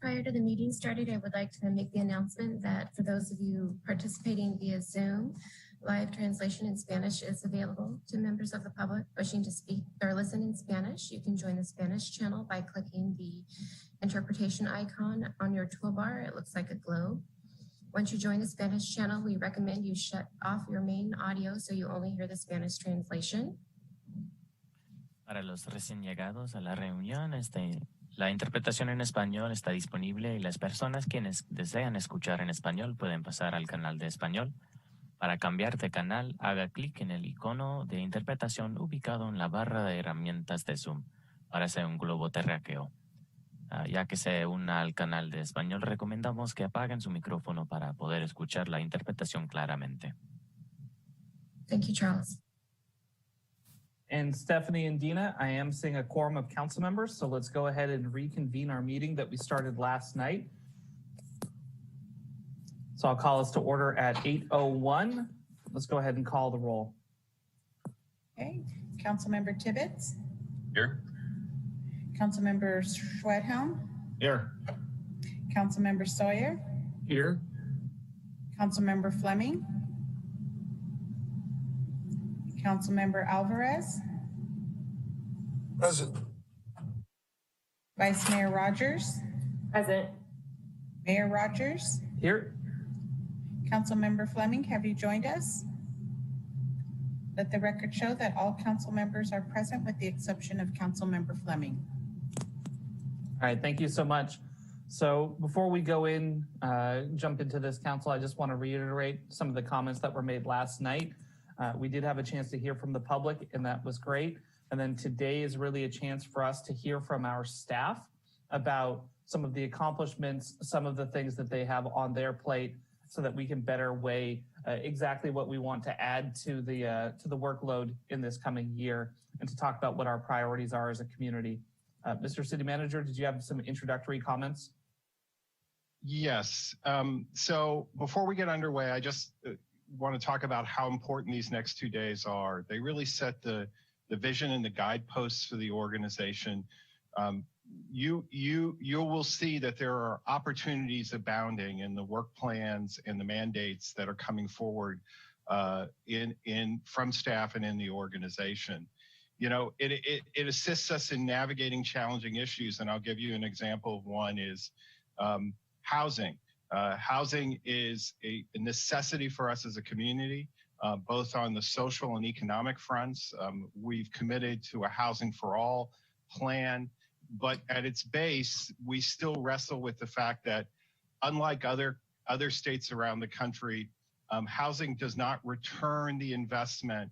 Prior to the meeting starting, I would like to make the announcement that for those of you participating via Zoom, live translation in Spanish is available to members of the public wishing to speak or listen in Spanish. You can join the Spanish channel by clicking the interpretation icon on your toolbar. It looks like a globe. Once you join the Spanish channel, we recommend you shut off your main audio so you only hear the Spanish translation. Para los recién llegados a la reunión, la interpretación en español está disponible y las personas quienes desean escuchar en español pueden pasar al canal de español. Para cambiar de canal, haga clic en el icono de interpretación ubicado en la barra de herramientas de Zoom. Parece un globo terráqueo. Ya que se una al canal de español, recomendamos que apaguen su micrófono para poder escuchar la interpretación claramente. Thank you, Charles. And Stephanie and Dina, I am seeing a quorum of council members, so let's go ahead and reconvene our meeting that we started last night. So I'll call us to order at 8:01. Let's go ahead and call the roll. Okay, Councilmember Tibbetts. Here. Councilmember Schwedhelm. Here. Councilmember Sawyer. Here. Councilmember Fleming. Councilmember Alvarez. Present. Vice Mayor Rogers. Present. Mayor Rogers. Here. Councilmember Fleming, have you joined us? Let the record show that all council members are present with the exception of Councilmember Fleming. All right, thank you so much. So before we go in, jump into this council, I just want to reiterate some of the comments that were made last night. We did have a chance to hear from the public, and that was great. And then today is really a chance for us to hear from our staff about some of the accomplishments, some of the things that they have on their plate so that we can better weigh exactly what we want to add to the workload in this coming year and to talk about what our priorities are as a community. Mr. City Manager, did you have some introductory comments? Yes. So before we get underway, I just want to talk about how important these next 2 days are. They really set the vision and the guideposts for the organization. You will see that there are opportunities abounding in the work plans and the mandates that are coming forward from staff and in the organization. You know, it assists us in navigating challenging issues, and I'll give you an example of one is housing. Housing is a necessity for us as a community, both on the social and economic fronts. We've committed to a Housing for All plan, but at its base, we still wrestle with the fact that unlike other states around the country, housing does not return the investment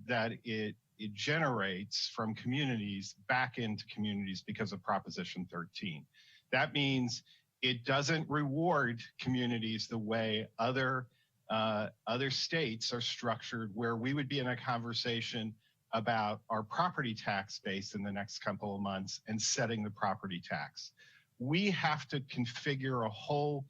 that it generates from communities back into communities because of Proposition 13. That means it doesn't reward communities the way other states are structured, where we would be in a conversation about our property tax base in the next couple of months and setting the property tax. We have to configure a whole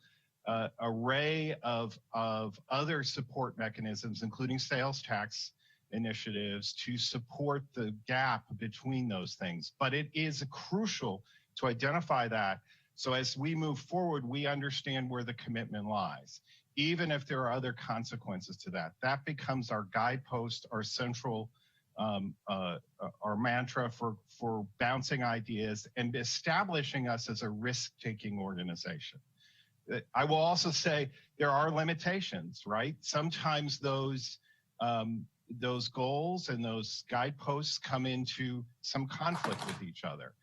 array of other support mechanisms, including sales tax initiatives, to support the gap between those things. But it is crucial to identify that. So as we move forward, we understand where the commitment lies, even if there are other consequences to that. That becomes our guidepost, our central, our mantra for bouncing ideas and establishing us as a risk-taking organization. I will also say there are limitations, right? Sometimes those goals and those guideposts come into some conflict with each other.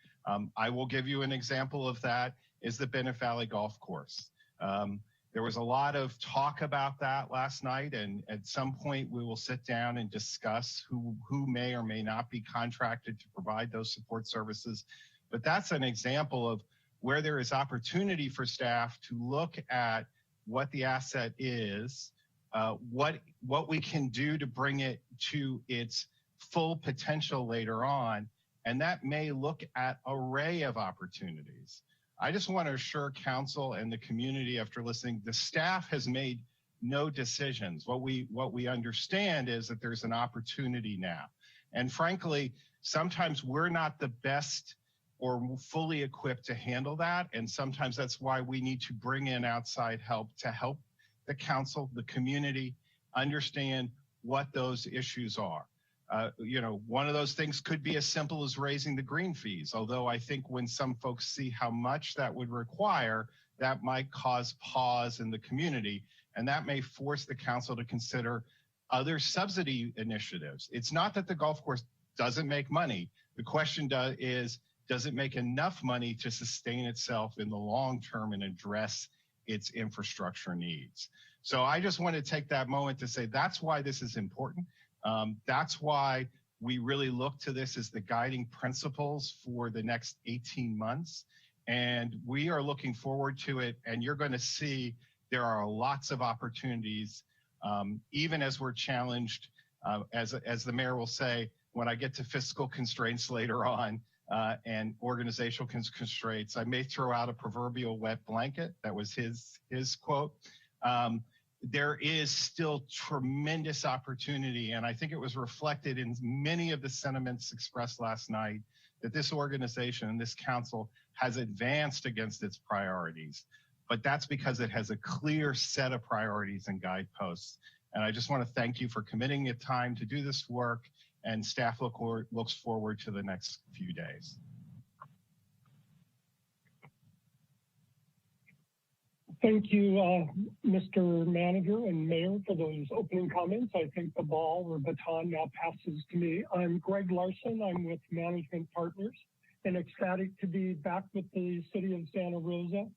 I will give you an example of that is the Bennett Valley Golf Course. There was a lot of talk about that last night, and at some point we will sit down and discuss who may or may not be contracted to provide those support services. But that's an example of where there is opportunity for staff to look at what the asset is, what we can do to bring it to its full potential later on, and that may look at an array of opportunities. I just want to assure council and the community after listening, the staff has made no decisions. What we understand is that there's an opportunity now. And frankly, sometimes we're not the best or fully equipped to handle that. And sometimes that's why we need to bring in outside help to help the council, the community, understand what those issues are. One of those things could be as simple as raising the green fees, although I think when some folks see how much that would require, that might cause pause in the community, and that may force the council to consider other subsidy initiatives. It's not that the golf course doesn't make money. The question is, does it make enough money to sustain itself in the long term and address its infrastructure needs? So I just want to take that moment to say that's why this is important. That's why we really look to this as the guiding principles for the next 18 months. And we are looking forward to it. And you're going to see there are lots of opportunities, even as we're challenged, as the mayor will say, when I get to fiscal constraints later on and organizational constraints, I may throw out a proverbial wet blanket. That was his quote. There is still tremendous opportunity, and I think it was reflected in many of the sentiments expressed last night that this organization and this council has advanced against its priorities. But that's because it has a clear set of priorities and guideposts. And I just want to thank you for committing your time to do this work, and staff looks forward to the next few days. Thank you, Mr. Manager and Mayor, for those opening comments. I think the ball or baton now passes to me. I'm Greg Larson. I'm with Management Partners and ecstatic to be back with the City of Santa Rosa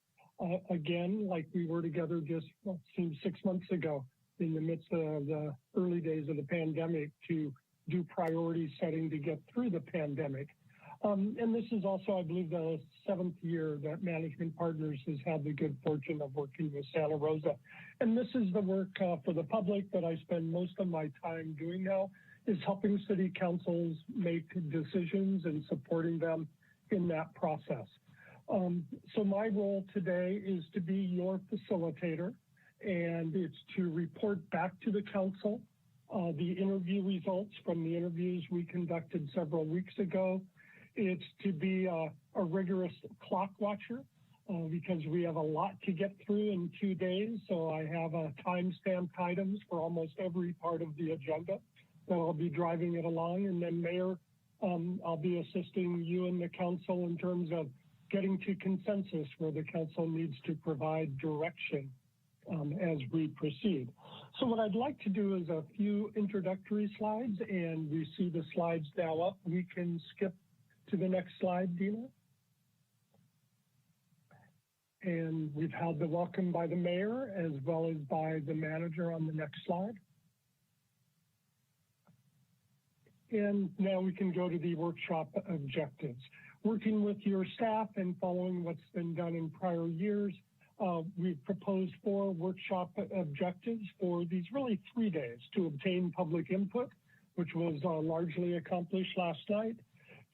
again, like we were together just, well, it seems 6 months ago in the midst of the early days of the pandemic to do priority setting to get through the pandemic. And this is also, I believe, the 7th year that Management Partners has had the good fortune of working with Santa Rosa. And this is the work for the public that I spend most of my time doing now, is helping city councils make decisions and supporting them in that process. So my role today is to be your facilitator, and it's to report back to the council the interview results from the interviews we conducted several weeks ago. It's to be a rigorous clock watcher because we have a lot to get through in 2 days. So I have time-stamped items for almost every part of the agenda that I'll be driving it along. And then, Mayor, I'll be assisting you and the council in terms of getting to consensus where the council needs to provide direction as we proceed. So what I'd like to do is a few introductory slides, and we see the slides now up. We can skip to the next slide, Dina. And we've had the welcome by the mayor as well as by the manager on the next slide. And now we can go to the workshop objectives. Working with your staff and following what's been done in prior years, we've proposed 4 workshop objectives for these really 3 days: to obtain public input, which was largely accomplished last night,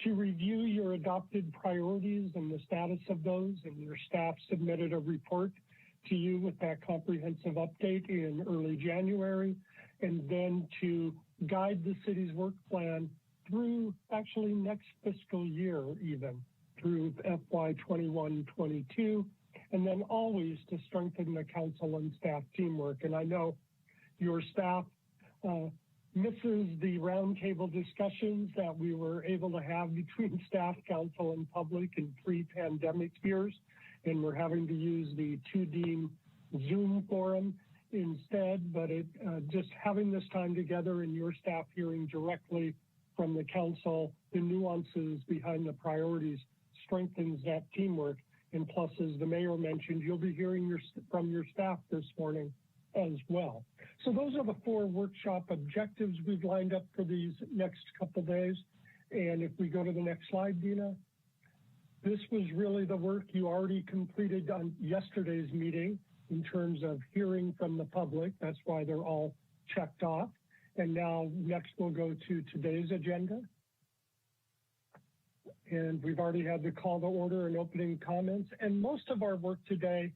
to review your adopted priorities and the status of those, and your staff submitted a report to you with that comprehensive update in early January, and then to guide the city's work plan through actually next fiscal year, even through FY 21-22, and then always to strengthen the council and staff teamwork. And I know your staff misses the roundtable discussions that we were able to have between staff, council, and public in pre-pandemic years, and we're having to use the 2D Zoom forum instead. But just having this time together and your staff hearing directly from the council the nuances behind the priorities strengthens that teamwork. And plus, as the mayor mentioned, you'll be hearing from your staff this morning as well. So those are the 4 workshop objectives we've lined up for these next couple days. And if we go to the next slide, Dina, this was really the work you already completed on yesterday's meeting in terms of hearing from the public. That's why they're all checked off. And now next we'll go to today's agenda. And we've already had the call to order and opening comments. And most of our work today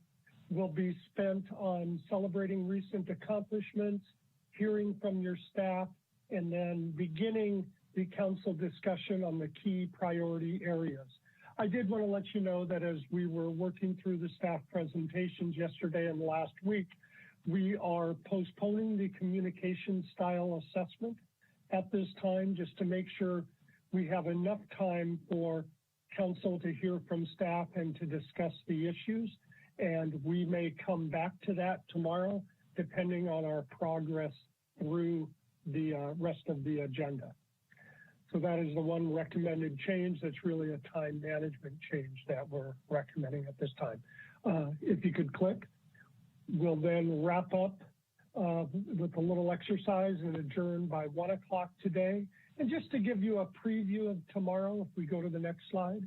will be spent on celebrating recent accomplishments, hearing from your staff, and then beginning the council discussion on the key priority areas. I did want to let you know that as we were working through the staff presentations yesterday and last week, we are postponing the communication style assessment at this time, just to make sure we have enough time for council to hear from staff and to discuss the issues. And we may come back to that tomorrow, depending on our progress through the rest of the agenda. So that is the one recommended change. That's really a time management change that we're recommending at this time. If you could click, we'll then wrap up with a little exercise and adjourn by 1 o'clock today. And just to give you a preview of tomorrow, if we go to the next slide,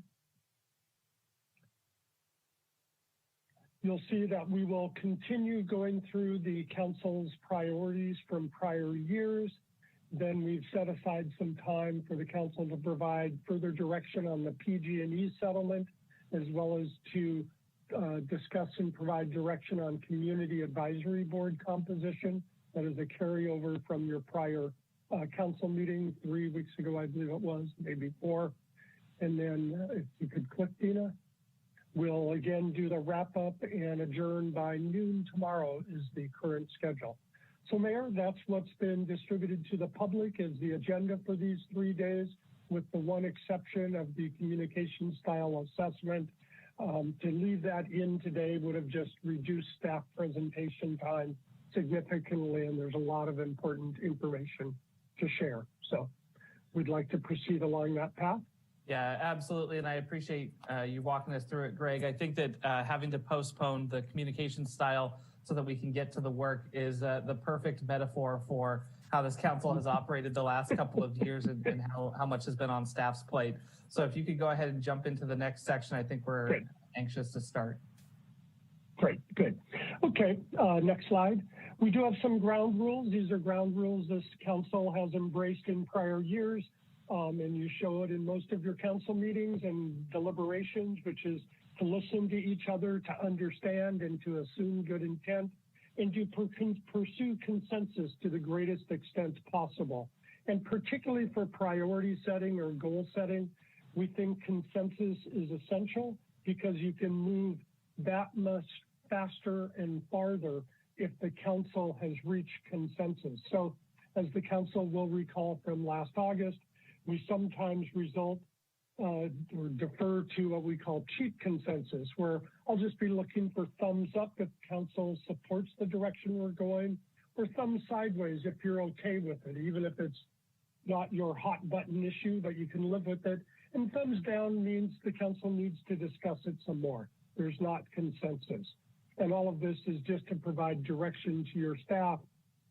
you'll see that we will continue going through the council's priorities from prior years. Then we've set aside some time for the council to provide further direction on the PG&E settlement, as well as to discuss and provide direction on community advisory board composition. That is a carryover from your prior council meeting 3 weeks ago, I believe it was, maybe 4. And then if you could click, Dina, we'll again do the wrap up and adjourn by noon tomorrow is the current schedule. So Mayor, that's what's been distributed to the public as the agenda for these 3 days, with the one exception of the communication style assessment. To leave that in today would have just reduced staff presentation time significantly, and there's a lot of important information to share. So we'd like to proceed along that path. Yeah, absolutely. And I appreciate you walking us through it, Greg. I think that having to postpone the communication style so that we can get to the work is the perfect metaphor for how this council has operated the last couple of years and how much has been on staff's plate. So if you could go ahead and jump into the next section, I think we're anxious to start. Great, good. Okay, next slide. We do have some ground rules. These are ground rules this council has embraced in prior years, and you show it in most of your council meetings and deliberations, which is to listen to each other, to understand and to assume good intent, and to pursue consensus to the greatest extent possible. And particularly for priority setting or goal setting, we think consensus is essential because you can move that much faster and farther if the council has reached consensus. So as the council will recall from last August, we sometimes or defer to what we call cheap consensus, where I'll just be looking for thumbs up if council supports the direction we're going, or thumbs sideways if you're okay with it, even if it's not your hot button issue, but you can live with it. And thumbs down means the council needs to discuss it some more. There's not consensus. And all of this is just to provide direction to your staff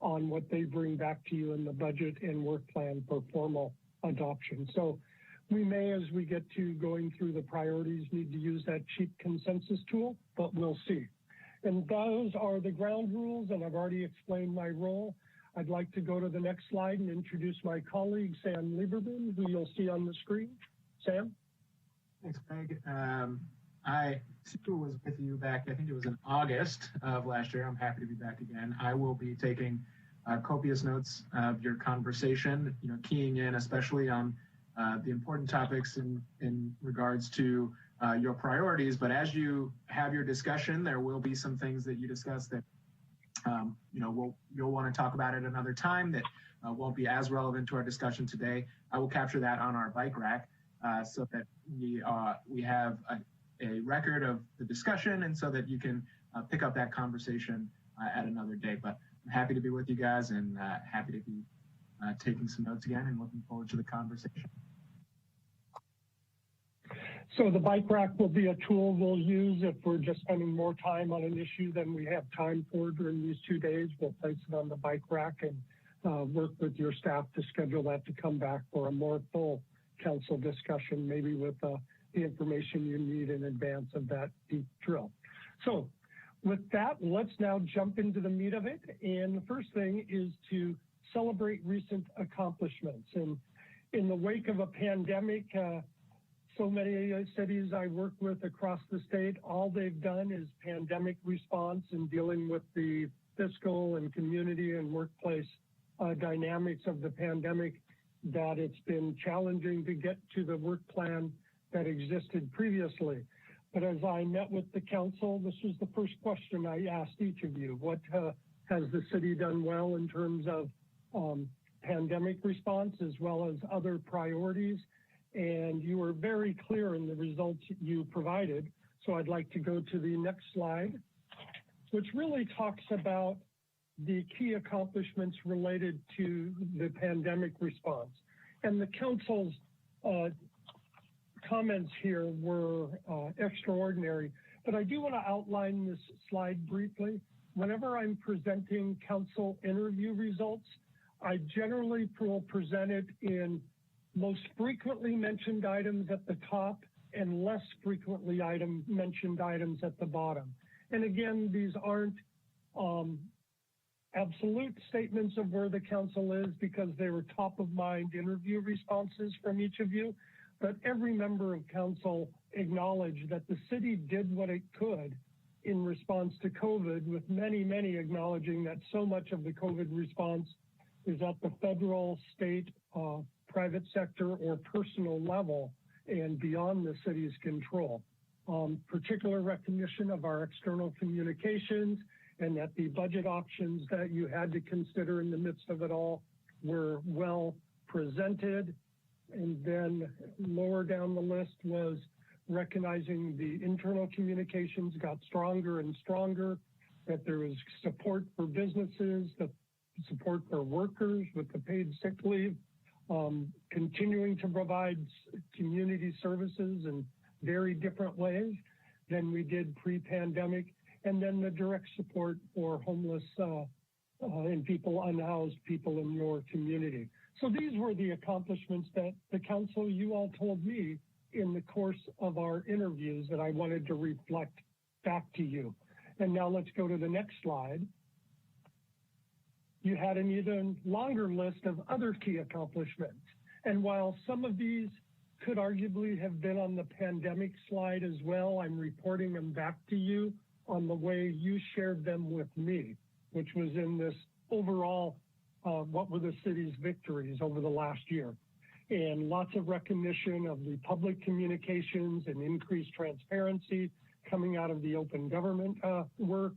on what they bring back to you in the budget and work plan for formal adoption. So we may, as we get to going through the priorities, need to use that cheap consensus tool, but we'll see. And those are the ground rules, and I've already explained my role. I'd like to go to the next slide and introduce my colleague, Sam Lieberman, who you'll see on the screen. Sam? Thanks, Greg. I was with you back, I think it was in August of last year. I'm happy to be back again. I will be taking copious notes of your conversation, keying in especially on the important topics in regards to your priorities. But as you have your discussion, there will be some things that you discuss that you'll want to talk about at another time that won't be as relevant to our discussion today. I will capture that on our bike rack so that we have a record of the discussion, and so that you can pick up that conversation at another day. But I'm happy to be with you guys, and happy to be taking some notes again, and looking forward to the conversation. So the bike rack will be a tool we'll use if we're just spending more time on an issue than we have time for during these 2 days. We'll place it on the bike rack and work with your staff to schedule that to come back for a more full council discussion, maybe with the information you need in advance of that deep drill. So with that, let's now jump into the meat of it. And the first thing is to celebrate recent accomplishments. And in the wake of a pandemic, so many cities I work with across the state, all they've done is pandemic response and dealing with the fiscal and community and workplace dynamics of the pandemic, that it's been challenging to get to the work plan that existed previously. But as I met with the council, this was the first question I asked each of you. What has the city done well in terms of pandemic response as well as other priorities? And you were very clear in the results you provided. So I'd like to go to the next slide, which really talks about the key accomplishments related to the pandemic response. And the council's comments here were extraordinary, but I do want to outline this slide briefly. Whenever I'm presenting council interview results, I generally will present it in most frequently mentioned items at the top and less frequently mentioned items at the bottom. And again, these aren't absolute statements of where the council is because they were top of mind interview responses from each of you. But every member of council acknowledged that the city did what it could in response to COVID, with many, many acknowledging that so much of the COVID response is at the federal, state, private sector, or personal level and beyond the city's control. Particular recognition of our external communications and that the budget options that you had to consider in the midst of it all were well presented. And then lower down the list was recognizing the internal communications got stronger and stronger, that there was support for businesses, the support for workers with the paid sick leave, continuing to provide community services in very different ways than we did pre-pandemic, and then the direct support for homeless and people, unhoused people in your community. So these were the accomplishments that the council, you all told me in the course of our interviews that I wanted to reflect back to you. And now let's go to the next slide. You had an even longer list of other key accomplishments. And while some of these could arguably have been on the pandemic slide as well, I'm reporting them back to you on the way you shared them with me, which was in this overall, what were the city's victories over the last year. And lots of recognition of the public communications and increased transparency coming out of the open government work,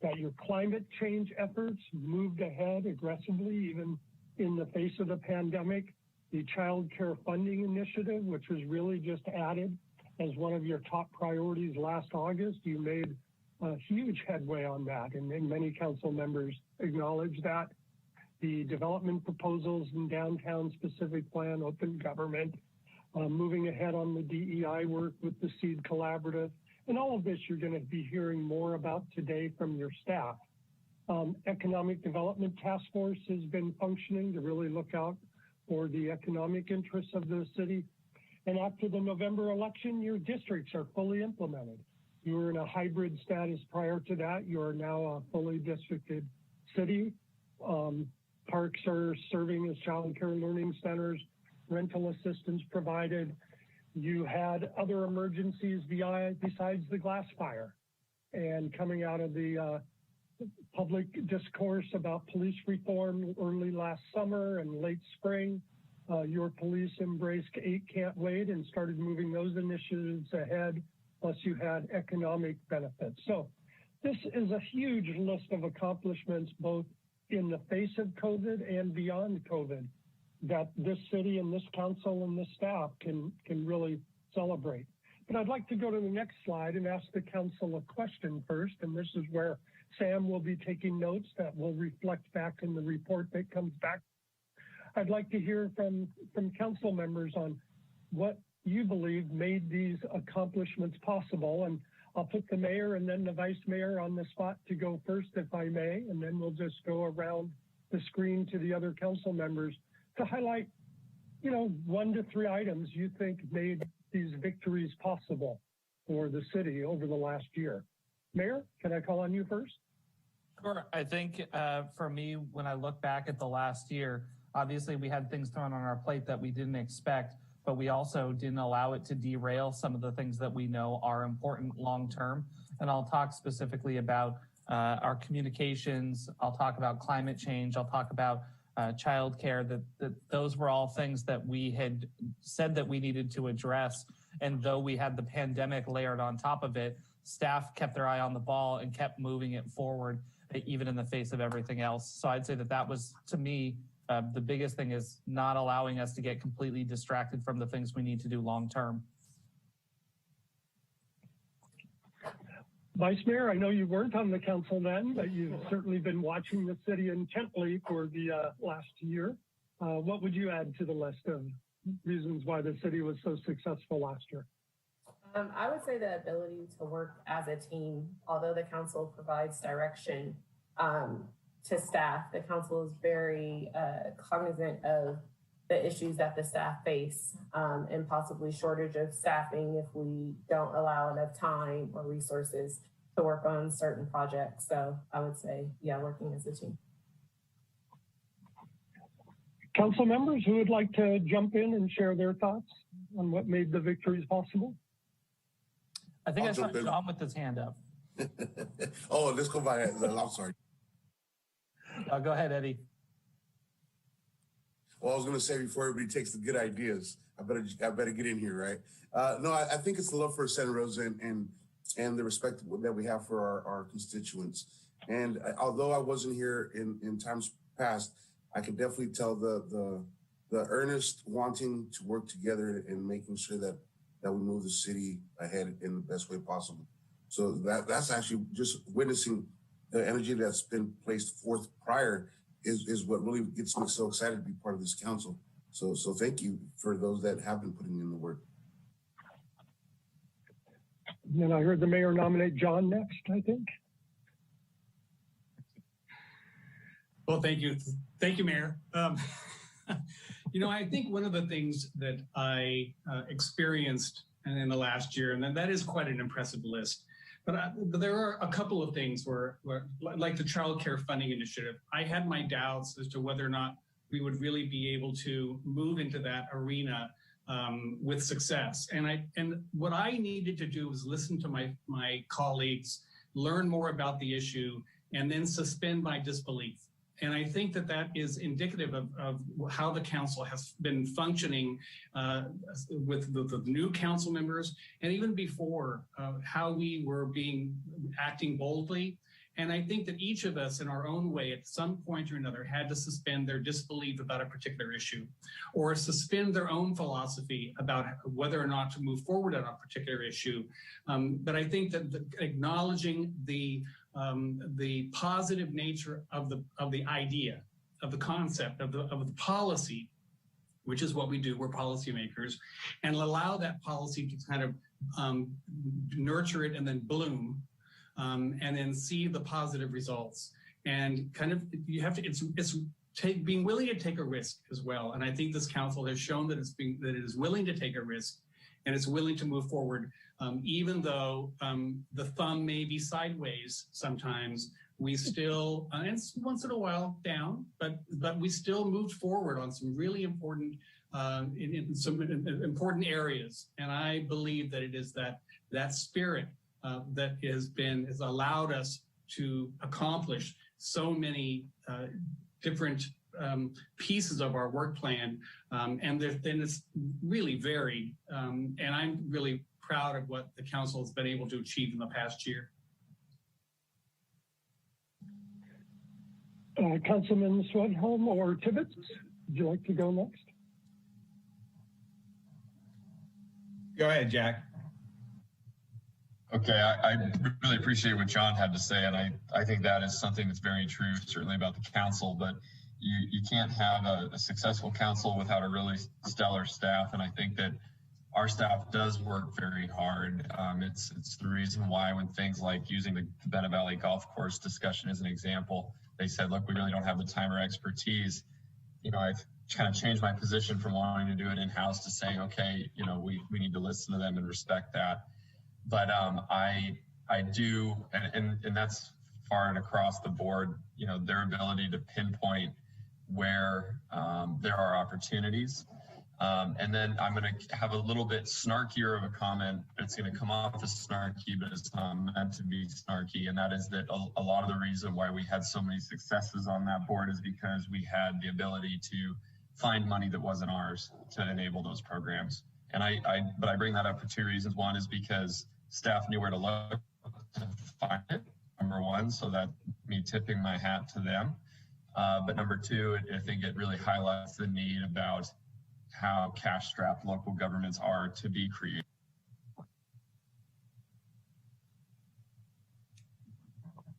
that your climate change efforts moved ahead aggressively, even in the face of the pandemic. The child care funding initiative, which was really just added as one of your top priorities last August, you made a huge headway on that, and many council members acknowledge that. The development proposals in downtown specific plan, open government, moving ahead on the DEI work with the SEED Collaborative, and all of this you're going to be hearing more about today from your staff. Economic Development Task Force has been functioning to really look out for the economic interests of the city. And after the November election, your districts are fully implemented. You were in a hybrid status prior to that. You are now a fully districted city. Parks are serving as child care learning centers, rental assistance provided. You had other emergencies besides the glass fire. And coming out of the public discourse about police reform early last summer and late spring, your police embraced 8 Can't Wait and started moving those initiatives ahead, plus you had economic benefits. So this is a huge list of accomplishments, both in the face of COVID and beyond COVID, that this city and this council and this staff can really celebrate. But I'd like to go to the next slide and ask the council a question first, and this is where Sam will be taking notes that will reflect back in the report that comes back. I'd like to hear from council members on what you believe made these accomplishments possible. And I'll put the mayor and then the vice mayor on the spot to go first, if I may, and then we'll just go around the screen to the other council members to highlight, 1 to 3 items you think made these victories possible for the city over the last year. Mayor, can I call on you first? Sure. I think for me, when I look back at the last year, obviously we had things thrown on our plate that we didn't expect, but we also didn't allow it to derail some of the things that we know are important long-term. And I'll talk specifically about our communications. I'll talk about climate change. I'll talk about childcare, that those were all things that we had said that we needed to address. And though we had the pandemic layered on top of it, staff kept their eye on the ball and kept moving it forward, even in the face of everything else. So I'd say that that was, to me, the biggest thing is not allowing us to get completely distracted from the things we need to do long term. Vice Mayor, I know you weren't on the council then, but you've certainly been watching the city intently for the last year. What would you add to the list of reasons why the city was so successful last year? I would say the ability to work as a team. Although the council provides direction to staff, the council is very cognizant of the issues that the staff face and possibly shortage of staffing if we don't allow enough time or resources to work on certain projects. So I would say, yeah, working as a team. Council members who would like to jump in and share their thoughts on what made the victories possible? I think I saw John with his hand up. Oh, let's go by. I'm sorry. Go ahead, Eddie. Well, I was going to say before everybody takes the good ideas, I better get in here, right? No, I think it's the love for Santa Rosa and the respect that we have for our constituents. And although I wasn't here in times past, I can definitely tell the earnest wanting to work together and making sure that we move the city ahead in the best way possible. So that's actually just witnessing the energy that's been placed forth prior is what really gets me so excited to be part of this council. So thank you for those that have been putting in the work. And then I heard the mayor nominate John next, I think. Well, thank you. Thank you, Mayor. You know, I think one of the things that I experienced in the last year, and that is quite an impressive list, but there are a couple of things where like the child care funding initiative, I had my doubts as to whether or not we would really be able to move into that arena with success. And what I needed to do was listen to my colleagues, learn more about the issue, and then suspend my disbelief. And I think that is indicative of how the council has been functioning with the new council members, and even before how we were acting boldly. And I think that each of us in our own way at some point or another had to suspend their disbelief about a particular issue or suspend their own philosophy about whether or not to move forward on a particular issue. But I think that acknowledging the positive nature of the idea, of the concept, of the policy, which is what we do, we're policymakers, and allow that policy to kind of nurture it and then bloom, and then see the positive results. And kind of, you have to, it's being willing to take a risk as well. And I think this council has shown that that it is willing to take a risk and it's willing to move forward. Even though the thumb may be sideways sometimes, we still, and once in a while down, but we still moved forward on some really important, in some important areas. And I believe that it is that spirit that has allowed us to accomplish so many different pieces of our work plan. And then it's really varied. And I'm really proud of what the council has been able to achieve in the past year. Councilman Swedholm or Tibbetts, would you like to go next? Go ahead, Jack. Okay, I really appreciate what John had to say, and I think that is something that's very true, certainly about the council, but you can't have a successful council without a really stellar staff, and I think that our staff does work very hard. It's the reason why when things like using the Bennett Valley Golf Course discussion as an example, they said, look, we really don't have the time or expertise. You know, I've kind of changed my position from wanting to do it in-house to saying, okay, you know, we need to listen to them and respect that. But I do, and that's far and across the board, you know, their ability to pinpoint where there are opportunities. And then I'm going to have a little bit snarkier of a comment. It's going to come off as snarky, but it's not meant to be snarky. And that is that a lot of the reason why we had so many successes on that board is because we had the ability to find money that wasn't ours to enable those programs. But I bring that up for two reasons. One is because staff knew where to look to find it, number one, so that me tipping my hat to them. But number two, I think it really highlights the need about how cash-strapped local governments are to be creative.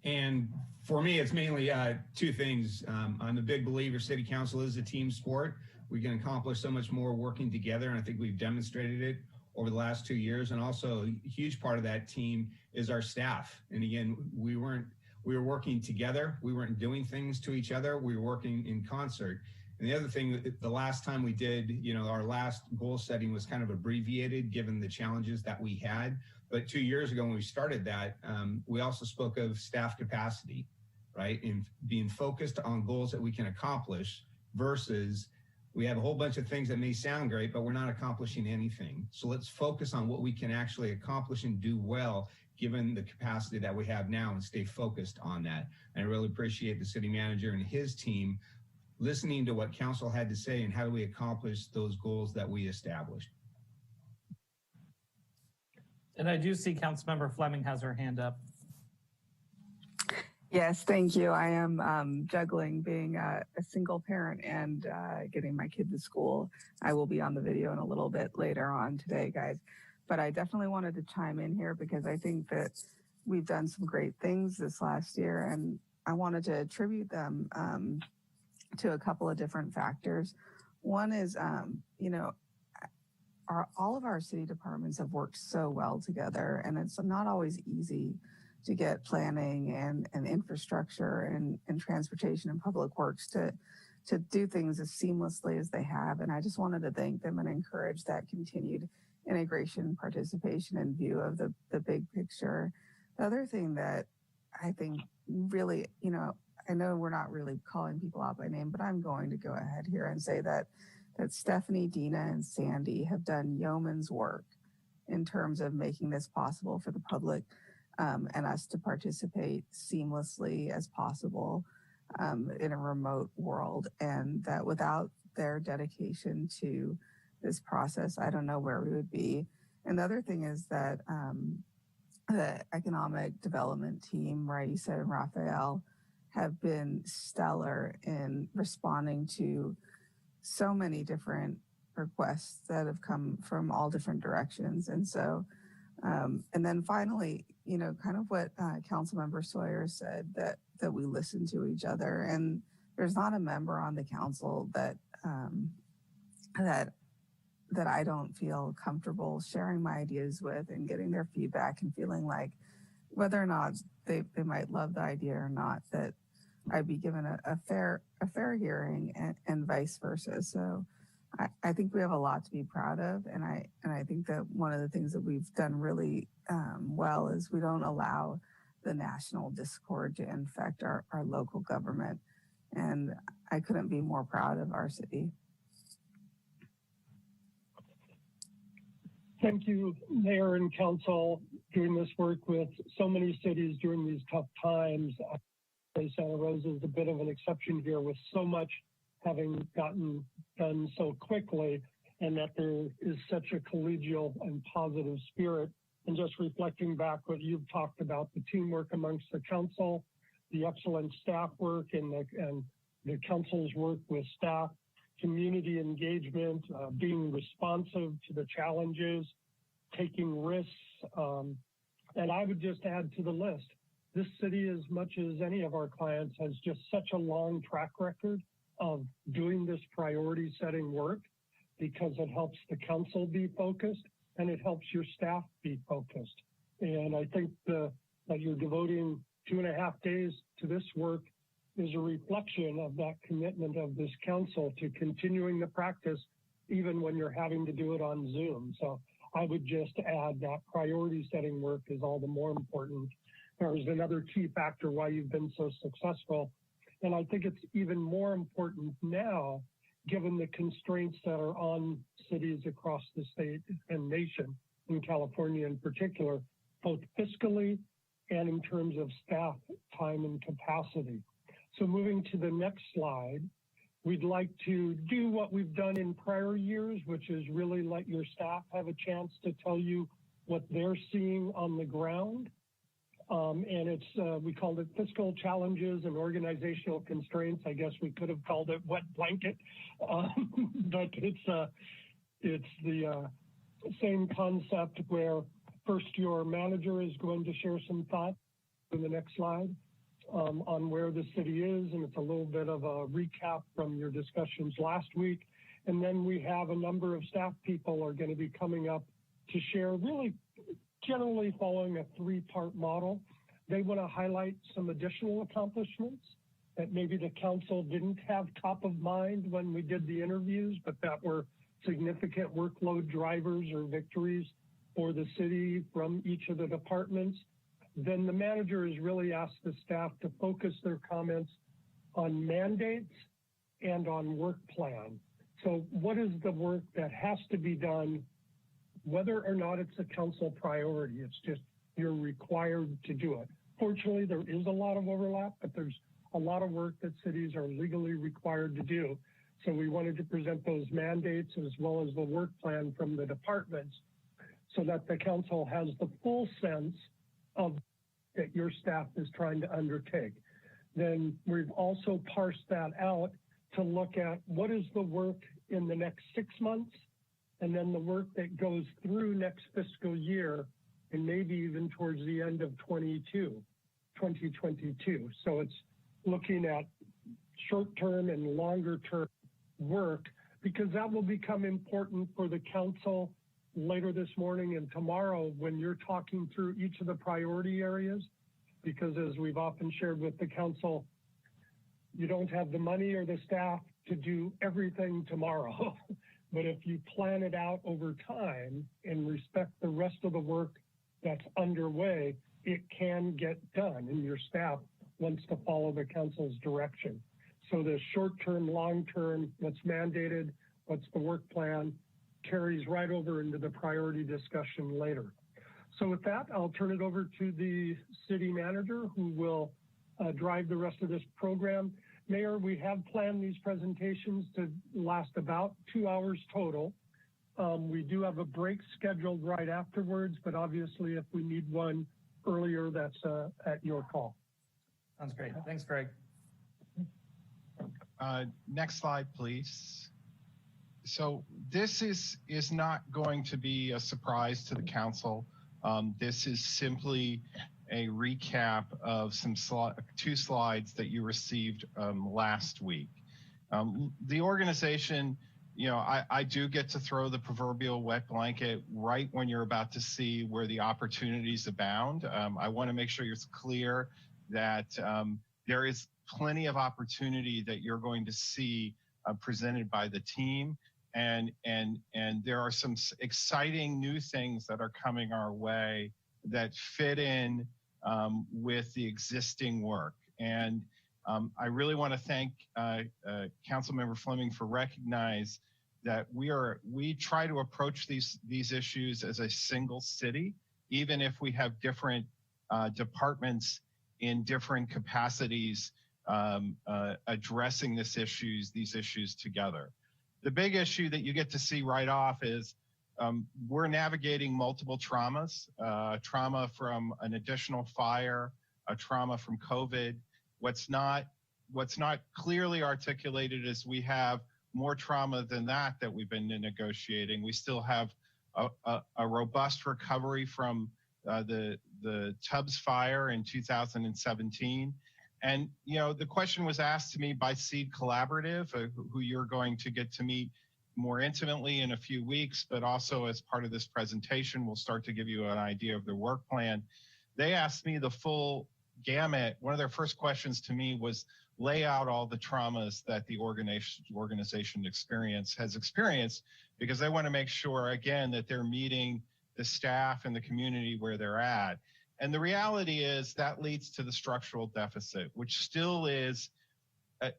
And for me, it's mainly two things. I'm a big believer city council is a team sport. We can accomplish so much more working together, and I think we've demonstrated it over the last 2 years. And also a huge part of that team is our staff. And again, we were working together. We weren't doing things to each other. We were working in concert. And the other thing, the last time we did, our last goal setting was kind of abbreviated given the challenges that we had. But 2 years ago when we started that, we also spoke of staff capacity, right? And being focused on goals that we can accomplish versus we have a whole bunch of things that may sound great, but we're not accomplishing anything. So let's focus on what we can actually accomplish and do well, given the capacity that we have now, and stay focused on that. And I really appreciate the city manager and his team listening to what council had to say and how do we accomplish those goals that we established. And I do see Councilmember Fleming has her hand up. Yes, thank you. I am juggling being a single parent and getting my kid to school. I will be on the video in a little bit later on today, guys. But I definitely wanted to chime in here because I think that we've done some great things this last year, and I wanted to attribute them to a couple of different factors. One is, all of our city departments have worked so well together, and it's not always easy to get planning and infrastructure and transportation and public works to do things as seamlessly as they have. And I just wanted to thank them and encourage that continued integration, participation, and view of the big picture. The other thing that I think really, I know we're not really calling people out by name, but I'm going to go ahead here and say that Stephanie, Dina, and Sandy have done yeoman's work in terms of making this possible for the public and us to participate seamlessly as possible in a remote world. And that without their dedication to this process, I don't know where we would be. And the other thing is that the economic development team, Raisa and Raphael, have been stellar in responding to so many different requests that have come from all different directions. And so, and then finally, kind of what Councilmember Sawyer said, that we listen to each other. And there's not a member on the council that I don't feel comfortable sharing my ideas with and getting their feedback and feeling like whether or not they might love the idea or not, that I'd be given a fair hearing and vice versa. So I think we have a lot to be proud of. And I think that one of the things that we've done really well is we don't allow the national discord to infect our local government. And I couldn't be more proud of our city. Thank you, Mayor and Council, doing this work with so many cities during these tough times. Santa Rosa is a bit of an exception here with so much having gotten done so quickly, and that there is such a collegial and positive spirit. And just reflecting back what you've talked about, the teamwork amongst the council, the excellent staff work and the council's work with staff, community engagement, being responsive to the challenges, taking risks. And I would just add to the list, this city, as much as any of our clients, has just such a long track record of doing this priority setting work because it helps the council be focused and it helps your staff be focused. And I think that you're devoting 2.5 days to this work is a reflection of that commitment of this council to continuing the practice, even when you're having to do it on Zoom. So I would just add that priority setting work is all the more important. There's another key factor why you've been so successful. And I think it's even more important now, given the constraints that are on cities across the state and nation, in California in particular, both fiscally and in terms of staff time and capacity. So moving to the next slide, We'd like to do what we've done in prior years, which is really let your staff have a chance to tell you what they're seeing on the ground. And it's, we called it fiscal challenges and organizational constraints. I guess we could have called it wet blanket, but it's the same concept where first your manager is going to share some thoughts in the next slide on where the city is, and it's a little bit of a recap from your discussions last week. And then we have a number of staff people are going to be coming up to share, really generally following a three-part model. They want to highlight some additional accomplishments that maybe the council didn't have top of mind when we did the interviews, but that were significant workload drivers or victories for the city from each of the departments. Then the manager has really asked the staff to focus their comments on mandates and on work plan. So what is the work that has to be done, whether or not it's a council priority? It's just you're required to do it. Fortunately, there is a lot of overlap, but there's a lot of work that cities are legally required to do. So we wanted to present those mandates as well as the work plan from the departments so that the council has the full sense of that your staff is trying to undertake. Then we've also parsed that out to look at what is the work in the next 6 months, and then the work that goes through next fiscal year, and maybe even towards the end of 2022. So it's looking at short-term and longer-term work, because that will become important for the council later this morning and tomorrow when you're talking through each of the priority areas, because as we've often shared with the council, you don't have the money or the staff to do everything tomorrow. But if you plan it out over time and respect the rest of the work that's underway, it can get done, and your staff wants to follow the council's direction. So the short-term, long-term, what's mandated, what's the work plan, carries right over into the priority discussion later. So with that, I'll turn it over to the city manager who will drive the rest of this program. Mayor, we have planned these presentations to last about 2 hours total. We do have a break scheduled right afterwards, but obviously if we need one earlier, that's at your call. Sounds great. Thanks, Greg. Next slide, please. So this is not going to be a surprise to the council. This is simply a recap of some two slides that you received last week. The organization, you know, I do get to throw the proverbial wet blanket right when you're about to see where the opportunities abound. I want to make sure it's clear that there is plenty of opportunity that you're going to see presented by the team. And there are some exciting new things that are coming our way that fit in with the existing work. And I really want to thank Councilmember Fleming for recognize that we try to approach these issues as a single city, even if we have different departments in different capacities addressing these issues together. The big issue that you get to see right off is we're navigating multiple traumas, trauma from an additional fire, a trauma from COVID. What's not clearly articulated is we have more trauma than that we've been negotiating. We still have a robust recovery from the Tubbs fire in 2017. And, you know, the question was asked to me by Seed Collaborative, who you're going to get to meet more intimately in a few weeks, but also as part of this presentation, we'll start to give you an idea of their work plan. They asked me the full gamut. One of their first questions to me was lay out all the traumas that the organization has experienced, because they want to make sure, again, that they're meeting the staff and the community where they're at. And the reality is that leads to the structural deficit, which still is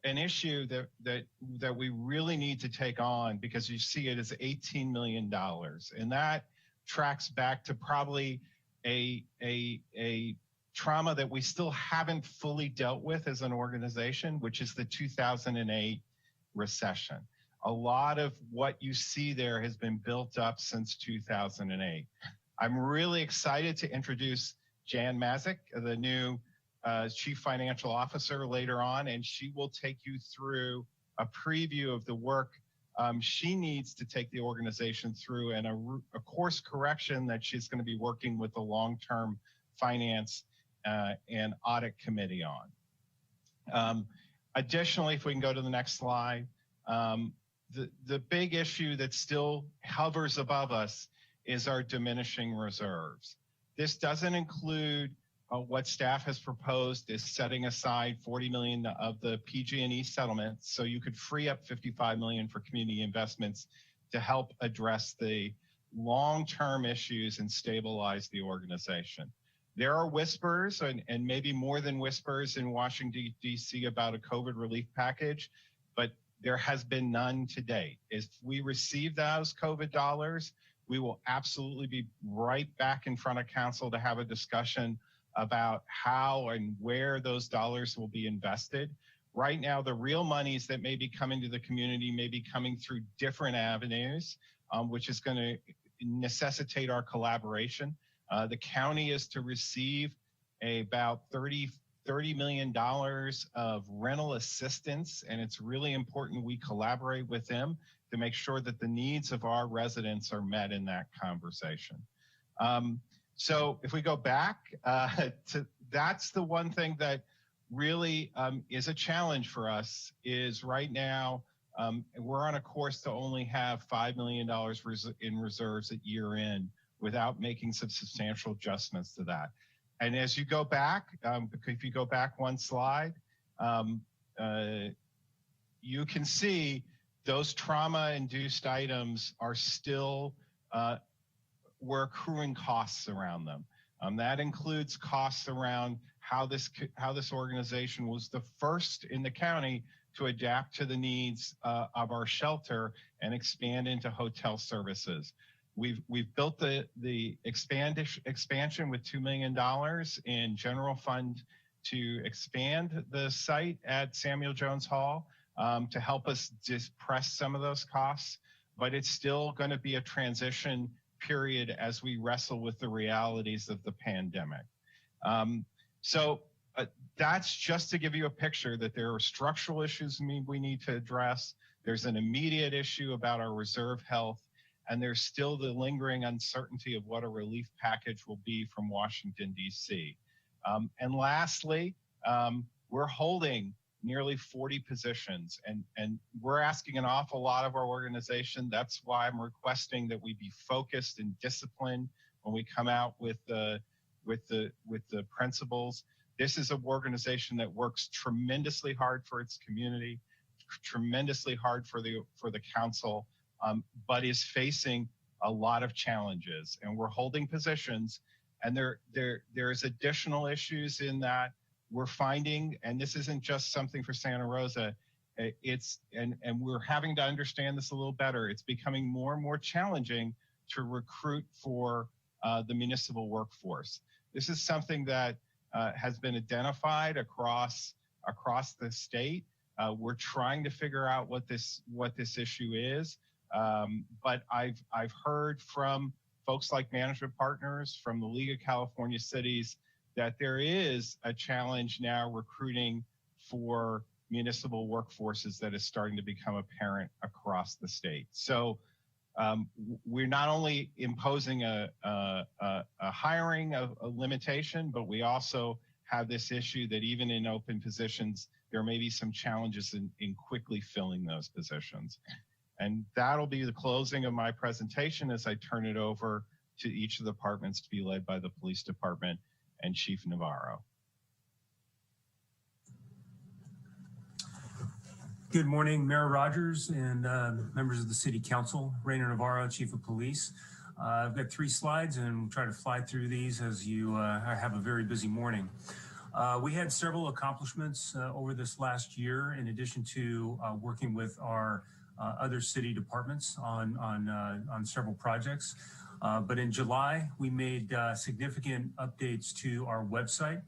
an issue that we really need to take on, because you see it as $18 million. And that tracks back to probably a trauma that we still haven't fully dealt with as an organization, which is the 2008 recession. A lot of what you see there has been built up since 2008. I'm really excited to introduce Jan Mazik, the new Chief Financial Officer, later on, and she will take you through a preview of the work she needs to take the organization through, and a course correction that she's going to be working with the long-term finance and audit committee on. Additionally, if we can go to the next slide, the big issue that still hovers above us is our diminishing reserves. This doesn't include what staff has proposed is setting aside $40 million of the PG&E settlement, so you could free up $55 million for community investments to help address the long-term issues and stabilize the organization. There are whispers, and maybe more than whispers, in Washington, D.C. about a COVID relief package, but there has been none to date. If we receive those COVID dollars, we will absolutely be right back in front of council to have a discussion about how and where those dollars will be invested. Right now, the real monies that may be coming to the community may be coming through different avenues, which is going to necessitate our collaboration. The county is to receive about $30 million of rental assistance, and it's really important we collaborate with them to make sure that the needs of our residents are met in that conversation. So if we go back, that's the one thing that really is a challenge for us, is right now we're on a course to only have $5 million in reserves at year end without making some substantial adjustments to that. And as you go back, if you go back one slide, you can see those trauma-induced items are still, we're accruing costs around them. That includes costs around how this organization was the first in the county to adapt to the needs of our shelter and expand into hotel services. We've built the expansion with $2 million in general fund to expand the site at Samuel Jones Hall to help us just press some of those costs, but it's still going to be a transition period as we wrestle with the realities of the pandemic. So that's just to give you a picture that there are structural issues we need to address. There's an immediate issue about our reserve health, and there's still the lingering uncertainty of what a relief package will be from Washington, D.C. And lastly, we're holding nearly 40 positions, and we're asking an awful lot of our organization. That's why I'm requesting that we be focused and disciplined when we come out with the principles. This is an organization that works tremendously hard for its community, tremendously hard for the council, but is facing a lot of challenges. And we're holding positions, and there's additional issues in that we're finding, and this isn't just something for Santa Rosa, and we're having to understand this a little better. It's becoming more and more challenging to recruit for the municipal workforce. This is something that has been identified across the state. We're trying to figure out what this issue is, but I've heard from folks like Management Partners, from the League of California Cities, that there is a challenge now recruiting for municipal workforces that is starting to become apparent across the state. So we're not only imposing a hiring a limitation, but we also have this issue that even in open positions, there may be some challenges in quickly filling those positions. And that'll be the closing of my presentation as I turn it over to each of the departments to be led by the police department and Chief Navarro. Good morning, Mayor Rogers and members of the City Council. Rainer Navarro, Chief of Police. I've got 3 slides and we'll try to fly through these as you have a very busy morning. We had several accomplishments over this last year, in addition to working with our other city departments on several projects. But in July, we made significant updates to our website,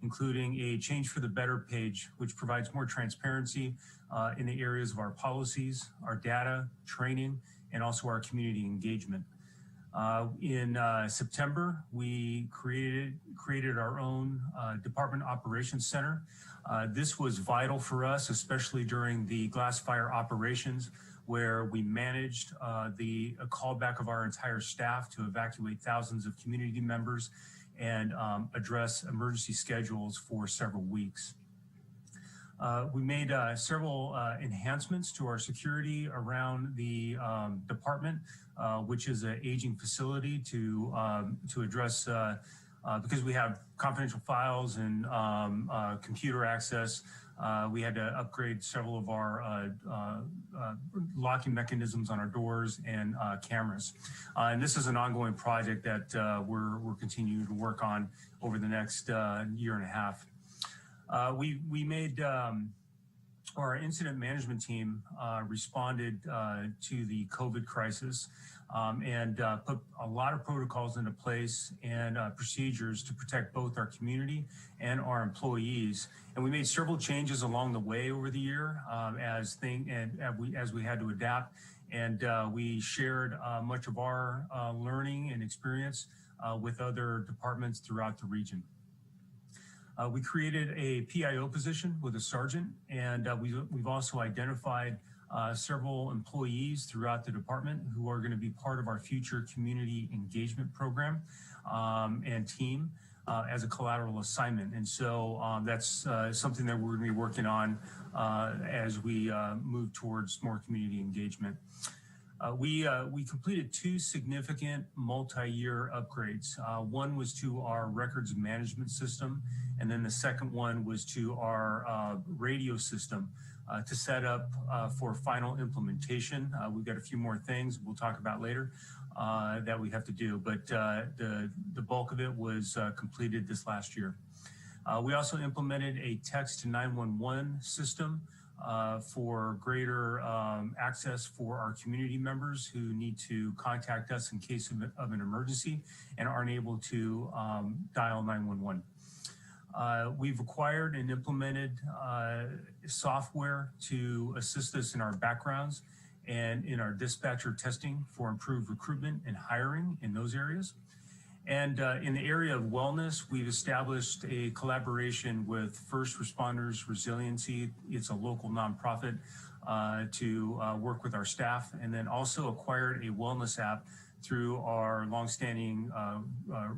including a Change for the Better page, which provides more transparency in the areas of our policies, our data, training, and also our community engagement. In September, we created our own Department Operations Center. This was vital for us, especially during the glass fire operations, where we managed the callback of our entire staff to evacuate thousands of community members and address emergency schedules for several weeks. We made several enhancements to our security around the department, which is an aging facility to address, because we have confidential files and computer access. We had to upgrade several of our locking mechanisms on our doors and cameras. And this is an ongoing project that we're continuing to work on over the next year and a half. We made our incident management team responded to the COVID crisis and put a lot of protocols into place and procedures to protect both our community and our employees. And we made several changes along the way over the year as we had to adapt. And we shared much of our learning and experience with other departments throughout the region. We created a PIO position with a sergeant, and we've also identified several employees throughout the department who are going to be part of our future community engagement program and team as a collateral assignment. And so that's something that we're going to be working on as we move towards more community engagement. We completed two significant multi-year upgrades. One was to our records management system, and then the second one was to our radio system to set up for final implementation. We've got a few more things we'll talk about later that we have to do, but the bulk of it was completed this last year. We also implemented a text to 911 system for greater access for our community members who need to contact us in case of an emergency and aren't able to dial 911. We've acquired and implemented software to assist us in our backgrounds and in our dispatcher testing for improved recruitment and hiring in those areas. And in the area of wellness, we've established a collaboration with First Responders Resiliency. It's a local nonprofit to work with our staff, and then also acquired a wellness app through our longstanding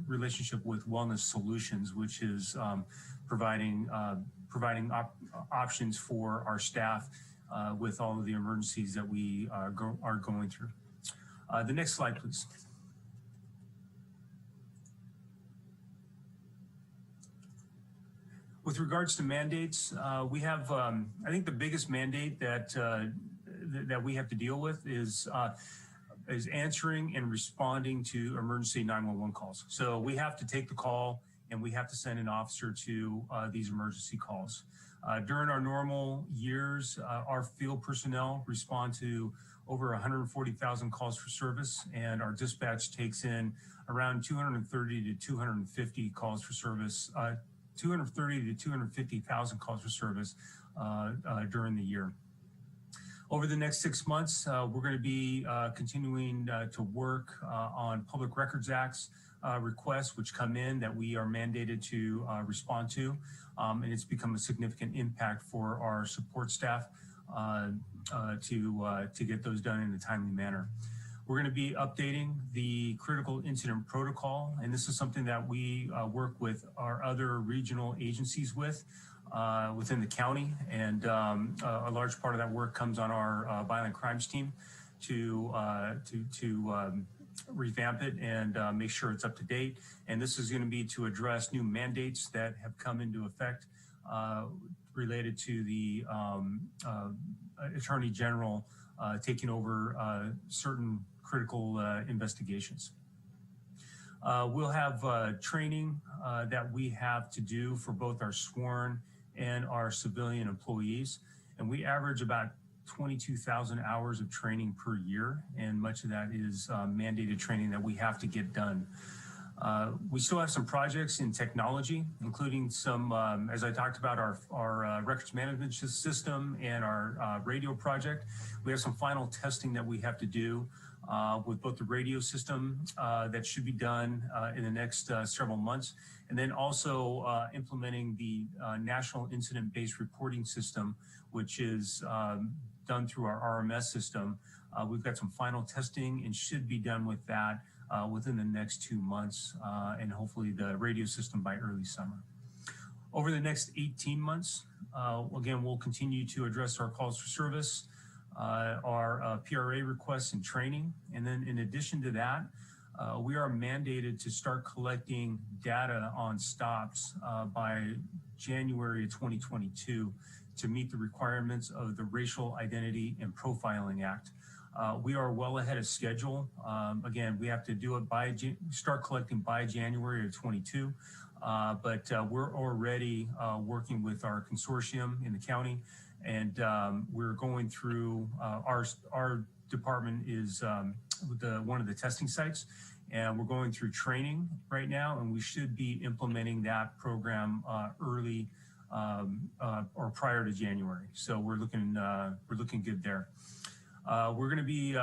relationship with Wellness Solutions, which is providing options for our staff with all of the emergencies that we are going through. The next slide, please. With regards to mandates, we have, I think the biggest mandate that we have to deal with is answering and responding to emergency 911 calls. So we have to take the call and we have to send an officer to these emergency calls. During our normal years, our field personnel respond to over 140,000 calls for service, and our dispatch takes in around 230 to 250 calls for service, 230 to 250,000 calls for service during the year. Over the next 6 months, we're going to be continuing to work on Public Records Act's requests which come in that we are mandated to respond to, and it's become a significant impact for our support staff to get those done in a timely manner. We're going to be updating the critical incident protocol, and this is something that we work with our other regional agencies within the county, and a large part of that work comes on our violent crimes team to revamp it and make sure it's up to date. And this is going to be to address new mandates that have come into effect related to the Attorney General taking over certain critical investigations. We'll have training that we have to do for both our sworn and our civilian employees. And we average about 22,000 hours of training per year, and much of that is mandated training that we have to get done. We still have some projects in technology, including some, as I talked about, our records management system and our radio project. We have some final testing that we have to do with both the radio system that should be done in the next several months, and then also implementing the National Incident-Based Reporting System, which is done through our RMS system. We've got some final testing and should be done with that within the next 2 months, and hopefully the radio system by early summer. Over the next 18 months, again, we'll continue to address our calls for service, our PRA requests and training. And then in addition to that, we are mandated to start collecting data on stops by January of 2022 to meet the requirements of the Racial Identity and Profiling Act. We are well ahead of schedule. Again, we have to do it by, start collecting by January of 22, but we're already working with our consortium in the county, and we're going through, our department is one of the testing sites, and we're going through training right now, and we should be implementing that program early or prior to January. So we're looking good there. We're going to be,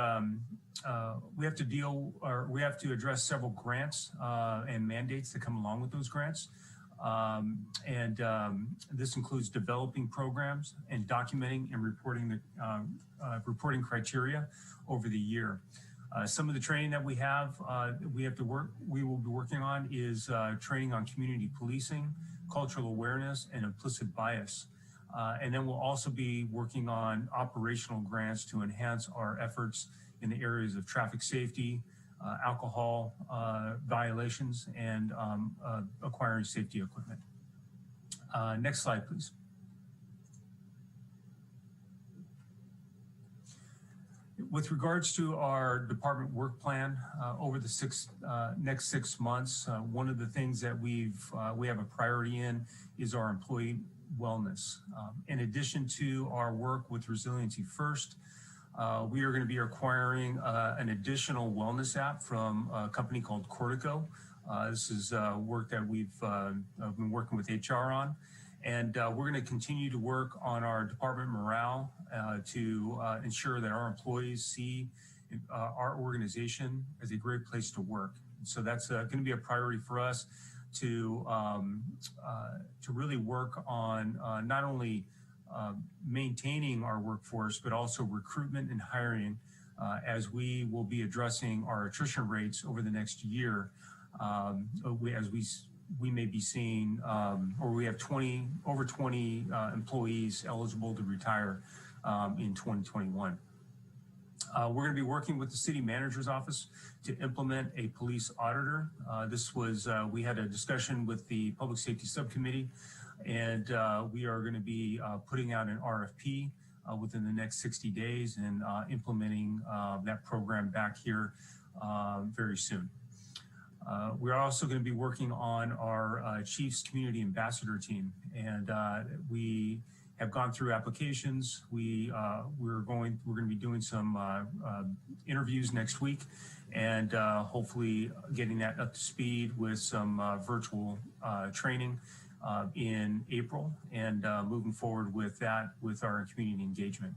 we have to address several grants and mandates that come along with those grants. This includes developing programs and documenting and reporting the reporting criteria over the year. Some of the training that we will be working on is training on community policing, cultural awareness, and implicit bias. And then we'll also be working on operational grants to enhance our efforts in the areas of traffic safety, alcohol violations, and acquiring safety equipment. Next slide, please. With regards to our department work plan over the next 6 months, one of the things that we have a priority in is our employee wellness. In addition to our work with Resiliency First, we are going to be acquiring an additional wellness app from a company called Cortico. This is work that we've been working with HR on. And we're going to continue to work on our department morale to ensure that our employees see our organization as a great place to work. So that's going to be a priority for us to really work on not only maintaining our workforce, but also recruitment and hiring as we will be addressing our attrition rates over the next year. As we may be seeing, or we have over 20 employees eligible to retire in 2021. We're going to be working with the city manager's office to implement a police auditor. We had a discussion with the public safety subcommittee, and we are going to be putting out an RFP within the next 60 days and implementing that program back here very soon. We're also going to be working on our Chiefs Community Ambassador team, and we have gone through applications. We're going to be doing some interviews next week, and hopefully getting that up to speed with some virtual training in April, and moving forward with that with our community engagement.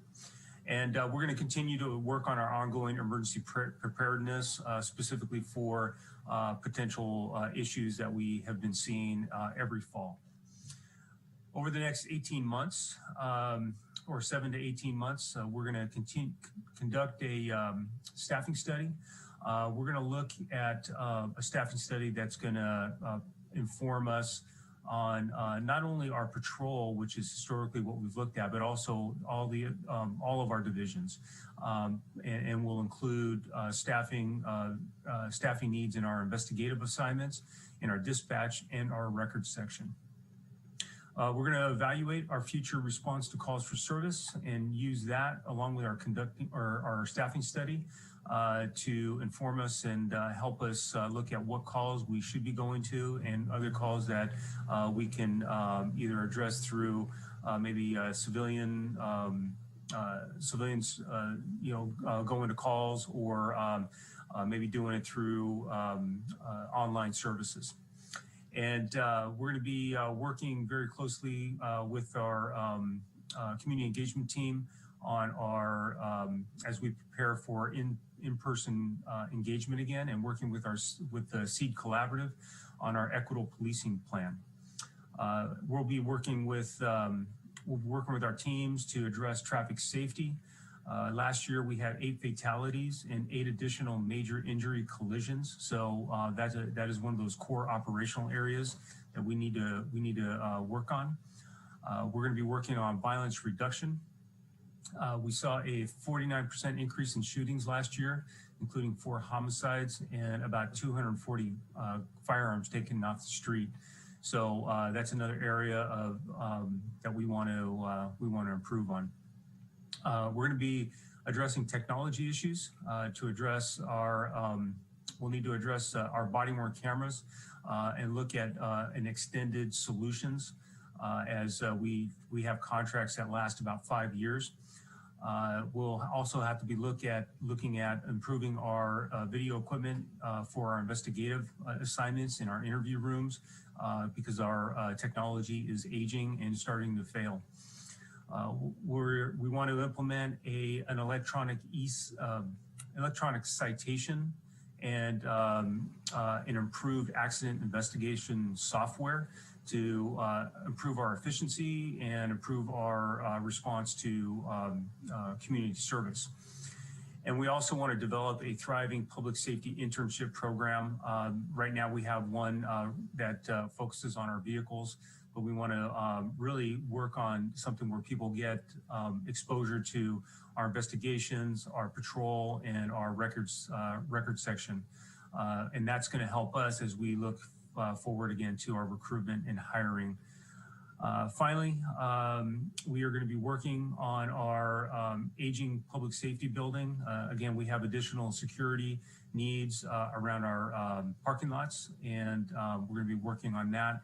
And we're going to continue to work on our ongoing emergency preparedness, specifically for potential issues that we have been seeing every fall. Over the next 18 months, or 7 to 18 months, we're going to conduct a staffing study. We're going to look at a staffing study that's going to inform us on not only our patrol, which is historically what we've looked at, but also all of our divisions, and will include staffing needs in our investigative assignments, in our dispatch, and our records section. We're going to evaluate our future response to calls for service and use that along with our staffing study to inform us and help us look at what calls we should be going to and other calls that we can either address through maybe civilian civilians, go into calls or maybe doing it through online services. And we're going to be working very closely with our community engagement team on our, as we prepare for in-person engagement again, and working with the SEED Collaborative on our equitable policing plan. We'll be working with our teams to address traffic safety. Last year we had 8 fatalities and 8 additional major injury collisions. So that is one of those core operational areas that we need to work on. We're going to be working on violence reduction. We saw a 49% increase in shootings last year, including 4 homicides and about 240 firearms taken off the street. So that's another area of that we want to improve on. We're going to be addressing technology issues to address our. We'll need to address our body-worn cameras and look at an extended solutions as we have contracts that last about 5 years. We'll also have to be looking at improving our video equipment for our investigative assignments in our interview rooms because our technology is aging and starting to fail. We want to implement an electronic citation and an improved accident investigation software to improve our efficiency and improve our response to community service. And we also want to develop a thriving public safety internship program. Right now we have one that focuses on our vehicles, but we want to really work on something where people get exposure to our investigations, our patrol, and our record section. And that's going to help us as we look forward again to our recruitment and hiring. Finally, we are going to be working on our aging public safety building. Again, we have additional security needs around our parking lots, and we're going to be working on that,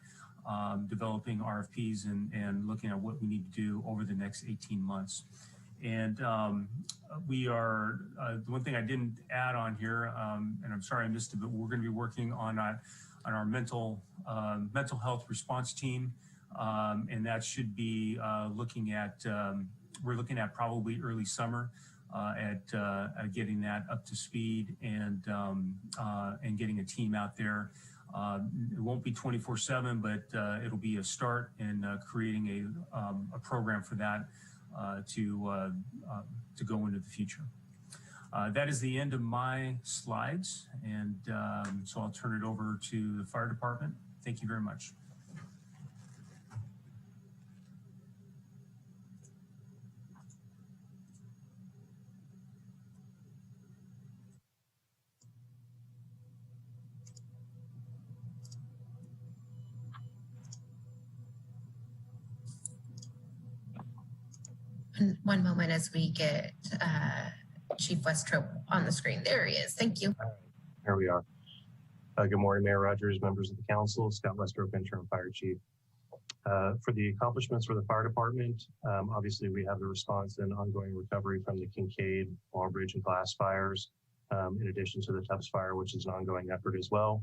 developing RFPs and looking at what we need to do over the next 18 months. And we are, the one thing I didn't add on here, and I'm sorry I missed it, but we're going to be working on our mental health response team. And that should be looking at, we're looking at probably early summer at getting that up to speed and getting a team out there. It won't be 24/7, but it'll be a start in creating a program for that to go into the future. That is the end of my slides, and so I'll turn it over to the fire department. Thank you very much. One moment as we get Chief Westrop on the screen. There he is. Thank you. Here we are. Good morning, Mayor Rogers, members of the council, Scott Westrop, interim fire chief. For the accomplishments for the fire department, obviously we have the response and ongoing recovery from the Kincaid, Walbridge, and Glass fires, in addition to the Tufts fire, which is an ongoing effort as well.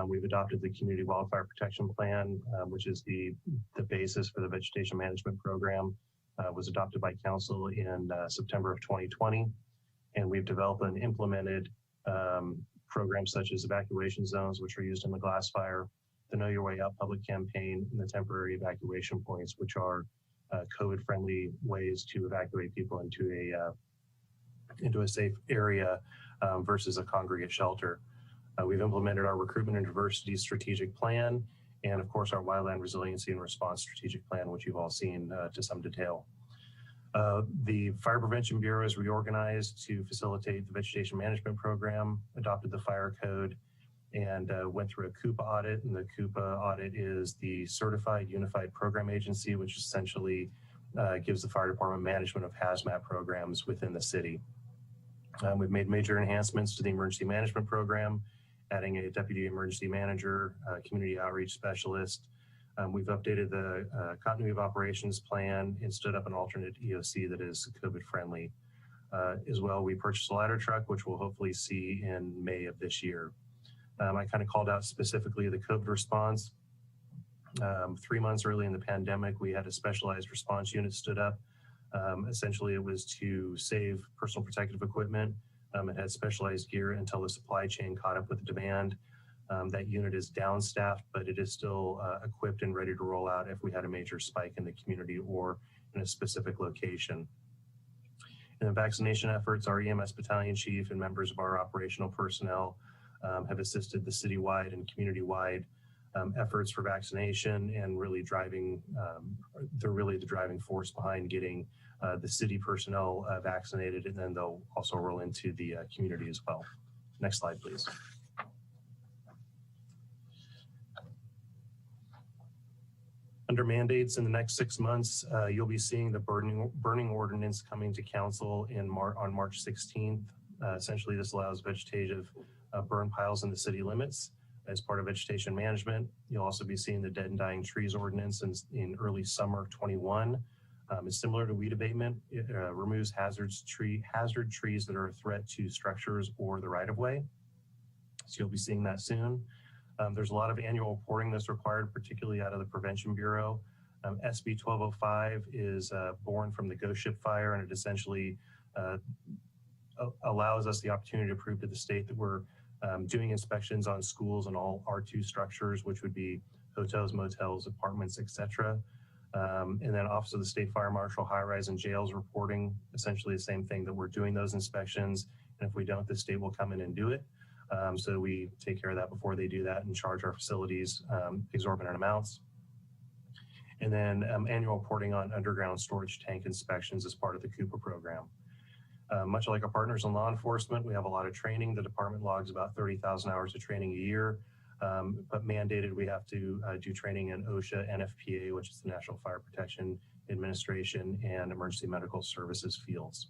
We've adopted the Community Wildfire Protection Plan, which is the basis for the vegetation management program. Was adopted by council in September of 2020. And we've developed and implemented programs such as evacuation zones, which are used in the Glass fire, the Know Your Way Out public campaign, and the temporary evacuation points, which are COVID-friendly ways to evacuate people into a safe area versus a congregate shelter. We've implemented our recruitment and diversity strategic plan, and of course our wildland resiliency and response strategic plan, which you've all seen to some detail. The Fire Prevention Bureau is reorganized to facilitate the vegetation management program, adopted the fire code, and went through a CUPA audit. And the CUPA audit is the Certified Unified Program Agency, which essentially gives the fire department management of hazmat programs within the city. We've made major enhancements to the emergency management program, adding a deputy emergency manager, community outreach specialist, We've updated the continuity of operations plan and stood up an alternate EOC that is COVID friendly. As well, we purchased a ladder truck, which we'll hopefully see in May of this year. I kind of called out specifically the COVID response. 3 months early in the pandemic, we had a specialized response unit stood up. Essentially, it was to save personal protective equipment. It had specialized gear until the supply chain caught up with the demand. That unit is down-staffed, but it is still equipped and ready to roll out if we had a major spike in the community or in a specific location. In the vaccination efforts, our EMS battalion chief and members of our operational personnel have assisted the citywide and community-wide efforts for vaccination and really driving, they're really the driving force behind getting the city personnel vaccinated, and then they'll also roll into the community as well. Next slide, please. Under mandates in the next 6 months, you'll be seeing the burning ordinance coming to council on March 16th. Essentially, this allows vegetative burn piles in the city limits as part of vegetation management. You'll also be seeing the dead and dying trees ordinance in early summer of 21. It's similar to weed abatement. It removes hazard trees that are a threat to structures or the right-of-way. So you'll be seeing that soon. There's a lot of annual reporting that's required, particularly out of the Prevention Bureau. SB 1205 is born from the Ghost Ship fire, and it essentially allows us the opportunity to prove to the state that we're doing inspections on schools and all R2 structures, which would be hotels, motels, apartments, etc. And then Office of the State Fire Marshal, high-rise and jails reporting, essentially the same thing, that we're doing those inspections. And if we don't, the state will come in and do it. So we take care of that before they do that and charge our facilities exorbitant amounts. And then annual reporting on underground storage tank inspections as part of the Cooper program. Much like our partners in law enforcement, we have a lot of training. The department logs about 30,000 hours of training a year, but mandated we have to do training in OSHA, NFPA, which is the National Fire Protection Administration, and Emergency Medical Services fields.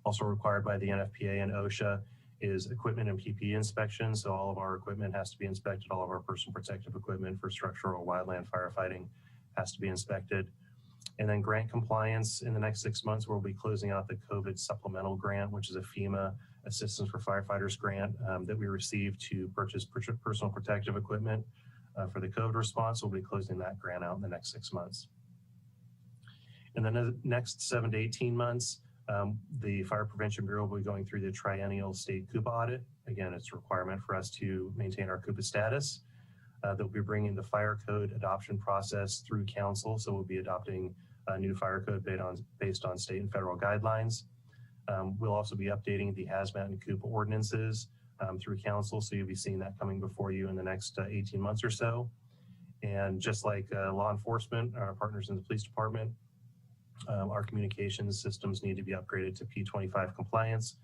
Also required by the NFPA and OSHA is equipment and PPE inspection. So all of our equipment has to be inspected. All of our personal protective equipment for structural wildland firefighting has to be inspected. And then grant compliance in the next 6 months, we'll be closing out the COVID supplemental grant, which is a FEMA Assistance for Firefighters grant that we received to purchase personal protective equipment for the COVID response. We'll be closing that grant out in the next 6 months. And then the next 7 to 18 months, the Fire Prevention Bureau will be going through the triennial state CUPA audit. Again, it's a requirement for us to maintain our CUPA status. They'll be bringing the fire code adoption process through council. So we'll be adopting a new fire code based on state and federal guidelines. We'll also be updating the hazmat and CUPA ordinances through council. So you'll be seeing that coming before you in the next 18 months or so. And just like law enforcement, our partners in the police department, our communications systems need to be upgraded to P25 compliance,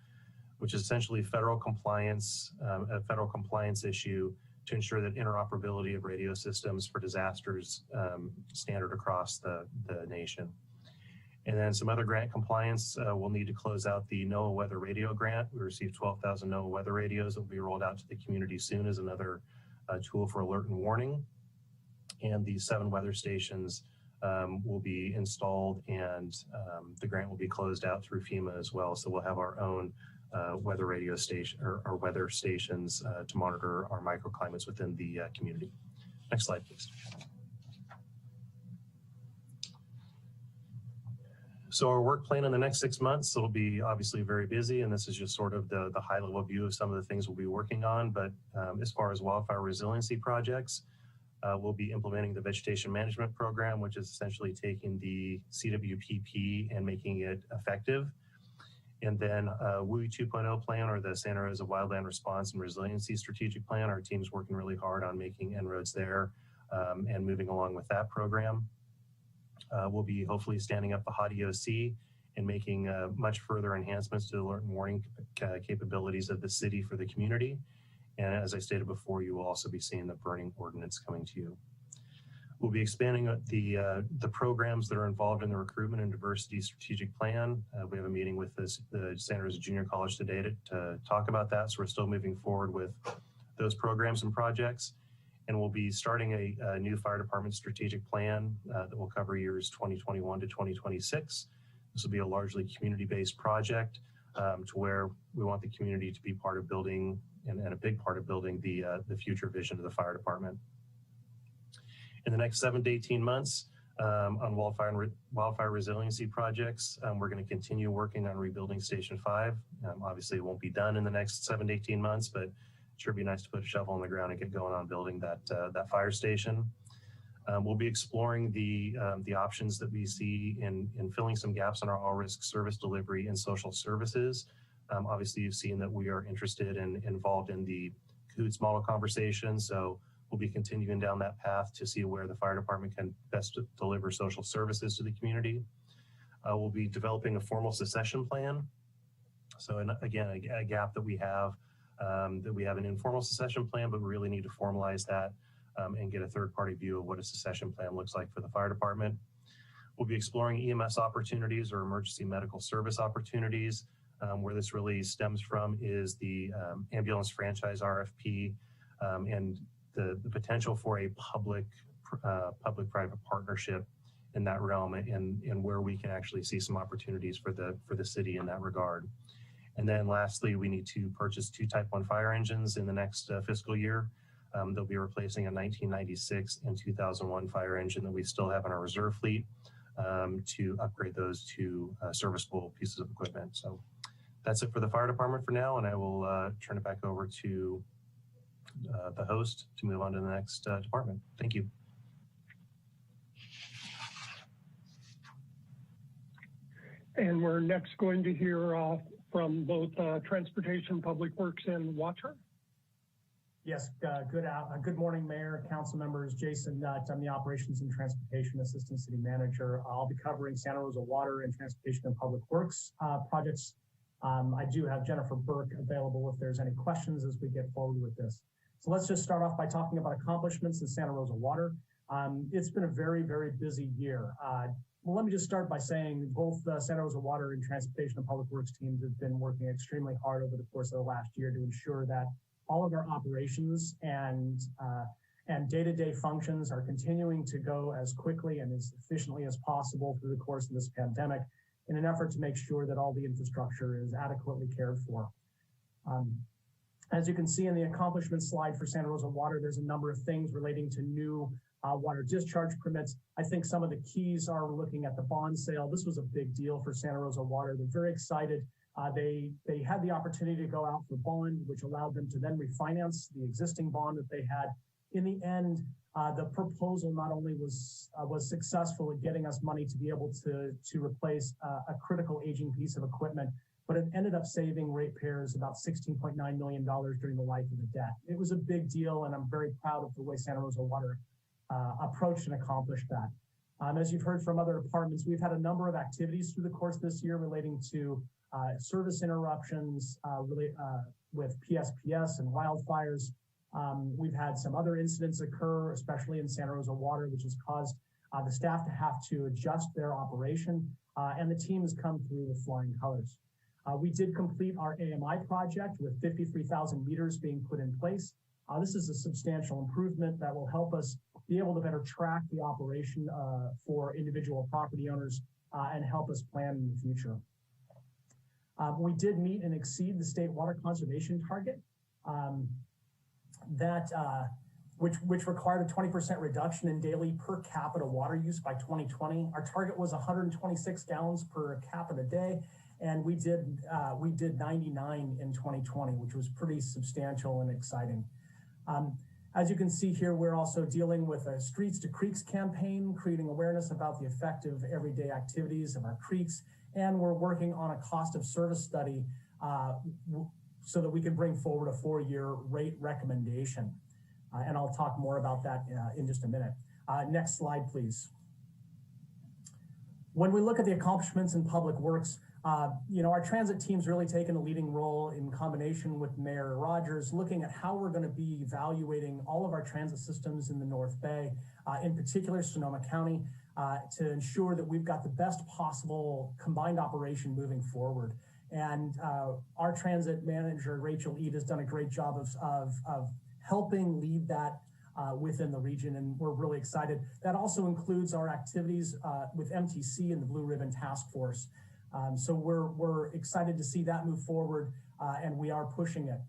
which is essentially federal compliance, a federal compliance issue to ensure that interoperability of radio systems for disasters standard across the nation. And then some other grant compliance, we'll need to close out the NOAA weather radio grant. We received 12,000 NOAA weather radios that will be rolled out to the community soon as another tool for alert and warning. And the 7 weather stations will be installed, and the grant will be closed out through FEMA as well. So we'll have our own weather radio station or weather stations to monitor our microclimates within the community. Next slide, please. So our work plan in the next 6 months, it'll be obviously very busy, and this is just sort of the high level view of some of the things we'll be working on. But as far as wildfire resiliency projects, we'll be implementing the vegetation management program, which is essentially taking the CWPP and making it effective. And then WUI 2.0 plan, or the Santa Rosa Wildland Response and Resiliency Strategic Plan. Our team's working really hard on making inroads there and moving along with that program. We'll be hopefully standing up the hot EOC and making much further enhancements to the alert and warning capabilities of the city for the community. And as I stated before, you will also be seeing the burning ordinance coming to you. We'll be expanding the programs that are involved in the recruitment and diversity strategic plan. We have a meeting with the Santa Rosa Junior College today to talk about that. So we're still moving forward with those programs and projects. And we'll be starting a new fire department strategic plan that will cover years 2021 to 2026. This will be a largely community-based project to where we want the community to be part of building and a big part of building the future vision of the fire department. In the next 7 to 18 months on wildfire resiliency projects, we're going to continue working on rebuilding Station 5. Obviously, it won't be done in the next 7 to 18 months, but it sure be nice to put a shovel in the ground and get going on building that fire station. We'll be exploring the options that we see in filling some gaps in our all-risk service delivery and social services. Obviously, you've seen that we are interested and involved in the CAHOOTS model conversation, so we'll be continuing down that path to see where the fire department can best deliver social services to the community. We'll be developing a formal succession plan. So again, a gap that we have an informal succession plan, but we really need to formalize that and get a third-party view of what a succession plan looks like for the fire department. We'll be exploring EMS opportunities or emergency medical service opportunities. Where this really stems from is the ambulance franchise RFP and the potential for a public-private partnership in that realm and where we can actually see some opportunities for the city in that regard. And then lastly, we need to purchase 2 Type 1 fire engines in the next fiscal year. They'll be replacing a 1996 and 2001 fire engine that we still have in our reserve fleet to upgrade those to serviceable pieces of equipment. So that's it for the fire department for now, and I will turn it back over to the host to move on to the next department. Thank you. And we're next going to hear from both Transportation, Public Works, and Water. Yes, good morning, Mayor, Council members. Jason Nutt, I'm the Operations and Transportation Assistant City Manager. I'll be covering Santa Rosa Water and Transportation and Public Works projects. I do have Jennifer Burke available if there's any questions as we get forward with this. So let's just start off by talking about accomplishments in Santa Rosa Water. It's been a very, very busy year. Well, let me just start by saying both the Santa Rosa Water and Transportation and Public Works teams have been working extremely hard over the course of the last year to ensure that all of our operations and day-to-day functions are continuing to go as quickly and as efficiently as possible through the course of this pandemic in an effort to make sure that all the infrastructure is adequately cared for. As you can see in the accomplishments slide for Santa Rosa Water, there's a number of things relating to new water discharge permits. I think some of the keys are looking at the bond sale. This was a big deal for Santa Rosa Water. They're very excited. They had the opportunity to go out for bond, which allowed them to then refinance the existing bond that they had. In the end, the proposal not only was successful at getting us money to be able to replace a critical aging piece of equipment, but it ended up saving ratepayers about $16.9 million during the life of the debt. It was a big deal, and I'm very proud of the way Santa Rosa Water approached and accomplished that. As you've heard from other departments, we've had a number of activities through the course of this year relating to service interruptions with PSPS and wildfires. We've had some other incidents occur, especially in Santa Rosa Water, which has caused the staff to have to adjust their operation, and the team has come through with flying colors. We did complete our AMI project with 53,000 meters being put in place. This is a substantial improvement that will help us be able to better track the operation for individual property owners and help us plan in the future. We did meet and exceed the state water conservation target which required a 20% reduction in daily per capita water use by 2020. Our target was 126 gallons per capita day, and we did 99 in 2020, which was pretty substantial and exciting. As you can see here, we're also dealing with a Streets to Creeks campaign, creating awareness about the effective everyday activities of our creeks, and we're working on a cost of service study so that we can bring forward a 4-year rate recommendation. And I'll talk more about that in just a minute. Next slide, please. When we look at the accomplishments in Public Works, our transit team's really taken a leading role in combination with Mayor Rogers, looking at how we're going to be evaluating all of our transit systems in the North Bay, in particular Sonoma County, to ensure that we've got the best possible combined operation moving forward. And our transit manager, Rachel Eade, has done a great job of helping lead that within the region, and we're really excited. That also includes our activities with MTC and the Blue Ribbon Task Force. So we're excited to see that move forward, and we are pushing it.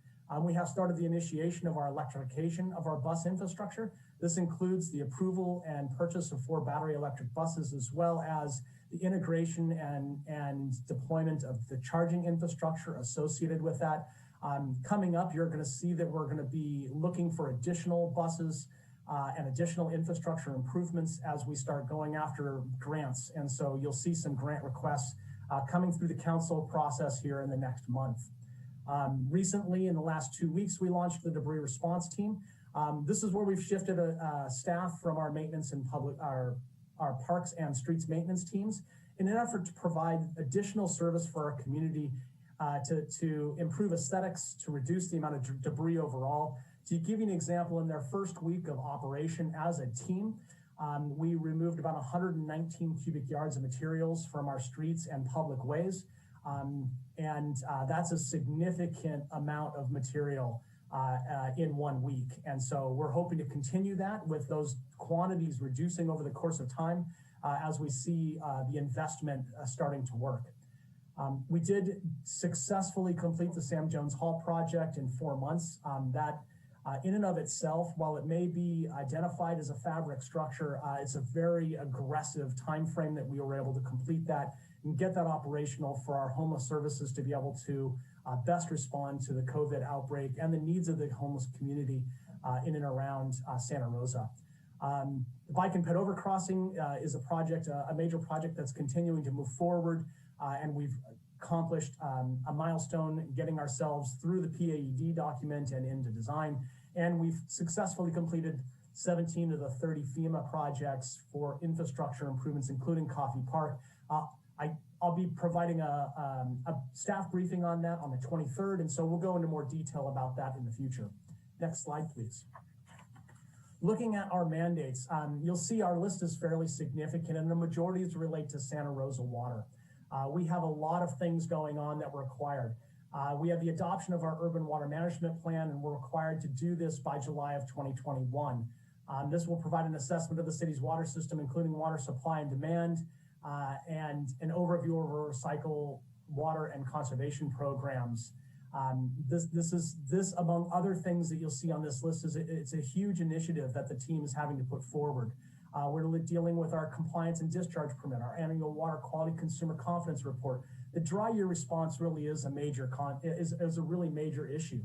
We have started the initiation of our electrification of our bus infrastructure. This includes the approval and purchase of 4 battery electric buses, as well as the integration and deployment of the charging infrastructure associated with that. Coming up, you're going to see that we're going to be looking for additional buses and additional infrastructure improvements as we start going after grants. And so you'll see some grant requests coming through the council process here in the next month. Recently, in the last 2 weeks, we launched the debris response team. This is where we've shifted staff from our maintenance and our parks and streets maintenance teams in an effort to provide additional service for our community, to improve aesthetics, to reduce the amount of debris overall. To give you an example, in their first week of operation as a team, we removed about 119 cubic yards of materials from our streets and public ways. That's a significant amount of material in 1 week. And so we're hoping to continue that with those quantities reducing over the course of time as we see the investment starting to work. We did successfully complete the Sam Jones Hall project in 4 months. That in and of itself, while it may be identified as a fabric structure, it's a very aggressive time frame that we were able to complete that and get that operational for our homeless services to be able to best respond to the COVID outbreak and the needs of the homeless community in and around Santa Rosa. The bike and pet overcrossing is a project, a major project that's continuing to move forward, and we've accomplished a milestone getting ourselves through the PAED document and into design, and we've successfully completed 17 of the 30 FEMA projects for infrastructure improvements, including Coffee Park. I'll be providing a staff briefing on that on the 23rd, and so we'll go into more detail about that in the future. Next slide, please. Looking at our mandates, you'll see our list is fairly significant, and the majorities relate to Santa Rosa water. We have a lot of things going on that were required. We have the adoption of our urban water management plan, and we're required to do this by July of 2021. This will provide an assessment of the city's water system, including water supply and demand, and an overview of our recycle water and conservation programs. This, among other things that you'll see on this list, it's a huge initiative that the team is having to put forward. We're dealing with our compliance and discharge permit, our annual water quality consumer confidence report. The dry year response really is a major is a really major issue.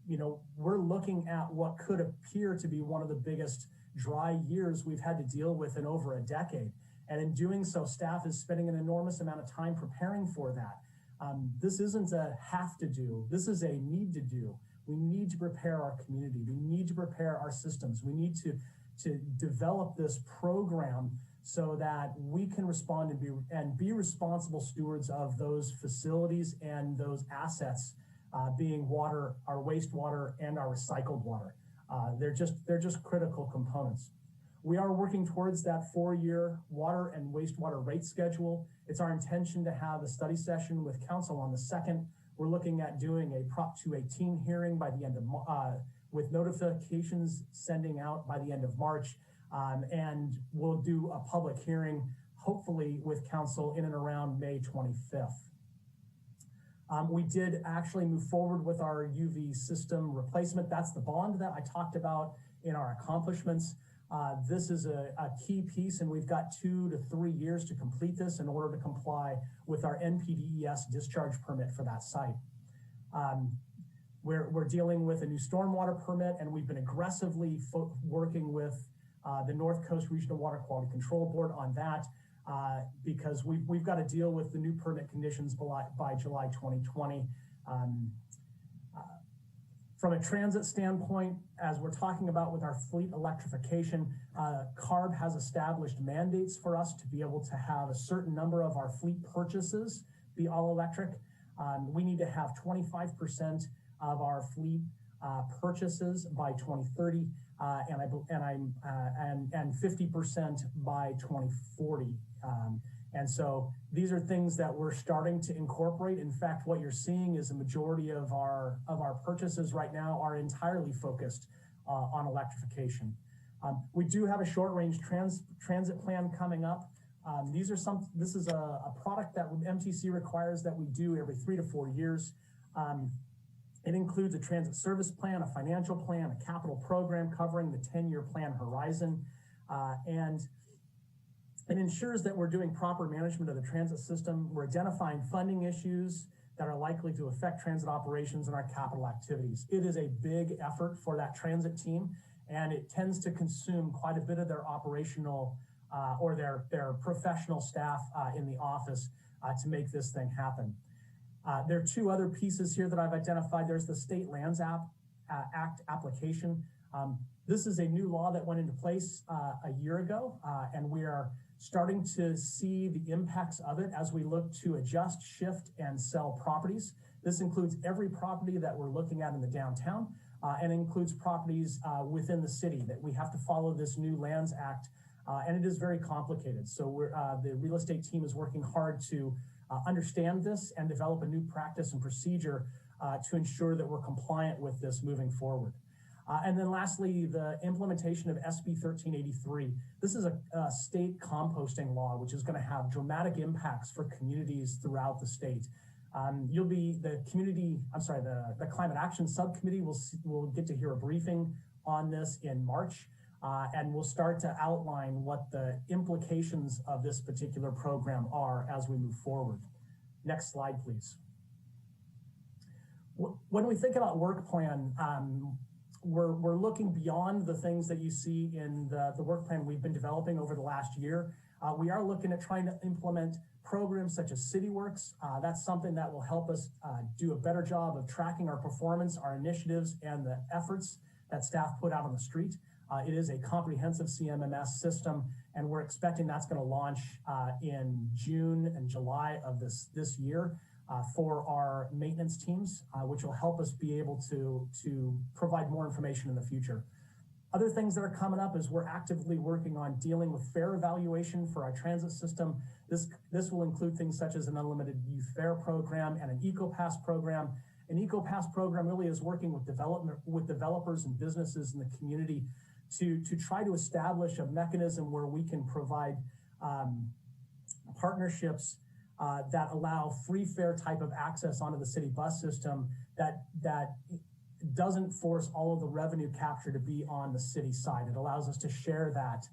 You know, we're looking at what could appear to be one of the biggest dry years we've had to deal with in over a decade. And in doing so, staff is spending an enormous amount of time preparing for that. This isn't a have to do, this is a need to do. We need to prepare our community. We need to prepare our systems. We need to develop this program so that we can respond and be responsible stewards of those facilities and those assets, being water, our wastewater, and our recycled water. They're just critical components. We are working towards that 4-year water and wastewater rate schedule. It's our intention to have a study session with council on the 2nd. We're looking at doing a Prop 218 hearing by the end of with notifications sending out by the end of March. And we'll do a public hearing, hopefully with council in and around May 25th. We did actually move forward with our UV system replacement. That's the bond that I talked about in our accomplishments. This is a key piece, and we've got 2 to 3 years to complete this in order to comply with our NPDES discharge permit for that site. We're dealing with a new stormwater permit, and we've been aggressively working with the North Coast Regional Water Quality Control Board on that because we've got to deal with the new permit conditions by July 2020. From a transit standpoint, as we're talking about with our fleet electrification, CARB has established mandates for us to be able to have a certain number of our fleet purchases be all electric. We need to have 25% of our fleet purchases by 2030, and 50% by 2040. And so these are things that we're starting to incorporate. In fact, what you're seeing is a majority of our purchases right now are entirely focused on electrification. We do have a short-range transit plan coming up. This is a product that MTC requires that we do every 3 to 4 years. It includes a transit service plan, a financial plan, a capital program covering the 10-year plan horizon, and it ensures that we're doing proper management of the transit system. We're identifying funding issues that are likely to affect transit operations and our capital activities. It is a big effort for that transit team, and it tends to consume quite a bit of their operational or their professional staff in the office to make this thing happen. There are 2 other pieces here that I've identified. There's the State Lands Act application. This is a new law that went into place a year ago, and we are starting to see the impacts of it as we look to adjust, shift, and sell properties. This includes every property that we're looking at in the downtown, and includes properties within the city that we have to follow this new Lands Act, and it is very complicated. So the real estate team is working hard to understand this and develop a new practice and procedure to ensure that we're compliant with this moving forward. And then lastly, the implementation of SB 1383. This is a state composting law, which is going to have dramatic impacts for communities throughout the state. The Climate Action Subcommittee will get to hear a briefing on this in March, and we'll start to outline what the implications of this particular program are as we move forward. Next slide, please. When we think about work plan, we're looking beyond the things that you see in the work plan we've been developing over the last year. We are looking at trying to implement programs such as CityWorks. That's something that will help us do a better job of tracking our performance, our initiatives, and the efforts that staff put out on the street. It is a comprehensive CMMS system, and we're expecting that's going to launch in June and July of this year. For our maintenance teams, which will help us be able to provide more information in the future. Other things that are coming up is we're actively working on dealing with fare evaluation for our transit system. This will include things such as an unlimited youth fare program and an eco-pass program. An eco-pass program really is working with developers and businesses in the community to try to establish a mechanism where we can provide partnerships that allow free fare type of access onto the city bus system that doesn't force all of the revenue capture to be on the city side. It allows us to share that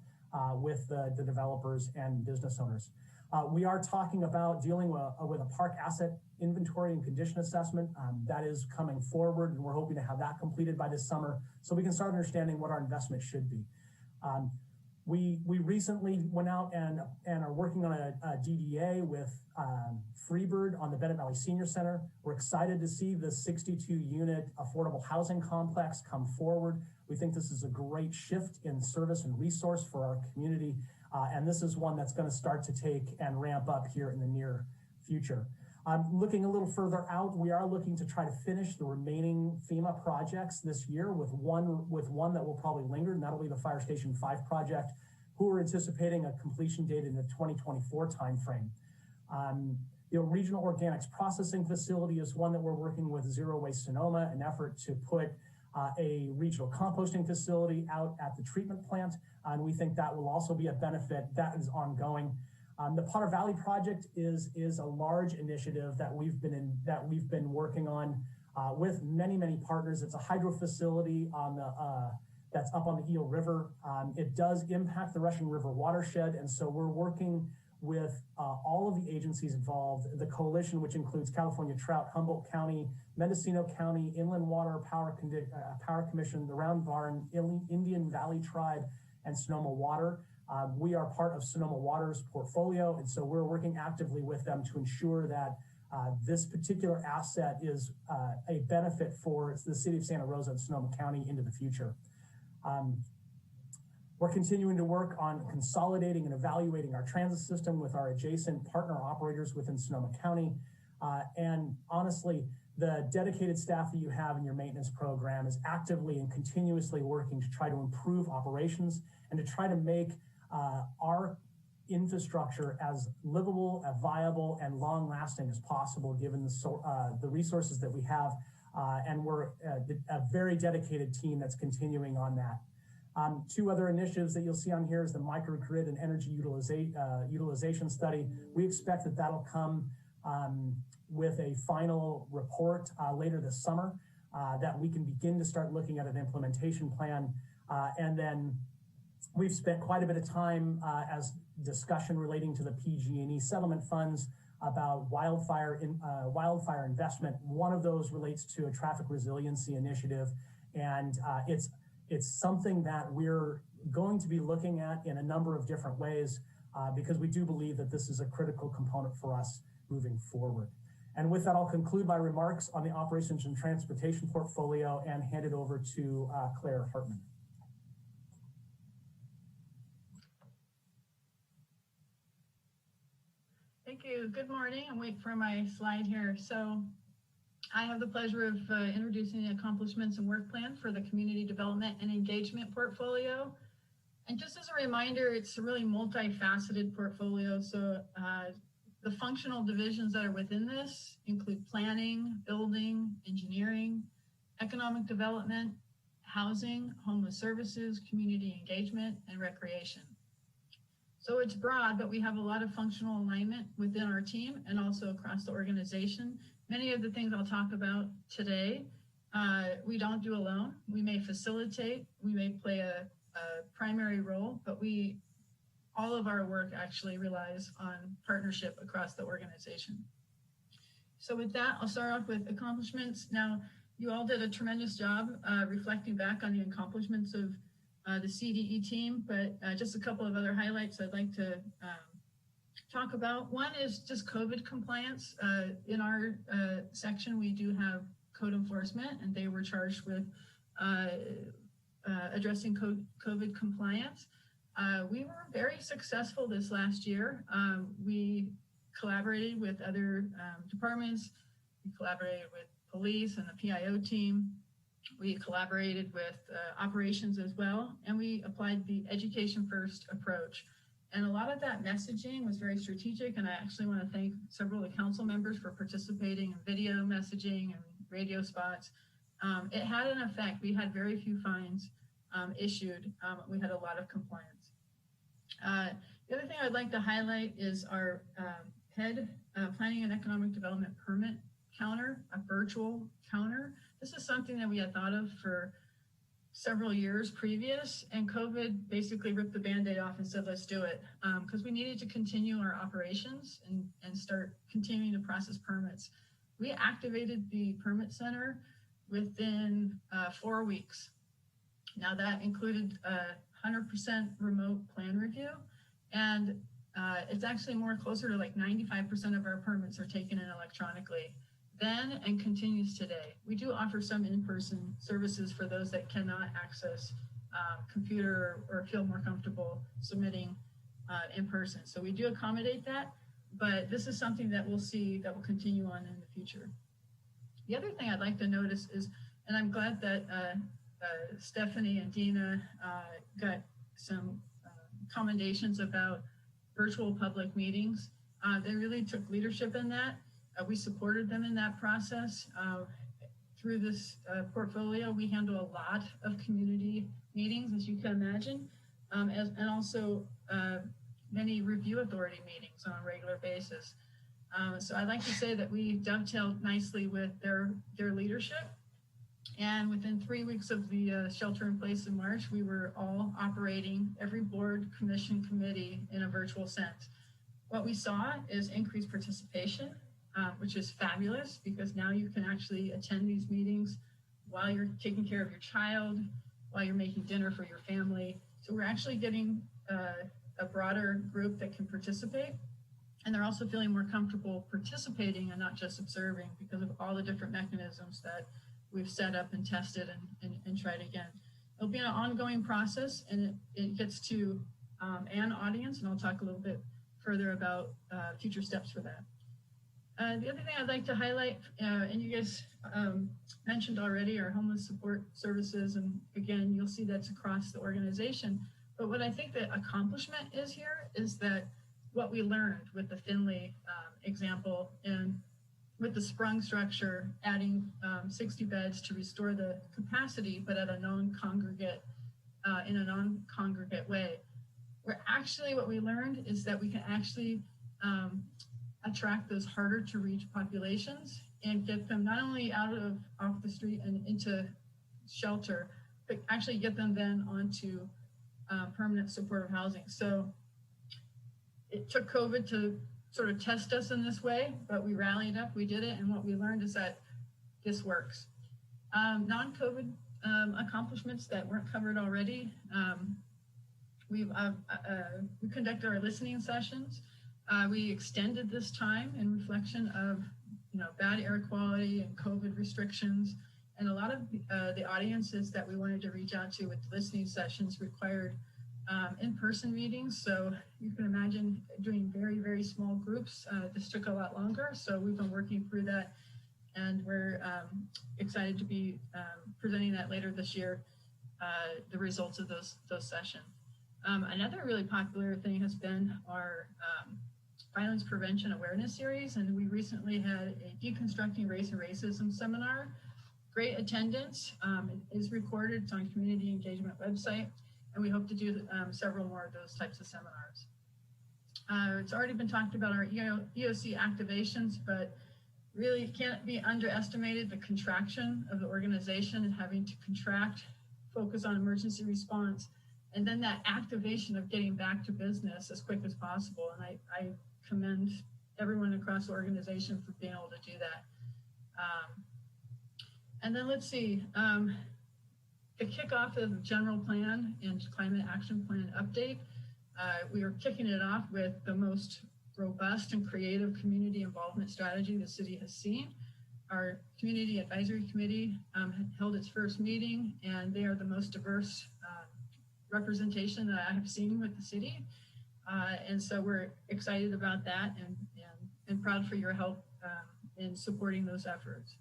with the developers and business owners. We are talking about dealing with a park asset inventory and condition assessment. That is coming forward, and we're hoping to have that completed by this summer so we can start understanding what our investment should be. We recently went out and are working on a DDA with Freebird on the Bennett Valley Senior Center. We're excited to see the 62-unit affordable housing complex come forward. We think this is a great shift in service and resource for our community, and this is one that's going to start to take and ramp up here in the near future. Looking a little further out, we are looking to try to finish the remaining FEMA projects this year with one that will probably linger, and that'll be the Fire Station 5 project, who we're anticipating a completion date in the 2024 timeframe. Regional Organics Processing Facility is one that we're working with Zero Waste Sonoma, an effort to put a regional composting facility out at the treatment plant, and we think that will also be a benefit that is ongoing. The Potter Valley project is a large initiative that we've been working on with many partners. It's a hydro facility that's up on the Eel River. It does impact the Russian River watershed, and so we're working with all of the agencies involved, the coalition, which includes California Trout, Humboldt County, Mendocino County, Inland Water Power Commission, the Round Barn, Indian Valley Tribe, and Sonoma Water. We are part of Sonoma Water's portfolio, and so we're working actively with them to ensure that this particular asset is a benefit for the city of Santa Rosa and Sonoma County into the future. We're continuing to work on consolidating and evaluating our transit system with our adjacent partner operators within Sonoma County. And honestly, the dedicated staff that you have in your maintenance program is actively and continuously working to try to improve operations and to try to make our infrastructure as livable, viable, and long-lasting as possible, given the resources that we have And we're a very dedicated team that's continuing on that. Two other initiatives that you'll see on here is the microgrid and energy utilization study. We expect that that'll come with a final report later this summer that we can begin to start looking at an implementation plan. And then we've spent quite a bit of time as discussion relating to the PG&E settlement funds about wildfire investment. One of those relates to a traffic resiliency initiative, and it's something that we're going to be looking at in a number of different ways because we do believe that this is a critical component for us moving forward. And with that, I'll conclude my remarks on the operations and transportation portfolio and hand it over to Claire Hartman. Thank you. Good morning. I'm waiting for my slide here. So I have the pleasure of introducing the accomplishments and work plan for the community development and engagement portfolio. And just as a reminder, it's a really multifaceted portfolio. So the functional divisions that are within this include planning, building, engineering, economic development, housing, homeless services, community engagement, and recreation. So it's broad, but we have a lot of functional alignment within our team and also across the organization. Many of the things I'll talk about today, we don't do alone. We may facilitate, we may play a primary role, but all of our work actually relies on partnership across the organization. So with that, I'll start off with accomplishments. Now, you all did a tremendous job reflecting back on the accomplishments of the CDE team, but just a couple of other highlights I'd like to talk about. One is just COVID compliance. In our section, we do have code enforcement, and they were charged with addressing COVID compliance. We were very successful this last year. We collaborated with other departments. We collaborated with police and the PIO team. We collaborated with operations as well, and we applied the education first approach. And a lot of that messaging was very strategic, and I actually want to thank several of the council members for participating in video messaging and radio spots. It had an effect. We had very few fines issued. We had a lot of compliance. The other thing I'd like to highlight is our PED, Planning and Economic Development Permit Counter, a virtual counter. This is something that we had thought of for several years previous, and COVID basically ripped the Band-Aid off and said, let's do it, because we needed to continue our operations and start continuing to process permits. We activated the permit center within 4 weeks. Now that included 100% remote plan review, and it's actually more closer to like 95% of our permits are taken in electronically then and continues today. We do offer some in-person services for those that cannot access computer or feel more comfortable submitting in person. So we do accommodate that, but this is something that we'll see that will continue on in the future. The other thing I'd like to notice is, and I'm glad that Stephanie and Dina got some commendations about virtual public meetings. They really took leadership in that. We supported them in that process. Through this portfolio, we handle a lot of community meetings, as you can imagine, and also many review authority meetings on a regular basis. So I'd like to say that we dovetailed nicely with their leadership. And within 3 weeks of the shelter in place in March, we were all operating, every board, commission, committee, in a virtual sense. What we saw is increased participation, which is fabulous because now you can actually attend these meetings while you're taking care of your child, while you're making dinner for your family. So we're actually getting a broader group that can participate. And they're also feeling more comfortable participating and not just observing because of all the different mechanisms that we've set up and tested and tried again. It'll be an ongoing process, and it gets to an audience, and I'll talk a little bit further about future steps for that. The other thing I'd like to highlight, and you guys mentioned already, are homeless support services. And again, you'll see that's across the organization. But what I think the accomplishment is here is that what we learned with the Finley example, and with the sprung structure, adding 60 beds to restore the capacity, but at a non-congregate, in a non-congregate way. Where actually what we learned is that we can actually attract those harder to reach populations and get them not only off the street and into shelter, but actually get them then onto permanent supportive housing. So it took COVID to sort of test us in this way, but we rallied up, we did it, and what we learned is that this works. Non-COVID accomplishments that weren't covered already. We conducted our listening sessions. We extended this time in reflection of bad air quality and COVID restrictions. And a lot of the audiences that we wanted to reach out to with listening sessions required in-person meetings. So you can imagine doing very, very small groups. This took a lot longer. So we've been working through that, and we're excited to be presenting that later this year, the results of those sessions. Another really popular thing has been our violence prevention awareness series, and we recently had a deconstructing race and racism seminar. Great attendance. It is recorded. It's on community engagement website, and we hope to do several more of those types of seminars. It's already been talked about our EOC activations, but really can't be underestimated the contraction of the organization and having to contract, focus on emergency response, and then that activation of getting back to business as quick as possible. And I commend everyone across the organization for being able to do that. And then let's see, the kickoff of the general plan and climate action plan update. We are kicking it off with the most robust and creative community involvement strategy the city has seen. Our community advisory committee held its first meeting, and they are the most diverse representation that I have seen with the city. And so we're excited about that and proud for your help in supporting those efforts.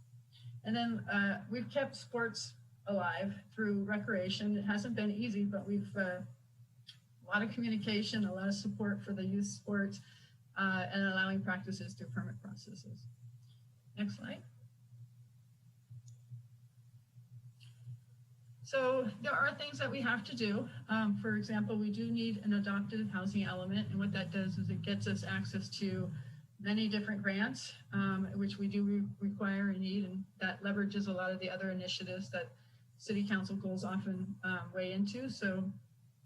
And then we've kept sports alive through recreation. It hasn't been easy, but we've a lot of communication, a lot of support for the youth sports, and allowing practices through permit processes. Next slide. So there are things that we have to do. For example, we do need an adopted housing element, and what that does is it gets us access to many different grants, which we do require and need, and that leverages a lot of the other initiatives that city council goals often weigh into. So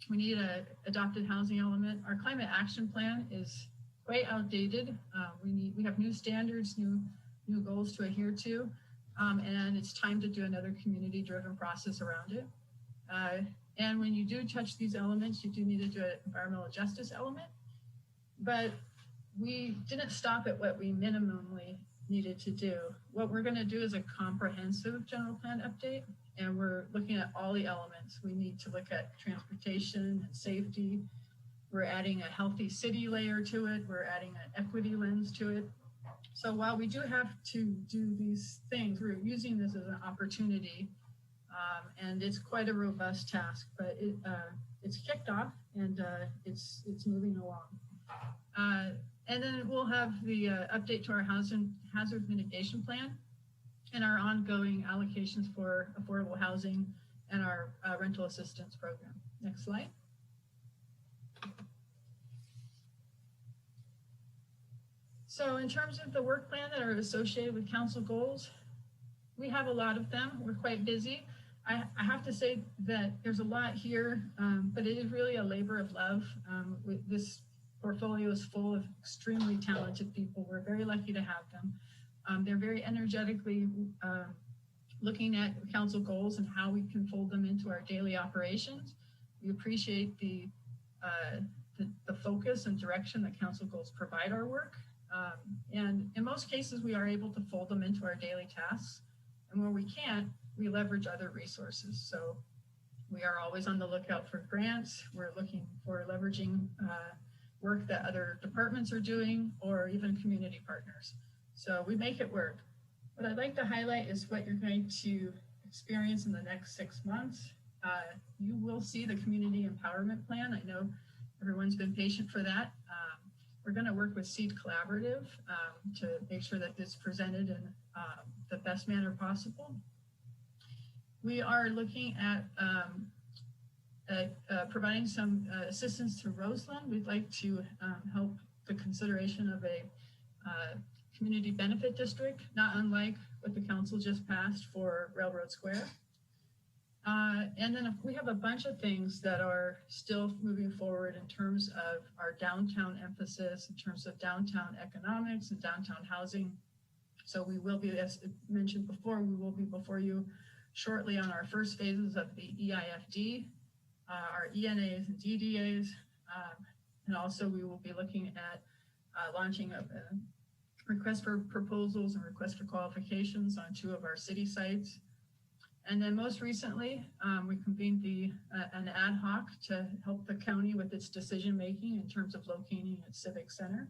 we need an adopted housing element. Our climate action plan is quite outdated. We have new standards, new goals to adhere to, and it's time to do another community-driven process around it. And when you do touch these elements, you do need to do an environmental justice element, but we didn't stop at what we minimally needed to do. What we're going to do is a comprehensive general plan update, and we're looking at all the elements. We need to look at transportation and safety. We're adding a healthy city layer to it. We're adding an equity lens to it. So while we do have to do these things, we're using this as an opportunity, and it's quite a robust task, but it's kicked off, and it's moving along. And then we'll have the update to our hazard mitigation plan and our ongoing allocations for affordable housing and our rental assistance program. Next slide. So in terms of the work plan that are associated with council goals, we have a lot of them. We're quite busy. I have to say that there's a lot here, but it is really a labor of love. This portfolio is full of extremely talented people. We're very lucky to have them. They're very energetically looking at council goals and how we can fold them into our daily operations. We appreciate the focus and direction that council goals provide our work. And in most cases, we are able to fold them into our daily tasks. And where we can't, we leverage other resources. So we are always on the lookout for grants. We're looking for leveraging work that other departments are doing, or even community partners. So we make it work. What I'd like to highlight is what you're going to experience in the next 6 months. You will see the community empowerment plan. I know everyone's been patient for that. we're going to work with Seed Collaborative to make sure that this is presented in the best manner possible. We are looking at providing some assistance to Roseland. We'd like to help the consideration of a community benefit district, not unlike what the council just passed for Railroad Square. And then we have a bunch of things that are still moving forward in terms of our downtown emphasis, in terms of downtown economics and downtown housing. So we will be, as mentioned before, we will be before you shortly on our first phases of the EIFD, our ENAs and DDAs, and also we will be looking at launching a request for proposals and request for qualifications on 2 of our city sites. And then most recently, we convened an ad hoc to help the county with its decision-making in terms of locating its civic center.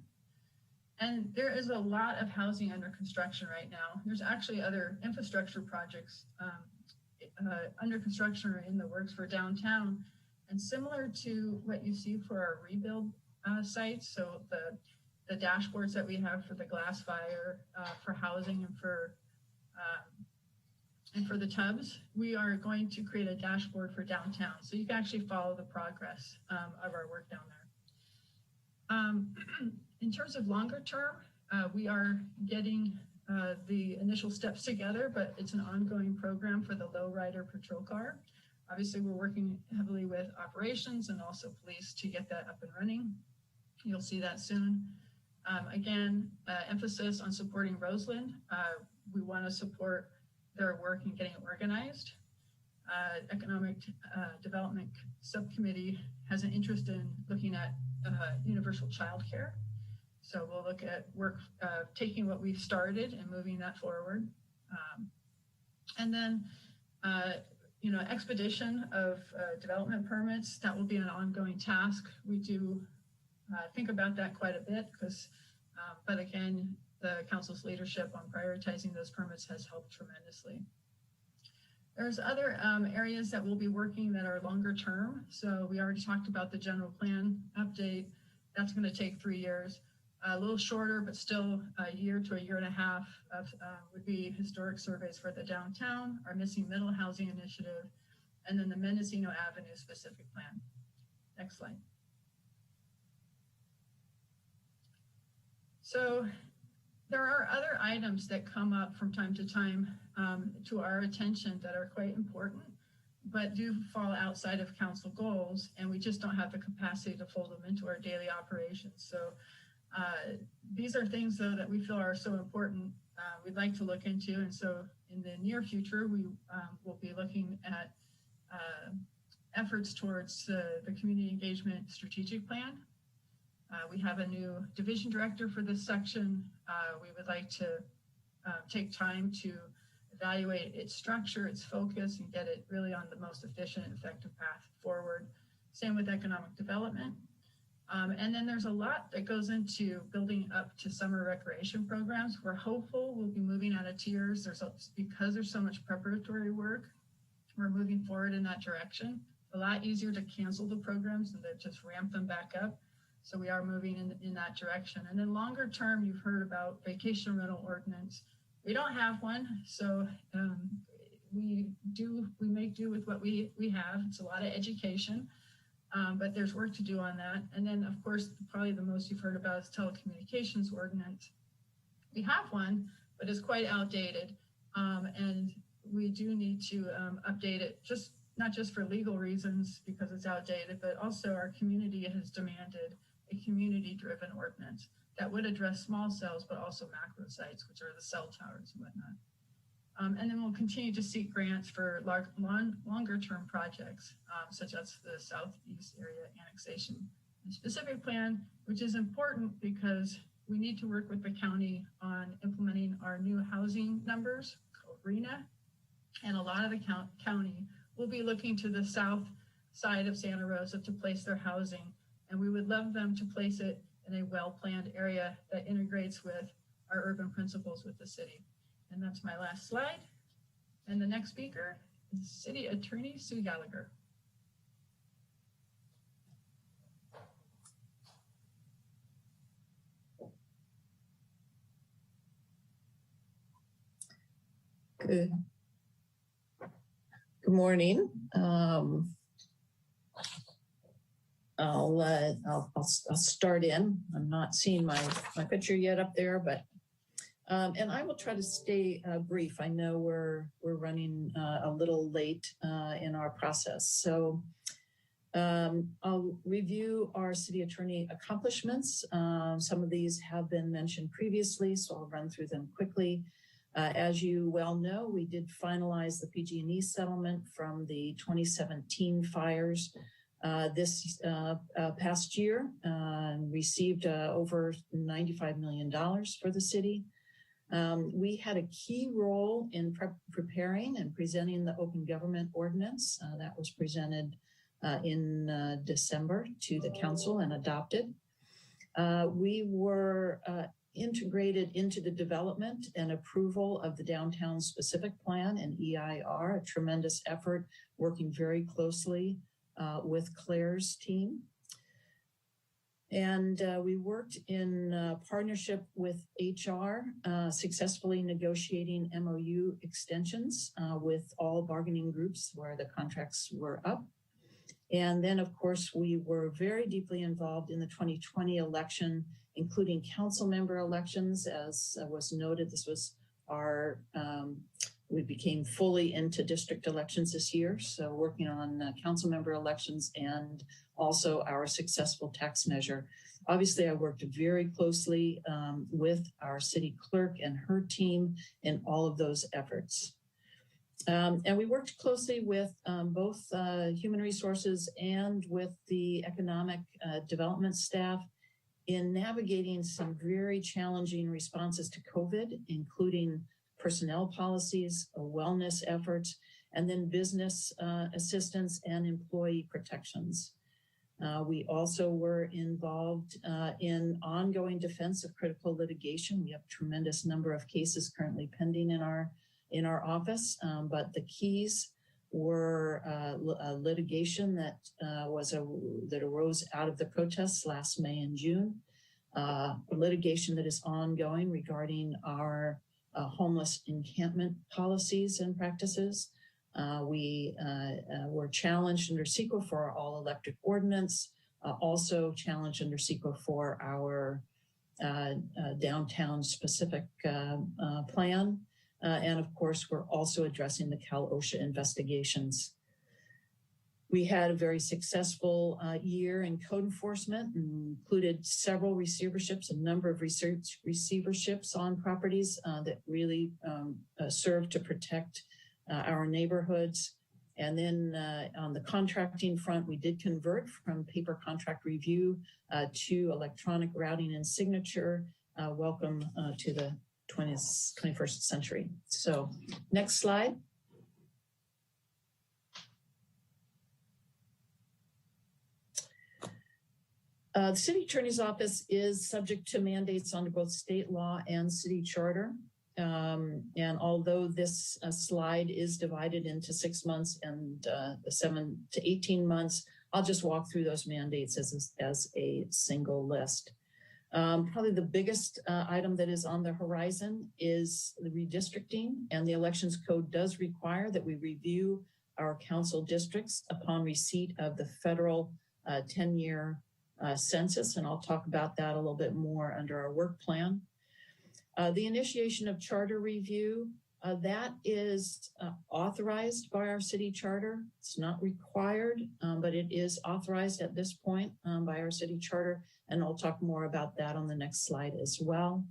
And there is a lot of housing under construction right now. There's actually other infrastructure projects under construction or in the works for downtown. And similar to what you see for our rebuild sites, so the dashboards that we have for the glass fire, for housing and for the tubs, we are going to create a dashboard for downtown. So you can actually follow the progress of our work down there. In terms of longer term, we are getting the initial steps together, but it's an ongoing program for the lowrider patrol car. Obviously, we're working heavily with operations and also police to get that up and running. You'll see that soon. Again, emphasis on supporting Roseland. We want to support their work in getting organized. Economic Development Subcommittee has an interest in looking at universal childcare. So we'll look at work, taking what we've started and moving that forward. And then, expedition of development permits, that will be an ongoing task. We do think about that quite a bit because, but again, the council's leadership on prioritizing those permits has helped tremendously. There's other areas that we'll be working that are longer term. So we already talked about the general plan update. That's going to take 3 years. A little shorter, but still a year to a year and a half of would be historic surveys for the downtown, our missing middle housing initiative, and then the Mendocino Avenue specific plan. Next slide. So there are other items that come up from time to time to our attention that are quite important, but do fall outside of council goals, and we just don't have the capacity to fold them into our daily operations. So these are things, though, that we feel are so important, we'd like to look into. And so in the near future, we will be looking at efforts towards the community engagement strategic plan. We have a new division director for this section. We would like to take time to evaluate its structure, its focus, and get it really on the most efficient and effective path forward. Same with economic development. And then there's a lot that goes into building up to summer recreation programs. We're hopeful we'll be moving out of tiers. Because there's so much preparatory work, we're moving forward in that direction. A lot easier to cancel the programs than to just ramp them back up. So we are moving in that direction. And then longer term, you've heard about vacation rental ordinance. We don't have one, so we make do with what we have. It's a lot of education. But there's work to do on that. And then, of course, probably the most you've heard about is telecommunications ordinance. We have one, but it's quite outdated. And we do need to update it, not just for legal reasons because it's outdated, but also our community has demanded a community-driven ordinance that would address small cells, but also macro sites, which are the cell towers and whatnot. And then we'll continue to seek grants for longer-term projects, such as the Southeast Area Annexation and Specific Plan, which is important because we need to work with the county on implementing our new housing numbers called RENA. And a lot of the county will be looking to the south side of Santa Rosa to place their housing. And we would love them to place it in a well-planned area that integrates with our urban principles with the city. And that's my last slide. And the next speaker is City Attorney Sue Gallagher. Good morning. I'll start in. I'm not seeing my picture yet up there, but and I will try to stay brief. I know we're running a little late in our process, so I'll review our city attorney accomplishments. Some of these have been mentioned previously, so I'll run through them quickly. As you well know, we did finalize the PG&E settlement from the 2017 fires this past year, received over $95 million for the city. We had a key role in preparing and presenting the open government ordinance that was presented in December to the council and adopted. We were integrated into the development and approval of the downtown specific plan and EIR, a tremendous effort working very closely with Claire's team. And we worked in partnership with HR, successfully negotiating MOU extensions with all bargaining groups where the contracts were up. And then, of course, we were very deeply involved in the 2020 election, including council member elections. As was noted, this was our, we became fully into district elections this year. So working on council member elections and also our successful tax measure. Obviously, I worked very closely with our city clerk and her team in all of those efforts. And we worked closely with both human resources and with the economic development staff in navigating some very challenging responses to COVID, including personnel policies, wellness efforts, and then business assistance and employee protections. We also were involved in ongoing defense of critical litigation. We have a tremendous number of cases currently pending in our office, but the keys were litigation that that arose out of the protests last May and June, litigation that is ongoing regarding our homeless encampment policies and practices. We were challenged under CEQA for our all electric ordinance, also challenged under CEQA for our downtown specific plan. And of course, we're also addressing the Cal OSHA investigations. We had a very successful year in code enforcement, included several receiverships, a number of receiverships on properties that really serve to protect our neighborhoods. And then on the contracting front, we did convert from paper contract review to electronic routing and signature. Welcome to the 21st century. So next slide. The city attorney's office is subject to mandates under both state law and city charter. And although this slide is divided into 6 months and 7 to 18 months, I'll just walk through those mandates as a single list. Probably the biggest item that is on the horizon is the redistricting, and the elections code does require that we review our council districts upon receipt of the federal 10-year census, and I'll talk about that a little bit more under our work plan. The initiation of charter review, that is authorized by our city charter. It's not required, but it is authorized at this point by our city charter, and I'll talk more about that on the next slide as well.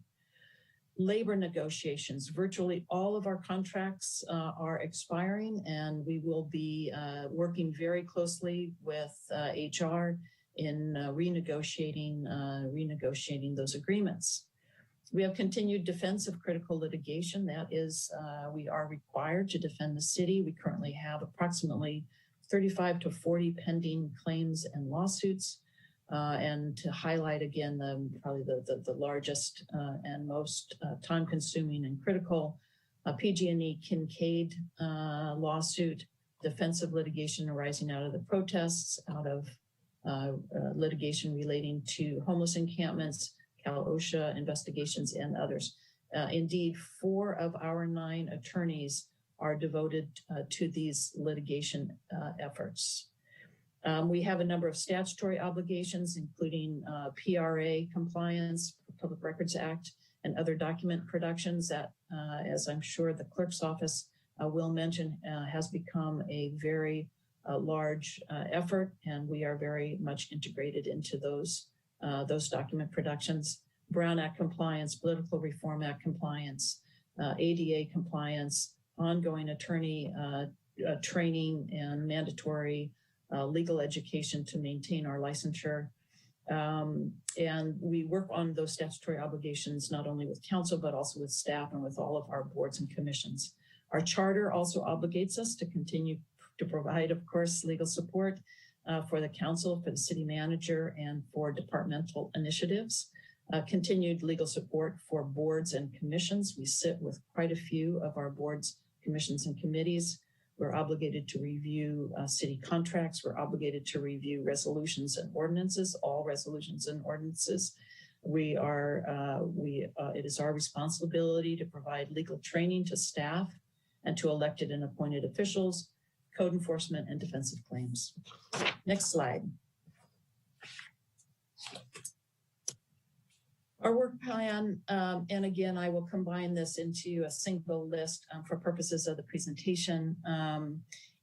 Labor negotiations, virtually all of our contracts are expiring, and we will be working very closely with HR in renegotiating those agreements. We have continued defense of critical litigation. That is, we are required to defend the city. We currently have approximately 35 to 40 pending claims and lawsuits. And to highlight again, probably the largest and most time-consuming and critical PG&E Kincaid lawsuit, defensive litigation arising out of the protests, out of litigation relating to homeless encampments, Cal OSHA investigations, and others. Indeed, 4 of our 9 attorneys are devoted to these litigation efforts. We have a number of statutory obligations, including PRA compliance, Public Records Act, and other document productions that, as I'm sure the clerk's office will mention, has become a very large effort, and we are very much integrated into those document productions. Brown Act compliance, Political Reform Act compliance, ADA compliance, ongoing attorney training, and mandatory legal education to maintain our licensure. And we work on those statutory obligations not only with council, but also with staff and with all of our boards and commissions. Our charter also obligates us to continue to provide, of course, legal support for the council, for the city manager, and for departmental initiatives. Continued legal support for boards and commissions. We sit with quite a few of our boards, commissions, and committees. We're obligated to review city contracts. We're obligated to review resolutions and ordinances, all resolutions and ordinances. It is our responsibility to provide legal training to staff and to elected and appointed officials, code enforcement, and defensive claims. Next slide. Our work plan, and again, I will combine this into a single list for purposes of the presentation.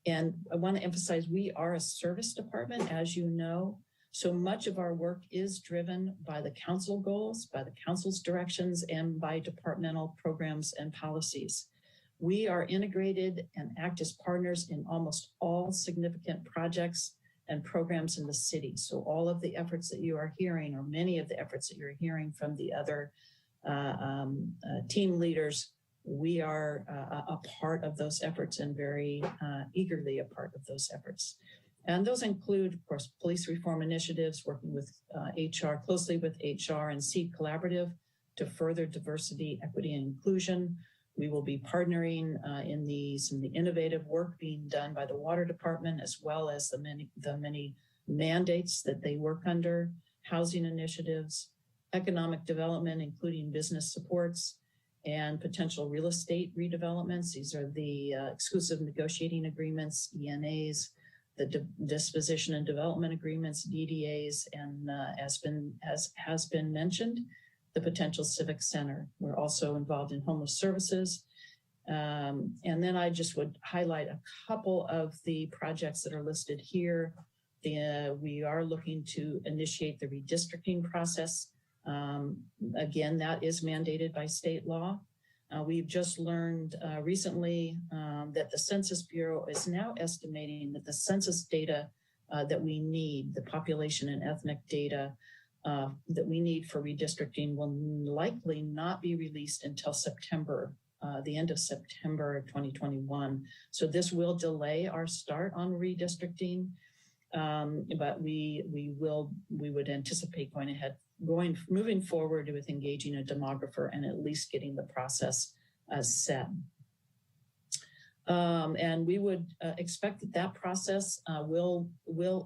And I want to emphasize we are a service department, as you know. So much of our work is driven by the council goals, by the council's directions, and by departmental programs and policies. We are integrated and act as partners in almost all significant projects and programs in the city. So all of the efforts that you are hearing, or many of the efforts that you're hearing from the other team leaders, we are a part of those efforts and very eagerly a part of those efforts. And those include, of course, police reform initiatives, working with HR, closely with HR and SEED Collaborative to further diversity, equity, and inclusion. We will be partnering in some of the innovative work being done by the Water Department, as well as the many mandates that they work under, housing initiatives, economic development, including business supports, and potential real estate redevelopments. These are the exclusive negotiating agreements, ENAs, the disposition and development agreements, DDAs, and as has been mentioned, the potential civic center. We're also involved in homeless services. And then I just would highlight a couple of the projects that are listed here. We are looking to initiate the redistricting process. Again, that is mandated by state law. We've just learned recently that the Census Bureau is now estimating that the census data that we need, the population and ethnic data that we need for redistricting, will likely not be released until September, the end of September 2021. So this will delay our start on redistricting, but we would anticipate moving forward with engaging a demographer and at least getting the process set. And we would expect that process will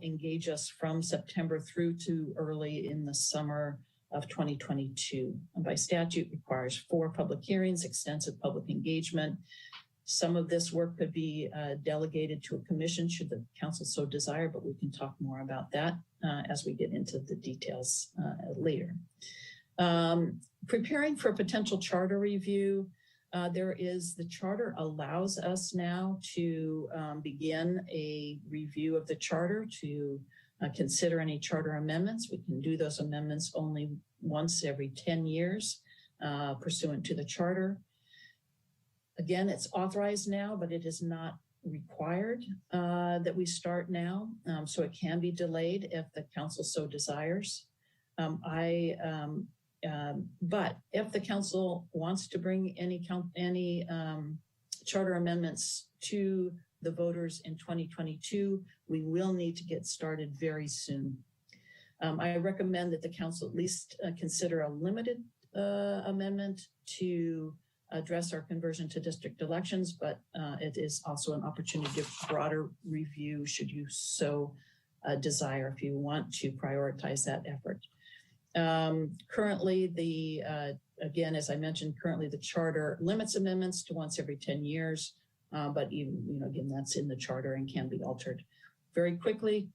engage us from September through to early in the summer of 2022. And by statute requires 4 public hearings, extensive public engagement. Some of this work could be delegated to a commission should the council so desire, but we can talk more about that as we get into the details later. Preparing for potential charter review. The charter allows us now to begin a review of the charter to consider any charter amendments. We can do those amendments only once every 10 years pursuant to the charter. Again, it's authorized now, but it is not required that we start now. So it can be delayed if the council so desires. But if the council wants to bring any charter amendments to the voters in 2022, we will need to get started very soon. I recommend that the council at least consider a limited amendment to address our conversion to district elections, but it is also an opportunity for broader review should you so desire, if you want to prioritize that effort. Currently, the Again, as I mentioned, currently the charter limits amendments to once every 10 years, but even, again, that's in the charter and can be altered. Very quickly,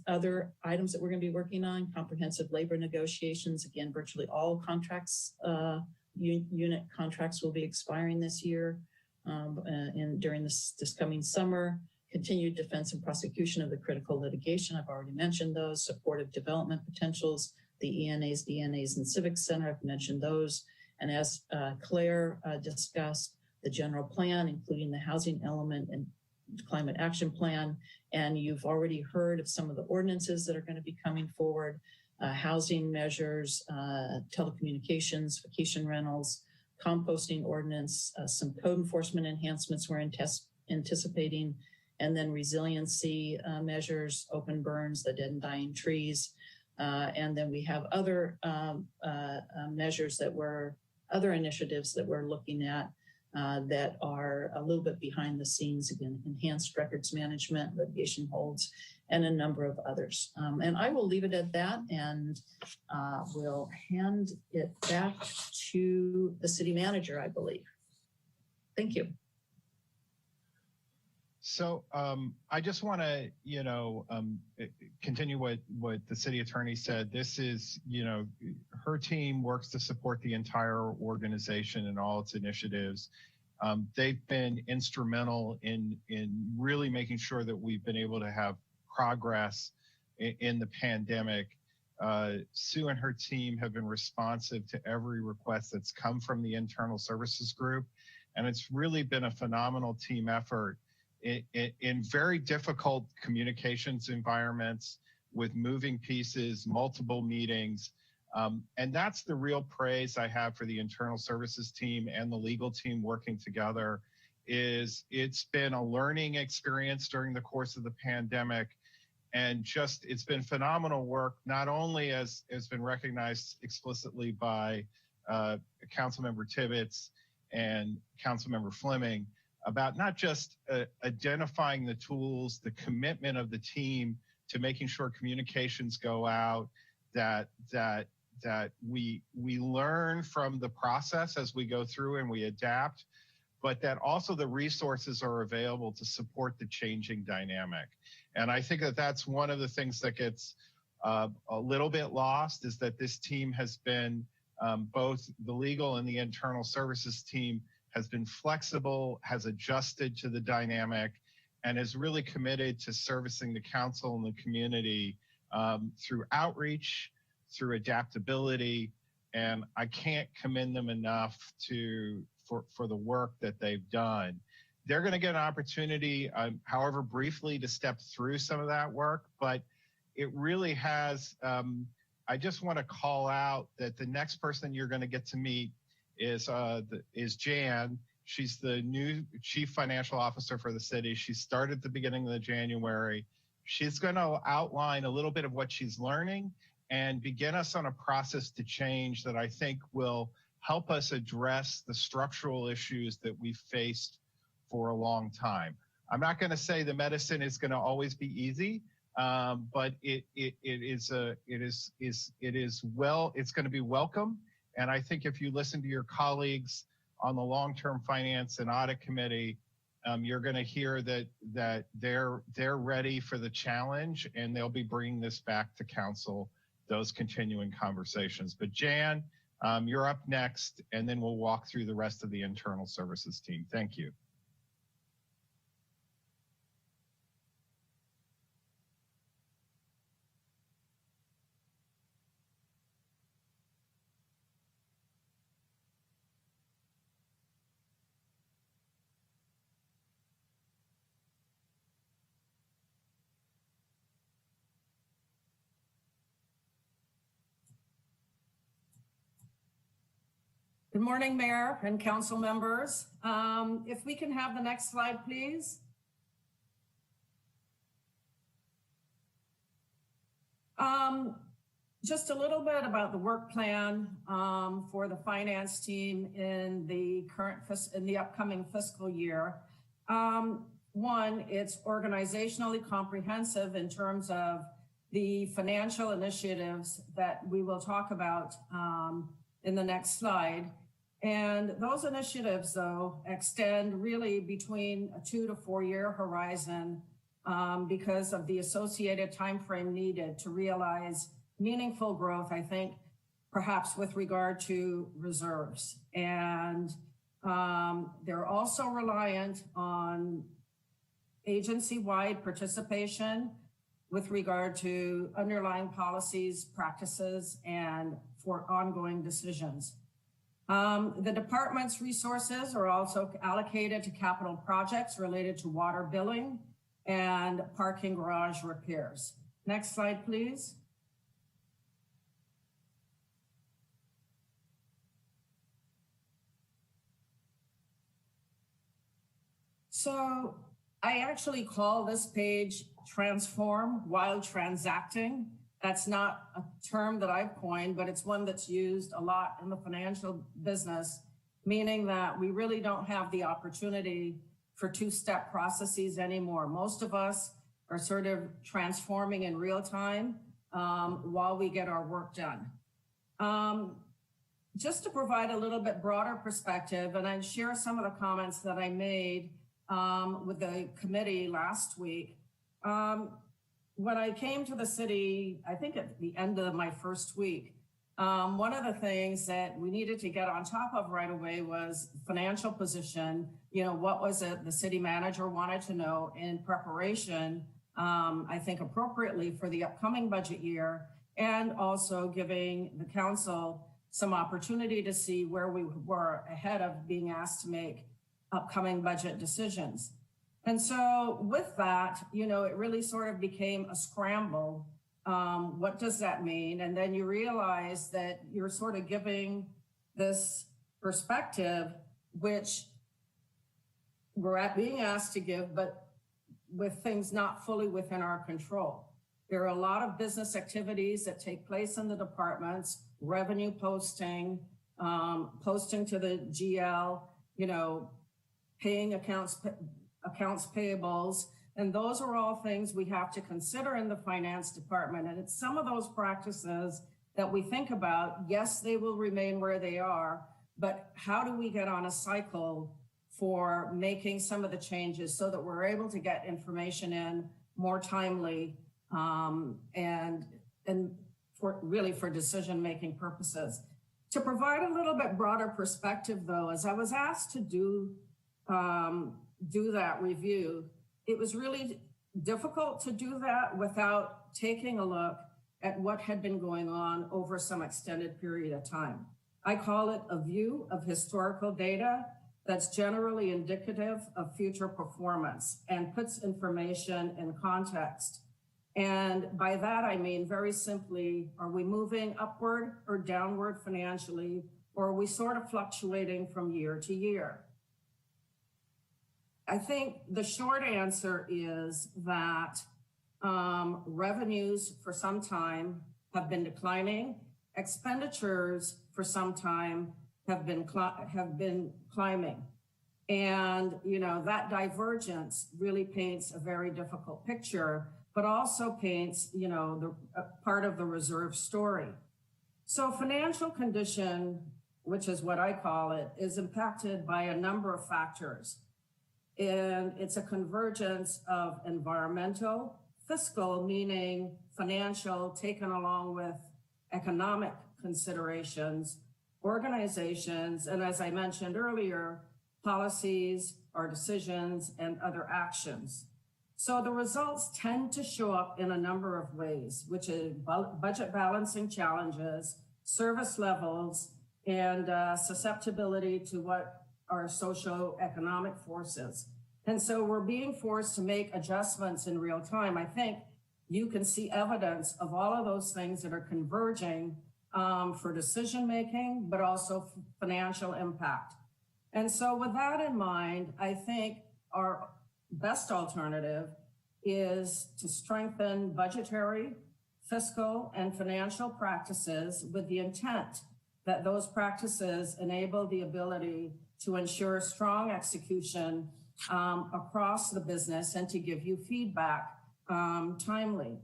other items that we're going to be working on, comprehensive labor negotiations. Again, virtually all contracts, unit contracts will be expiring this year and during this coming summer. Continued defense and prosecution of the critical litigation. I've already mentioned those. Supportive development potentials, the ENAs, DNAs, and Civic Center. I've mentioned those. And as Claire discussed, the general plan, including the housing element and climate action plan. And you've already heard of some of the ordinances that are going to be coming forward, housing measures, telecommunications, vacation rentals, composting ordinance, some code enforcement enhancements we're anticipating, and then resiliency measures, open burns, the dead and dying trees. And then we have other measures other initiatives that we're looking at that are a little bit behind the scenes, again, enhanced records management, litigation holds, and a number of others. And I will leave it at that and will hand it back to the city manager, I believe. Thank you. So I just want to, continue what the city attorney said. This is, her team works to support the entire organization and all its initiatives. They've been instrumental in really making sure that we've been able to have progress in the pandemic. Sue and her team have been responsive to every request that's come from the internal services group. And it's really been a phenomenal team effort in very difficult communications environments with moving pieces, multiple meetings. And that's the real praise I have for the internal services team and the legal team working together. It's been a learning experience during the course of the pandemic. And it's been phenomenal work, not only as has been recognized explicitly by Councilmember Tibbetts and Councilmember Fleming, about not just identifying the tools, the commitment of the team to making sure communications go out, that we learn from the process as we go through and we adapt, but that also the resources are available to support the changing dynamic. And I think that that's one of the things that gets a little bit lost, is that this team has been, both the legal and the internal services team has been flexible, has adjusted to the dynamic, and is really committed to servicing the council and the community through outreach, through adaptability. And I can't commend them enough for the work that they've done. They're going to get an opportunity, however briefly, to step through some of that work, but it really has, I just want to call out that the next person you're going to get to meet is Jan. She's the new Chief Financial Officer for the city. She started at the beginning of January. She's going to outline a little bit of what she's learning and begin us on a process to change that I think will help us address the structural issues that we've faced for a long time. I'm not going to say the medicine is going to always be easy, but it's going to be welcome. And I think if you listen to your colleagues on the long-term finance and audit committee, you're going to hear that they're ready for the challenge, and they'll be bringing this back to council, those continuing conversations. But Jan, you're up next, and then we'll walk through the rest of the internal services team. Thank you. Good morning, Mayor and council members. If we can have the next slide, please. Just a little bit about the work plan for the finance team in the upcoming fiscal year. One, it's organizationally comprehensive in terms of the financial initiatives that we will talk about in the next slide. And those initiatives, though, extend really between a 2 to 4 year horizon because of the associated timeframe needed to realize meaningful growth, I think, perhaps with regard to reserves. And they're also reliant on agency-wide participation with regard to underlying policies, practices, and for ongoing decisions. The department's resources are also allocated to capital projects related to water billing and parking garage repairs. Next slide, please. So I actually call this page transform while transacting. That's not a term that I've coined, but it's one that's used a lot in the financial business, meaning that we really don't have the opportunity for two-step processes anymore. Most of us are sort of transforming in real time while we get our work done. Just to provide a little bit broader perspective, and I'd share some of the comments that I made with the committee last week. When I came to the city, I think at the end of my first week, one of the things that we needed to get on top of right away was financial position. You know, what was it the city manager wanted to know in preparation, I think appropriately for the upcoming budget year, and also giving the council some opportunity to see where we were ahead of being asked to make upcoming budget decisions. And so with that, you know, it really sort of became a scramble. What does that mean? And then you realize that you're sort of giving this perspective, which we're being asked to give, but with things not fully within our control. There are a lot of business activities that take place in the departments, revenue posting, posting to the GL, you know, paying accounts payables, and those are all things we have to consider in the finance department. And it's some of those practices that we think about. Yes, they will remain where they are, but how do we get on a cycle for making some of the changes so that we're able to get information in more timely and for really for decision-making purposes. To provide a little bit broader perspective though, as I was asked to do that review, it was really difficult to do that without taking a look at what had been going on over some extended period of time. I call it a view of historical data that's generally indicative of future performance and puts information in context. And by that, I mean very simply, are we moving upward or downward financially, or are we sort of fluctuating from year to year? I think the short answer is that revenues for some time have been declining. Expenditures for some time have been climbing. And, you know, that divergence really paints a very difficult picture, but also paints, you know, the part of the reserve story. So financial condition, which is what I call it, is impacted by a number of factors. And it's a convergence of environmental, fiscal, meaning financial, taken along with economic considerations, organizations, and as I mentioned earlier, policies or decisions and other actions. So the results tend to show up in a number of ways, which is budget balancing challenges, service levels, and susceptibility to what are socioeconomic forces. And so we're being forced to make adjustments in real time. I think you can see evidence of all of those things that are converging for decision-making, but also financial impact. And so with that in mind, I think our best alternative is to strengthen budgetary, fiscal, and financial practices with the intent that those practices enable the ability to ensure strong execution across the business and to give you feedback timely.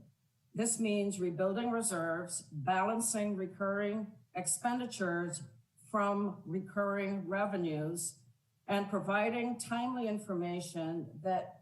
This means rebuilding reserves, balancing recurring expenditures from recurring revenues and providing timely information that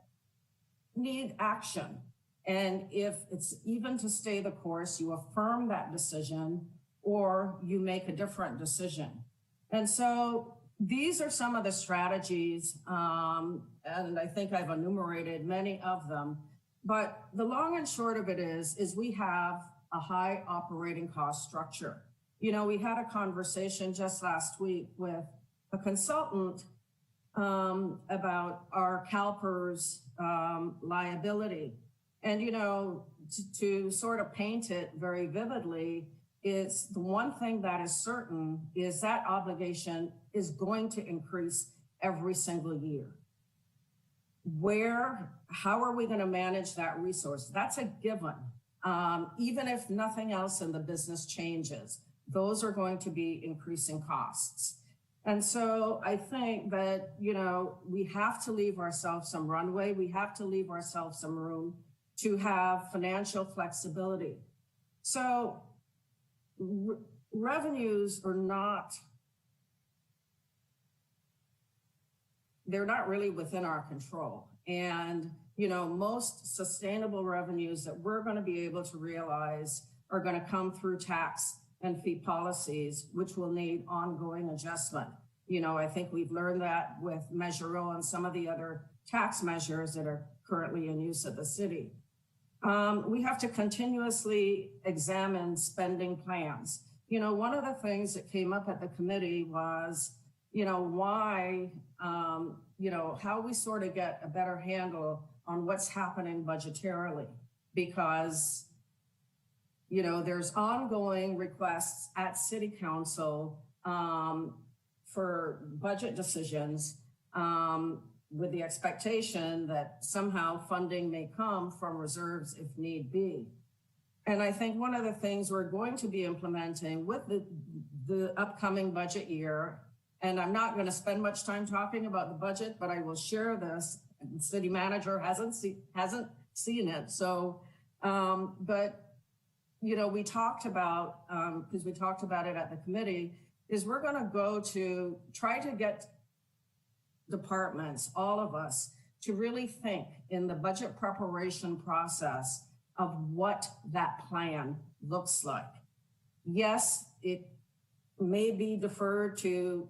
need action. And if it's even to stay the course, you affirm that decision or you make a different decision. And so these are some of the strategies, and I think I've enumerated many of them, but the long and short of it is we have a high operating cost structure. You know, we had a conversation just last week with a consultant about our CalPERS liability. And, you know, to sort of paint it very vividly, is the one thing that is certain is that obligation is going to increase every single year. How are we going to manage that resource? That's a given. Even if nothing else in the business changes, those are going to be increasing costs. And so I think that, you know, we have to leave ourselves some runway. We have to leave ourselves some room to have financial flexibility. So revenues are they're not really within our control. And, you know, most sustainable revenues that we're going to be able to realize are going to come through tax and fee policies, which will need ongoing adjustment. You know, I think we've learned that with Measure O and some of the other tax measures that are currently in use at the city. We have to continuously examine spending plans. You know, one of the things that came up at the committee was, you know, why, you know, how we sort of get a better handle on what's happening budgetarily, because, you know, there's ongoing requests at City Council for budget decisions with the expectation that somehow funding may come from reserves if need be. And I think one of the things we're going to be implementing with the upcoming budget year, and I'm not going to spend much time talking about the budget, but I will share this. The city manager hasn't seen it. So, but, you know, we talked about, because we talked about it at the committee, is we're going to go to try to get departments, all of us, to really think in the budget preparation process of what that plan looks like. Yes, it may be deferred to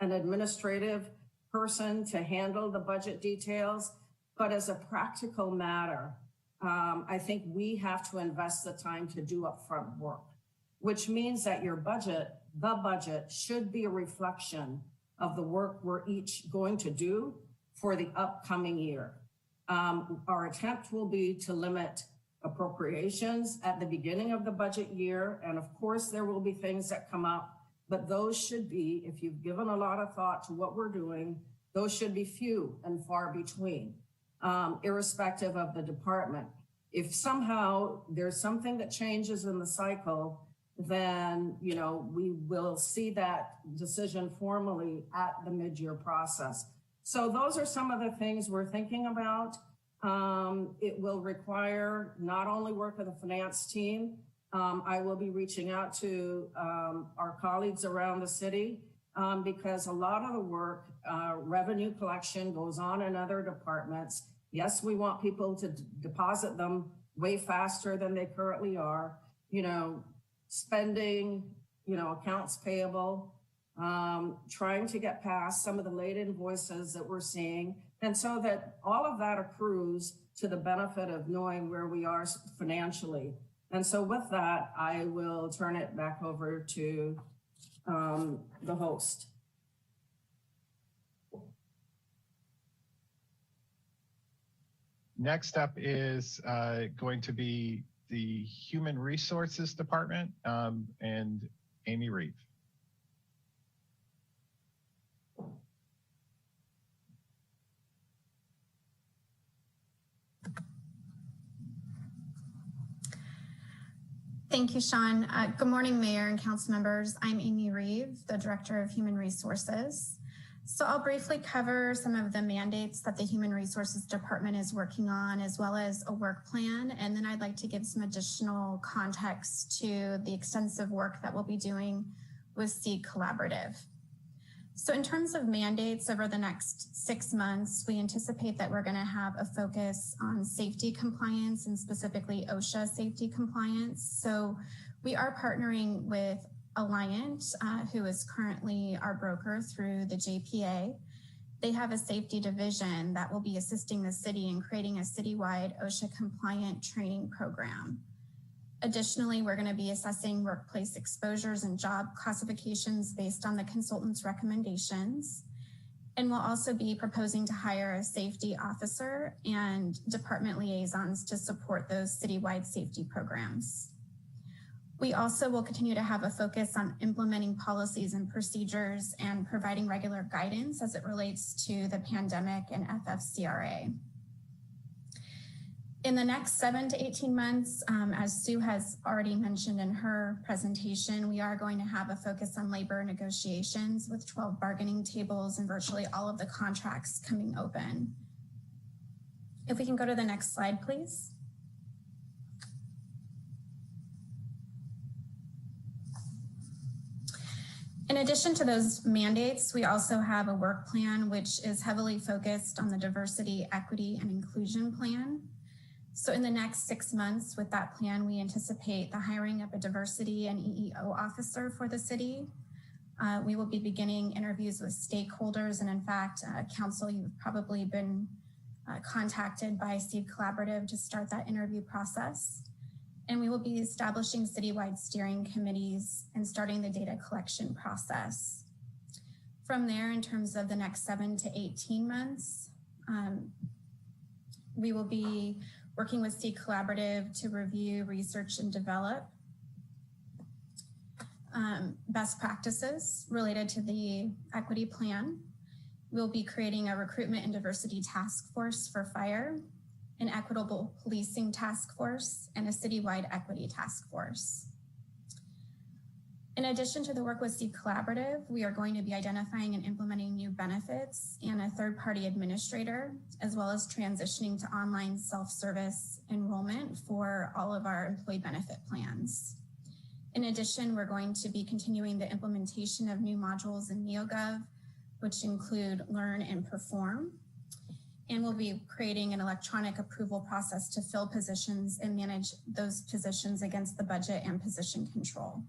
an administrative person to handle the budget details, but as a practical matter, I think we have to invest the time to do upfront work, which means that your budget, the budget, should be a reflection of the work we're each going to do for the upcoming year. Our attempt will be to limit appropriations at the beginning of the budget year. And of course, there will be things that come up, but those should be, if you've given a lot of thought to what we're doing, those should be few and far between, irrespective of the department. If somehow there's something that changes in the cycle, then, you know, we will see that decision formally at the mid-year process. So those are some of the things we're thinking about. It will require not only work of the finance team. I will be reaching out to our colleagues around the city because a lot of the work, revenue collection, goes on in other departments. Yes, we want people to deposit them way faster than they currently are. You know, spending, you know, accounts payable, trying to get past some of the late invoices that we're seeing. And so that all of that accrues to the benefit of knowing where we are financially. And so with that, I will turn it back over to the host. Next up is going to be the Human Resources Department and Amy Reeve. Thank you, Sean. Good morning, Mayor and Council members. I'm Amy Reeve, the Director of Human Resources. So I'll briefly cover some of the mandates that the Human Resources Department is working on, as well as a work plan. And then I'd like to give some additional context to the extensive work that we'll be doing with SEED Collaborative. So in terms of mandates over the next 6 months, we anticipate that we're going to have a focus on safety compliance and specifically OSHA safety compliance. So we are partnering with Alliant, who is currently our broker through the JPA. They have a safety division that will be assisting the city in creating a citywide OSHA compliant training program. Additionally, we're going to be assessing workplace exposures and job classifications based on the consultant's recommendations. And we'll also be proposing to hire a safety officer and department liaisons to support those citywide safety programs. We also will continue to have a focus on implementing policies and procedures and providing regular guidance as it relates to the pandemic and FFCRA. In the next 7 to 18 months, as Sue has already mentioned in her presentation, we are going to have a focus on labor negotiations with 12 bargaining tables and virtually all of the contracts coming open. If we can go to the next slide, please. In addition to those mandates, we also have a work plan which is heavily focused on the diversity, equity, and inclusion plan. So in the next 6 months with that plan, we anticipate the hiring of a diversity and EEO officer for the city. We will be beginning interviews with stakeholders. And in fact, council, you've probably been contacted by SEED Collaborative to start that interview process. And we will be establishing citywide steering committees and starting the data collection process. From there, in terms of the next 7 to 18 months, we will be working with SEED Collaborative to review, research, and develop best practices related to the equity plan. We'll be creating a recruitment and diversity task force for fire, an equitable policing task force, and a citywide equity task force. In addition to the work with SEED Collaborative, we are going to be identifying and implementing new benefits and a third-party administrator, as well as transitioning to online self-service enrollment for all of our employee benefit plans. In addition, we're going to be continuing the implementation of new modules in NeoGov, which include Learn and Perform. And we'll be creating an electronic approval process to fill positions and manage those positions against the budget and position control.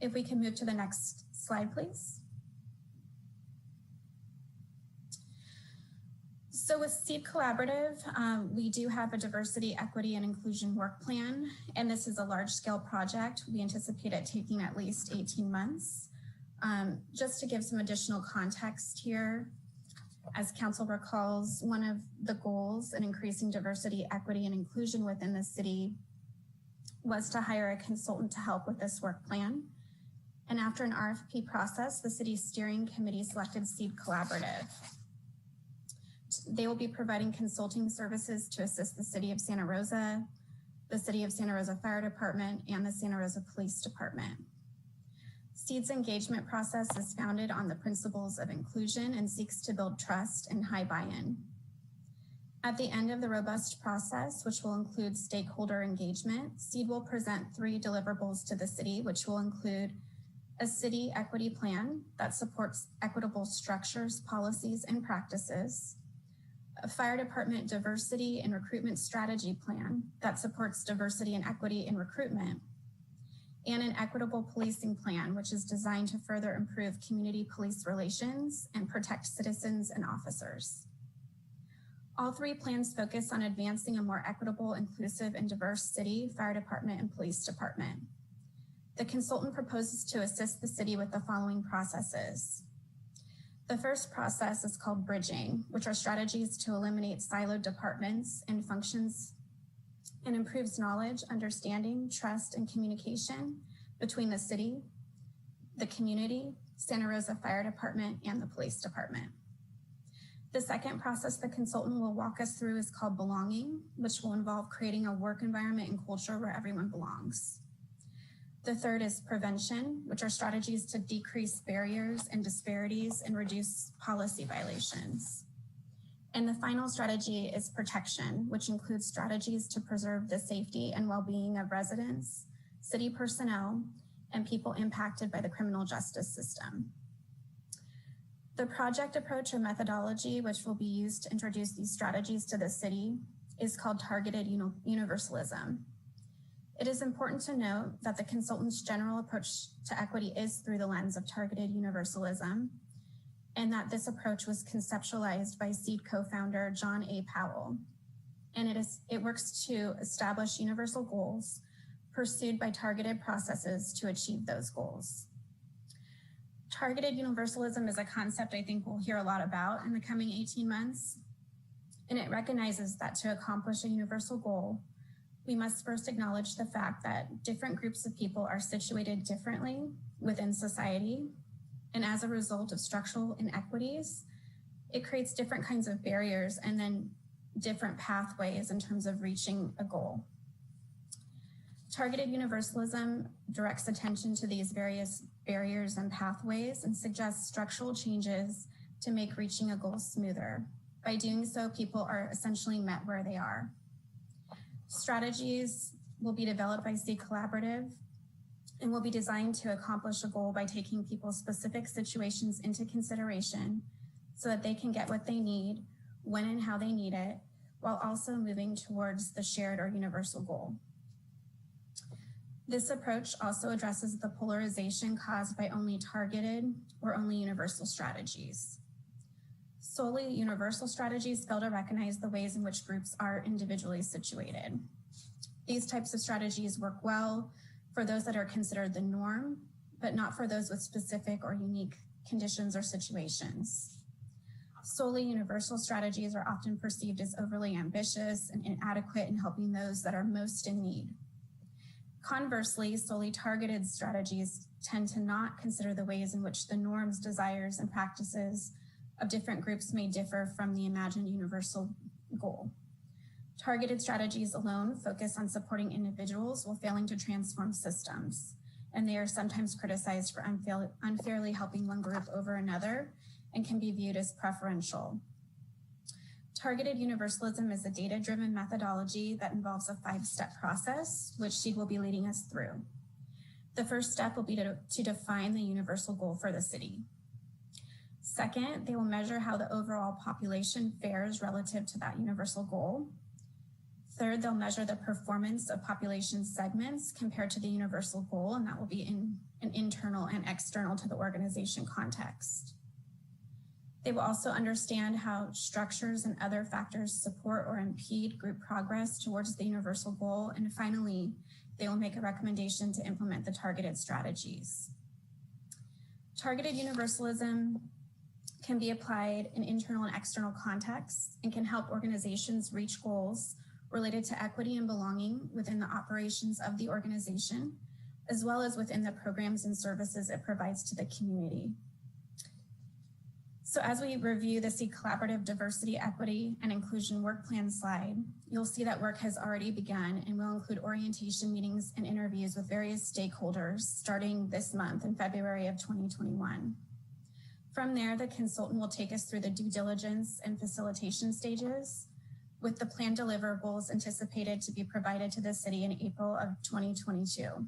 If we can move to the next slide, please. So with SEED Collaborative, we do have a diversity, equity, and inclusion work plan, and this is a large-scale project. We anticipate it taking at least 18 months. Just to give some additional context here, as council recalls, one of the goals in increasing diversity, equity, and inclusion within the city was to hire a consultant to help with this work plan. And after an RFP process, the city steering committee selected SEED Collaborative. They will be providing consulting services to assist the City of Santa Rosa, the City of Santa Rosa Fire Department, and the Santa Rosa Police Department. SEED's engagement process is founded on the principles of inclusion and seeks to build trust and high buy-in. At the end of the robust process, which will include stakeholder engagement, SEED will present 3 deliverables to the city, which will include a city equity plan that supports equitable structures, policies, and practices, a fire department diversity and recruitment strategy plan that supports diversity and equity in recruitment, and an equitable policing plan, which is designed to further improve community police relations and protect citizens and officers. All 3 plans focus on advancing a more equitable, inclusive, and diverse city, fire department, and police department. The consultant proposes to assist the city with the following processes. The first process is called bridging, which are strategies to eliminate siloed departments and functions and improves knowledge, understanding, trust, and communication between the city, the community, Santa Rosa Fire Department, and the police department. The second process the consultant will walk us through is called belonging, which will involve creating a work environment and culture where everyone belongs. The third is prevention, which are strategies to decrease barriers and disparities and reduce policy violations. And the final strategy is protection, which includes strategies to preserve the safety and well-being of residents, city personnel, and people impacted by the criminal justice system. The project approach or methodology, which will be used to introduce these strategies to the city, is called targeted universalism. It is important to note that the consultant's general approach to equity is through the lens of targeted universalism, and that this approach was conceptualized by SEED co-founder John A. Powell. And it works to establish universal goals pursued by targeted processes to achieve those goals. Targeted universalism is a concept I think we'll hear a lot about in the coming 18 months. And it recognizes that to accomplish a universal goal, we must first acknowledge the fact that different groups of people are situated differently within society. And as a result of structural inequities, it creates different kinds of barriers and then different pathways in terms of reaching a goal. Targeted universalism directs attention to these various barriers and pathways and suggests structural changes to make reaching a goal smoother. By doing so, people are essentially met where they are. Strategies will be developed by SEED Collaborative and will be designed to accomplish a goal by taking people's specific situations into consideration so that they can get what they need, when and how they need it, while also moving towards the shared or universal goal. This approach also addresses the polarization caused by only targeted or only universal strategies. Solely universal strategies fail to recognize the ways in which groups are individually situated. These types of strategies work well for those that are considered the norm, but not for those with specific or unique conditions or situations. Solely universal strategies are often perceived as overly ambitious and inadequate in helping those that are most in need. Conversely, solely targeted strategies tend to not consider the ways in which the norms, desires, and practices of different groups may differ from the imagined universal goal. Targeted strategies alone focus on supporting individuals while failing to transform systems, and they are sometimes criticized for unfairly helping one group over another and can be viewed as preferential. Targeted universalism is a data-driven methodology that involves a 5-step process, which SEED will be leading us through. The first step will be to define the universal goal for the city. Second, they will measure how the overall population fares relative to that universal goal. Third, they'll measure the performance of population segments compared to the universal goal, and that will be in an internal and external to the organization context. They will also understand how structures and other factors support or impede group progress towards the universal goal. And finally, they will make a recommendation to implement the targeted strategies. Targeted universalism can be applied in internal and external contexts and can help organizations reach goals related to equity and belonging within the operations of the organization, as well as within the programs and services it provides to the community. So as we review the SEED Collaborative Diversity, Equity, and Inclusion Work Plan slide, you'll see that work has already begun and will include orientation meetings and interviews with various stakeholders starting this month in February of 2021. From there, the consultant will take us through the due diligence and facilitation stages, with the planned deliverables anticipated to be provided to the city in April of 2022.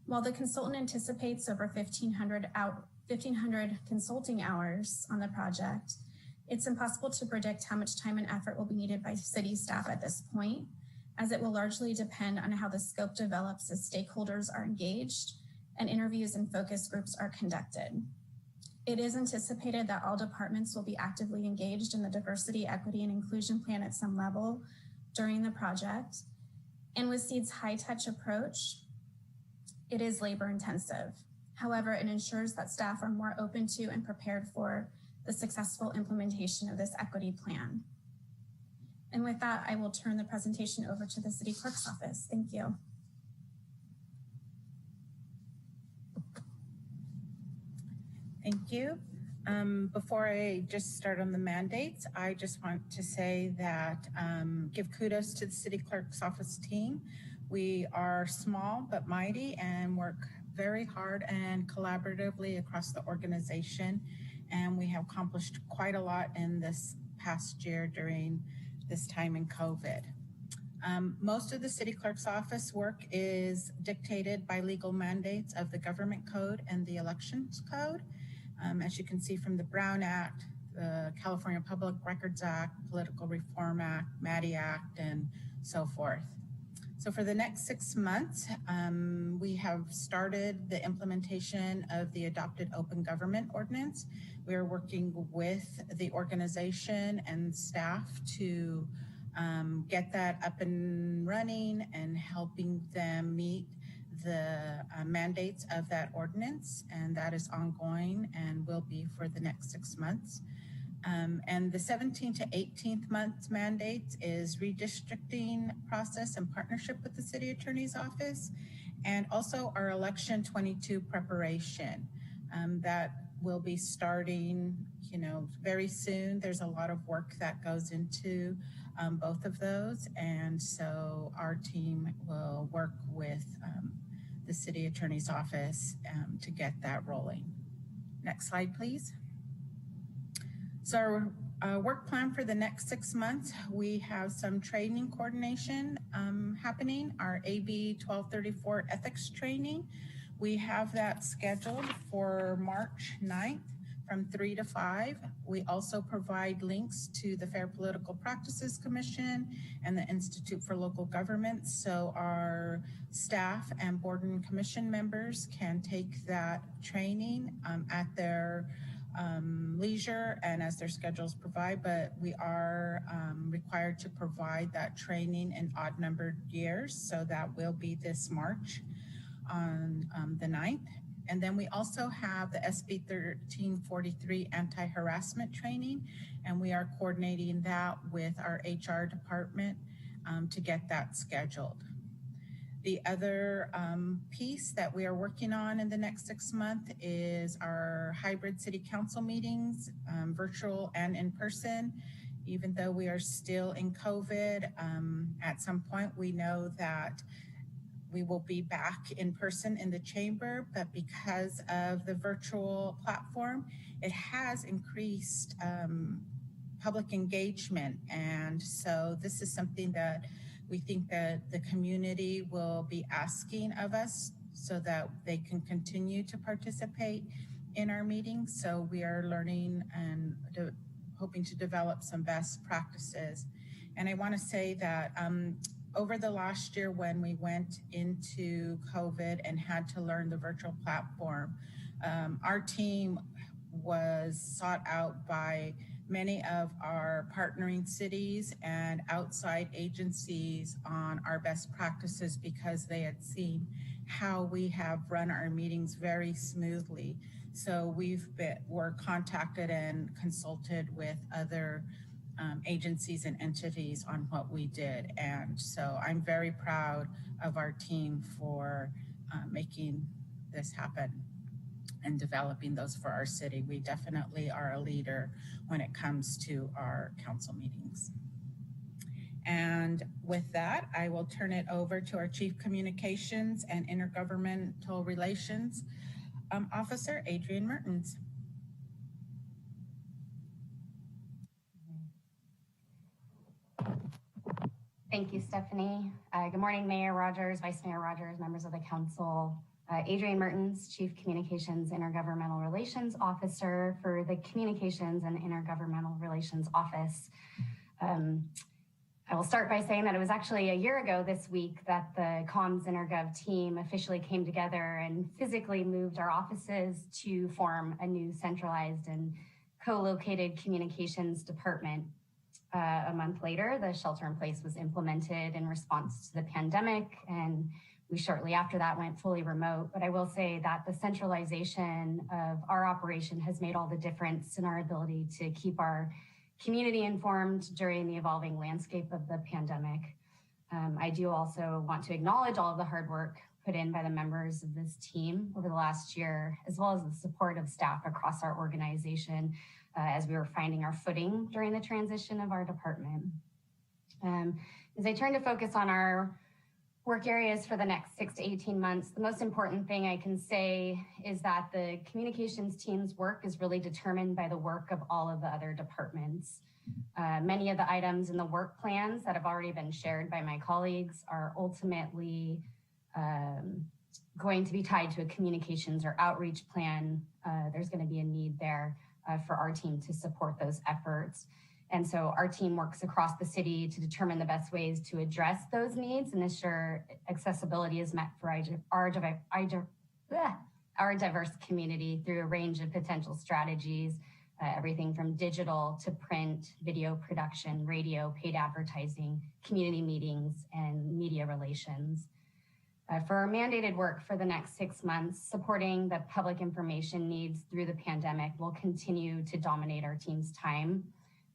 While the consultant anticipates over 1,500 consulting hours on the project, it's impossible to predict how much time and effort will be needed by city staff at this point, as it will largely depend on how the scope develops as stakeholders are engaged and interviews and focus groups are conducted. It is anticipated that all departments will be actively engaged in the diversity, equity, and inclusion plan at some level during the project. And with SEED's high-touch approach, it is labor intensive. However, it ensures that staff are more open to and prepared for the successful implementation of this equity plan. And with that, I will turn the presentation over to the City Clerk's office. Thank you. Thank you. Before I just start on the mandates, I just want to say that give kudos to the City Clerk's office team We are small but mighty and work very hard and collaboratively across the organization. And we have accomplished quite a lot in this past year during this time in COVID. Most of the city clerk's office work is dictated by legal mandates of the government code and the elections code. As you can see from the Brown Act, the California Public Records Act, Political Reform Act, MADI Act, and so forth. So for the next 6 months, we have started the implementation of the adopted open government ordinance. We are working with the organization and staff to get that up and running and helping them meet the mandates of that ordinance. And that is ongoing and will be for the next 6 months. And the 17th to 18th month mandate is redistricting process in partnership with the city attorney's office, and also our election 22 preparation that will be starting, very soon. There's a lot of work that goes into both of those, and so our team will work with the city attorney's office to get that rolling. Next slide, please. So our work plan for the next 6 months, we have some training coordination happening, our AB 1234 ethics training. We have that scheduled for March 9th from 3 to 5. We also provide links to the Fair Political Practices Commission and the Institute for Local Government, so our staff and board and commission members can take that training at their leisure and as their schedules provide, but we are required to provide that training in odd numbered years. So that will be this March on the 9th. And then we also have the SB 1343 anti-harassment training, and we are coordinating that with our HR department to get that scheduled. The other piece that we are working on in the next 6 months is our hybrid city council meetings, virtual and in person. Even though we are still in COVID, at some point we know that we will be back in person in the chamber, but because of the virtual platform, it has increased public engagement. And so this is something that we think that the community will be asking of us so that they can continue to participate in our meetings. So we are learning and hoping to develop some best practices. And I want to say that over the last year when we went into COVID and had to learn the virtual platform, our team was sought out by many of our partnering cities and outside agencies on our best practices because they had seen how we have run our meetings very smoothly. So we're contacted and consulted with other agencies and entities on what we did. And so I'm very proud of our team for making this happen and developing those for our city. We definitely are a leader when it comes to our council meetings. And with that, I will turn it over to our Chief Communications and Intergovernmental Relations Officer, Adrienne Mertens. Thank you, Stephanie. Good morning, Mayor Rogers, Vice Mayor Rogers, members of the council. Adrienne Mertens, Chief Communications Intergovernmental Relations Officer for the Communications and Intergovernmental Relations Office. I will start by saying that it was actually a year ago this week that the Comms Intergov team officially came together and physically moved our offices to form a new centralized and co-located communications department. A month later, the shelter in place was implemented in response to the pandemic, and we shortly after that went fully remote. But I will say that the centralization of our operation has made all the difference in our ability to keep our community informed during the evolving landscape of the pandemic. I do also want to acknowledge all of the hard work put in by the members of this team over the last year, as well as the support of staff across our organization as we were finding our footing during the transition of our department. As I turn to focus on our work areas for the next 6 to 18 months, the most important thing I can say is that the communications team's work is really determined by the work of all of the other departments. Many of the items in the work plans that have already been shared by my colleagues are ultimately going to be tied to a communications or outreach plan. There's going to be a need there for our team to support those efforts. And so our team works across the city to determine the best ways to address those needs and ensure accessibility is met for our diverse community through a range of potential strategies, everything from digital to print, video production, radio, paid advertising, community meetings, and media relations. For our mandated work for the next 6 months, supporting the public information needs through the pandemic will continue to dominate our team's time.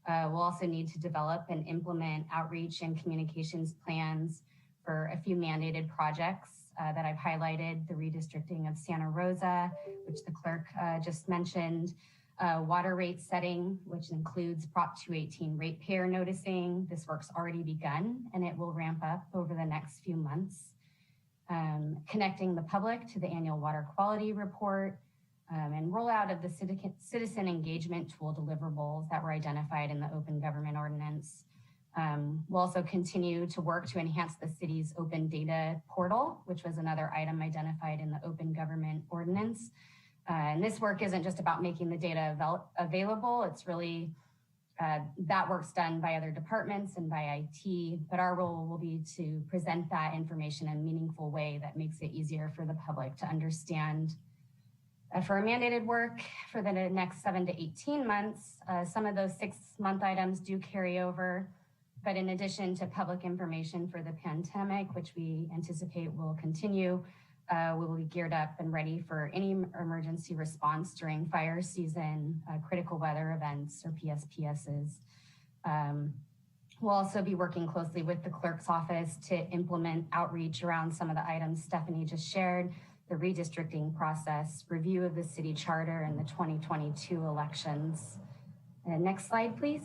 We'll also need to develop and implement outreach and communications plans for a few mandated projects that I've highlighted, the redistricting of Santa Rosa, which the clerk just mentioned, water rate setting, which includes Prop 218 ratepayer noticing. This work's already begun and it will ramp up over the next few months. Connecting the public to the annual water quality report, and rollout of the citizen engagement tool deliverables that were identified in the open government ordinance. We'll also continue to work to enhance the city's open data portal, which was another item identified in the open government ordinance. And this work isn't just about making the data available, it's really that work's done by other departments and by IT, but our role will be to present that information in a meaningful way that makes it easier for the public to understand. For our mandated work for the next 7 to 18 months, some of those 6-month items do carry over, but in addition to public information for the pandemic, which we anticipate will continue, we will be geared up and ready for any emergency response during fire season, critical weather events, or PSPSs. We'll also be working closely with the clerk's office to implement outreach around some of the items Stephanie just shared, the redistricting process, review of the city charter, and the 2022 elections. Next slide, please.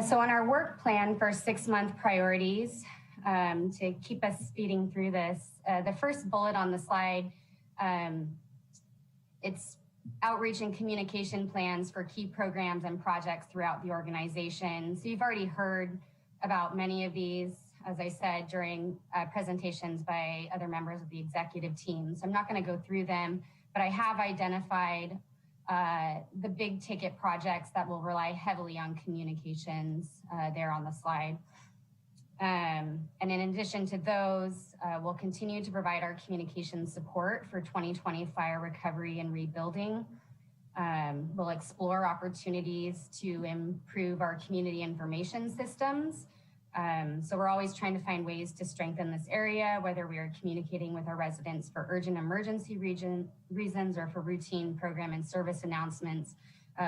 So on our work plan for 6-month priorities, to keep us speeding through this, the first bullet on the slide, it's outreach and communication plans for key programs and projects throughout the organization. So you've already heard about many of these, as I said, during presentations by other members of the executive team. So I'm not going to go through them, but I have identified the big ticket projects that will rely heavily on communications there on the slide. And in addition to those, we'll continue to provide our communication support for 2020 fire recovery and rebuilding. We'll explore opportunities to improve our community information systems. So we're always trying to find ways to strengthen this area, whether we are communicating with our residents for urgent emergency reasons or for routine program and service announcements.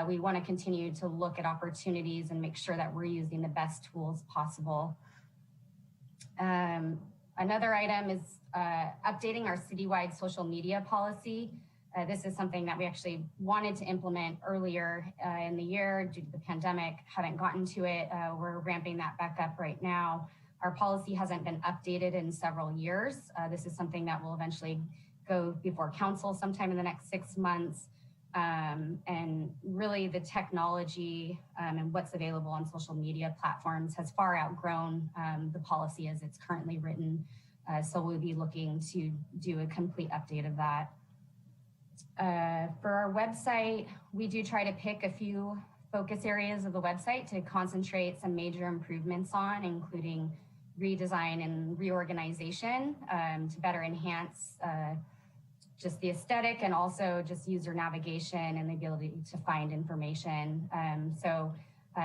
We want to continue to look at opportunities and make sure that we're using the best tools possible. Another item is updating our citywide social media policy. This is something that we actually wanted to implement earlier in the year due to the pandemic, haven't gotten to it. We're ramping that back up right now. Our policy hasn't been updated in several years. This is something that will eventually go before council sometime in the next 6 months. And really the technology and what's available on social media platforms has far outgrown the policy as it's currently written. So we'll be looking to do a complete update of that. For our website, we do try to pick a few focus areas of the website to concentrate some major improvements on, including redesign and reorganization to better enhance just the aesthetic and also just user navigation and the ability to find information.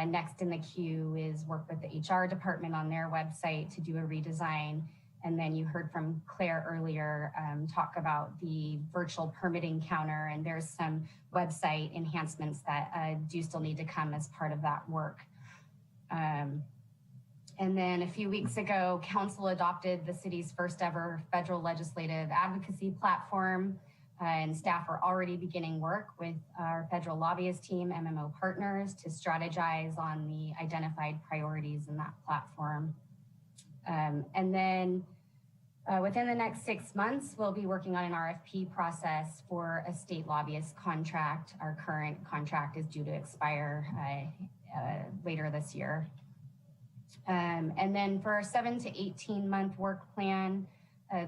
Next in the queue is work with the HR department on their website to do a redesign. And then you heard from Claire earlier talk about the virtual permitting counter, and there's some website enhancements that do still need to come as part of that work. And then a few weeks ago, council adopted the city's first ever federal legislative advocacy platform. and staff are already beginning work with our federal lobbyist team, MMO partners, to strategize on the identified priorities in that platform. And then within the next 6 months, we'll be working on an RFP process for a state lobbyist contract. Our current contract is due to expire later this year. And then for our 7 to 18 month work plan,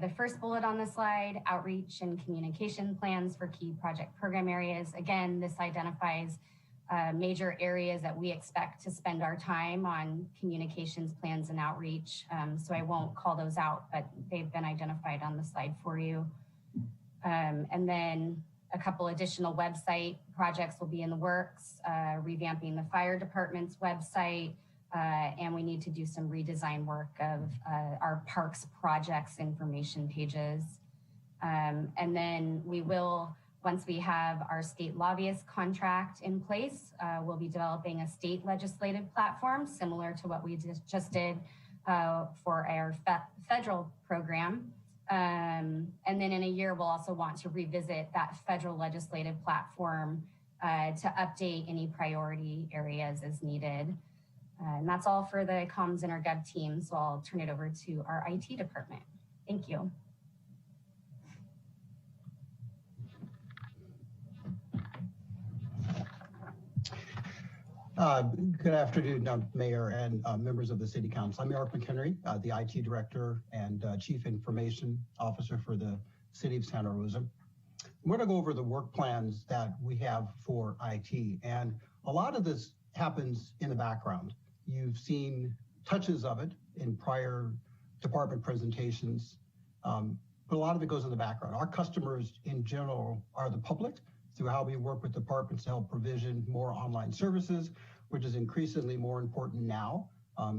the first bullet on the slide, outreach and communication plans for key project program areas. Again, this identifies major areas that we expect to spend our time on communications plans and outreach. So I won't call those out, but they've been identified on the slide for you. And then a couple additional website projects will be in the works, revamping the fire department's website, and we need to do some redesign work of our parks projects information pages. And then we will, once we have our state lobbyist contract in place, we'll be developing a state legislative platform similar to what we just did for our federal program. And then in a year, we'll also want to revisit that federal legislative platform to update any priority areas as needed. And that's all for the comms and our gov team. So I'll turn it over to our IT department. Thank you. Good afternoon, Mayor and members of the City Council. I'm Eric McHenry, the IT Director and Chief Information Officer for the City of Santa Rosa. I'm going to go over the work plans that we have for IT, and a lot of this happens in the background. You've seen touches of it in prior department presentations, but a lot of it goes in the background. Our customers in general are the public, through how we work with departments to help provision more online services, which is increasingly more important now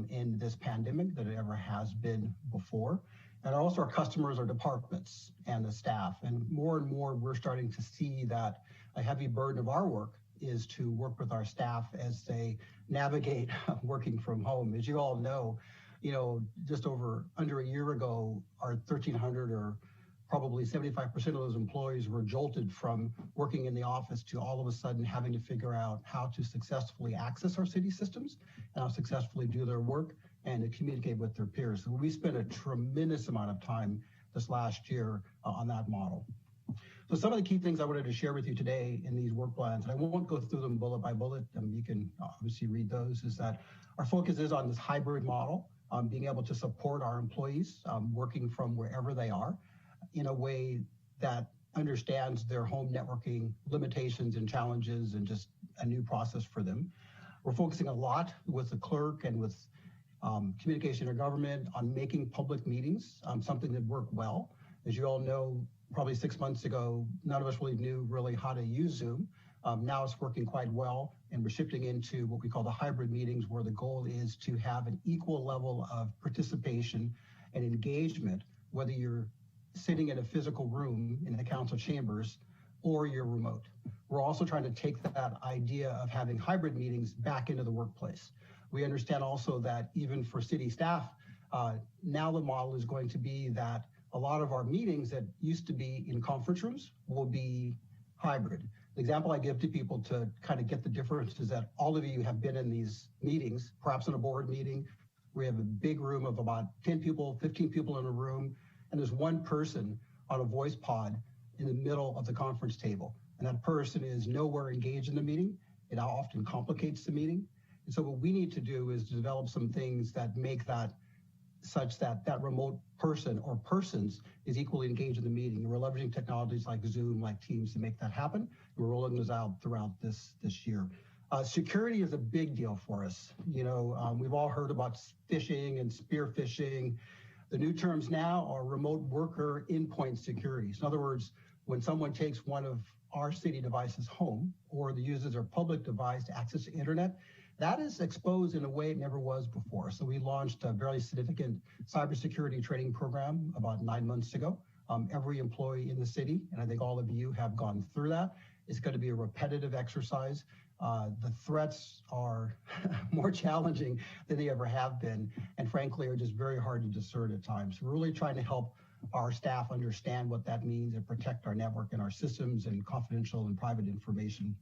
in this pandemic than it ever has been before. And also our customers are departments and the staff. And more we're starting to see that a heavy burden of our work is to work with our staff as they navigate working from home. As you all know, just under a year ago, our 1,300 or probably 75% of those employees were jolted from working in the office to all of a sudden having to figure out how to successfully access our city systems and how to successfully do their work and to communicate with their peers. So we spent a tremendous amount of time this last year on that model. So some of the key things I wanted to share with you today in these work plans, and I won't go through them bullet by bullet, you can obviously read those, is that our focus is on this hybrid model, being able to support our employees working from wherever they are in a way that understands their home networking limitations and challenges and just a new process for them. We're focusing a lot with the clerk and with communication or government on making public meetings something that work well. As you all know, probably 6 months ago, none of us really knew how to use Zoom. Now it's working quite well, and we're shifting into what we call the hybrid meetings, where the goal is to have an equal level of participation and engagement, whether you're sitting in a physical room in the council chambers or you're remote. We're also trying to take that idea of having hybrid meetings back into the workplace. We understand also that even for city staff, now the model is going to be that a lot of our meetings that used to be in conference rooms will be hybrid. The example I give to people to kind of get the difference is that all of you have been in these meetings, perhaps in a board meeting. We have a big room of about 10 people, 15 people in a room, and there's one person on a voice pod in the middle of the conference table. And that person is nowhere engaged in the meeting. It often complicates the meeting. And so what we need to do is develop some things that make that such that that remote person or persons is equally engaged in the meeting. And we're leveraging technologies like Zoom, like Teams to make that happen. We're rolling those out throughout this year. Security is a big deal for us. We've all heard about phishing and spear phishing. The new terms now are remote worker endpoint security. So in other words, when someone takes one of our city devices home or uses their public device to access the internet, that is exposed in a way it never was before. So we launched a very significant cybersecurity training program about 9 months ago. Every employee in the city, and I think all of you have gone through that. It's going to be a repetitive exercise. The threats are more challenging than they ever have been, and frankly are just very hard to discern at times. We're really trying to help our staff understand what that means and protect our network and our systems and confidential and private information.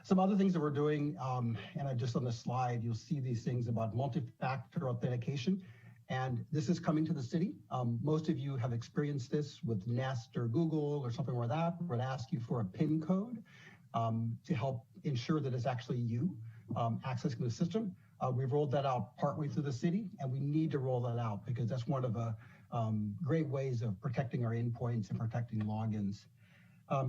Some other things that we're doing, and just on the slide, you'll see these things about multi-factor authentication. And this is coming to the city. Most of you have experienced this with Nest or Google or something like that. We're gonna ask you for a PIN code to help ensure that it's actually you accessing the system. We've rolled that out partway through the city, and we need to roll that out because that's one of the great ways of protecting our endpoints and protecting logins.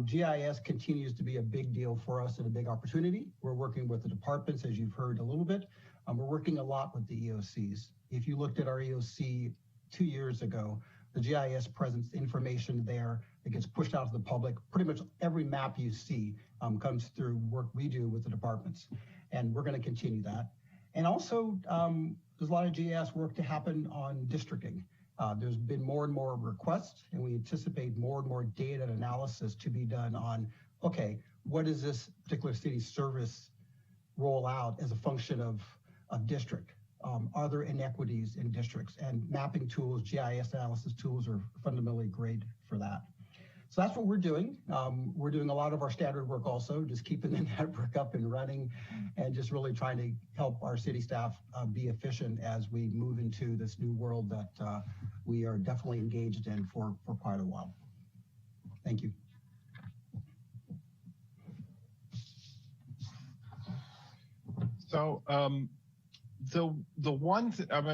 GIS continues to be a big deal for us and a big opportunity. We're working with the departments, as you've heard a little bit. We're working a lot with the EOCs. If you looked at our EOC 2 years ago, the GIS presence information there that gets pushed out to the public, pretty much every map you see comes through work we do with the departments. And we're gonna continue that. And also, there's a lot of GIS work to happen on districting. There's been more and more requests, and we anticipate more and more data analysis to be done on, okay, what does this particular city service roll out as a function of district? Are there inequities in districts? And mapping tools, GIS analysis tools are fundamentally great for that. So that's what we're doing. We're doing a lot of our standard work also, just keeping the network up and running and just really trying to help our city staff be efficient as we move into this new world that we are definitely engaged in for quite a while. Thank you. So the one,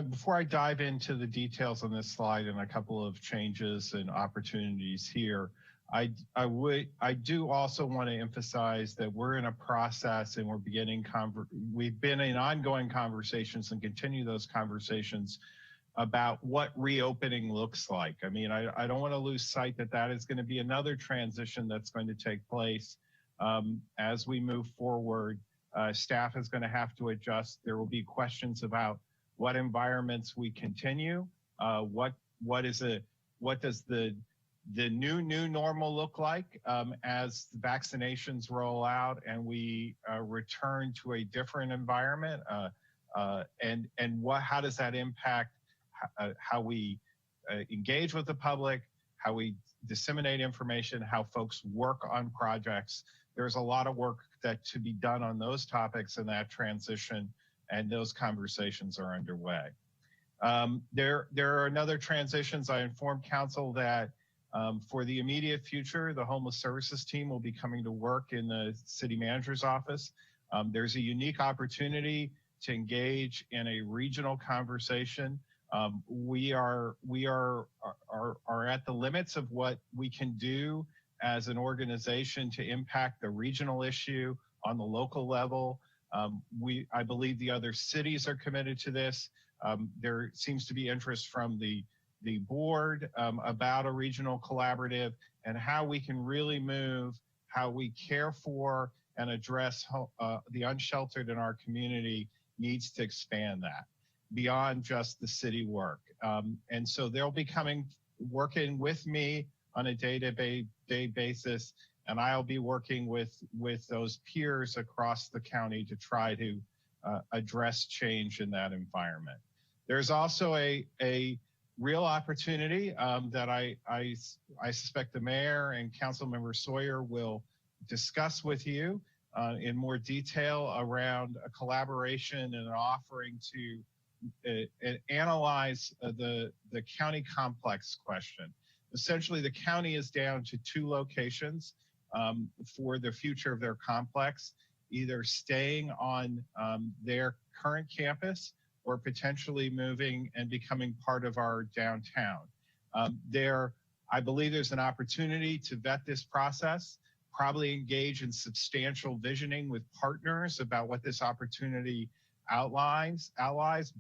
before I dive into the details on this slide and a couple of changes and opportunities here, I do also want to emphasize that we're in a process and we've been in ongoing conversations and continue those conversations about what reopening looks like. I mean, I don't want to lose sight that that is going to be another transition that's going to take place as we move forward. Staff is going to have to adjust. There will be questions about what environments we continue. What does the new normal look like as the vaccinations roll out and we return to a different environment? And how does that impact how we engage with the public, how we disseminate information, how folks work on projects? There's a lot of work that to be done on those topics in that transition, and those conversations are underway. There are another transitions. I informed council that for the immediate future, the homeless services team will be coming to work in the city manager's office. There's a unique opportunity to engage in a regional conversation. We are at the limits of what we can do as an organization to impact the regional issue on the local level. I believe the other cities are committed to this. There seems to be interest from the board about a regional collaborative and how we can really move, how we care for and address the unsheltered in our community needs to expand that beyond just the city work. And so they'll be working with me on a day-to-day basis, and I'll be working with those peers across the county to try to address change in that environment. There's also a real opportunity that I suspect the mayor and Councilmember Sawyer will discuss with you in more detail around a collaboration and an offering to analyze the county complex question. Essentially, the county is down to 2 locations for the future of their complex, either staying on their current campus or potentially moving and becoming part of our downtown. I believe there's an opportunity to vet this process, probably engage in substantial visioning with partners about what this opportunity outlines,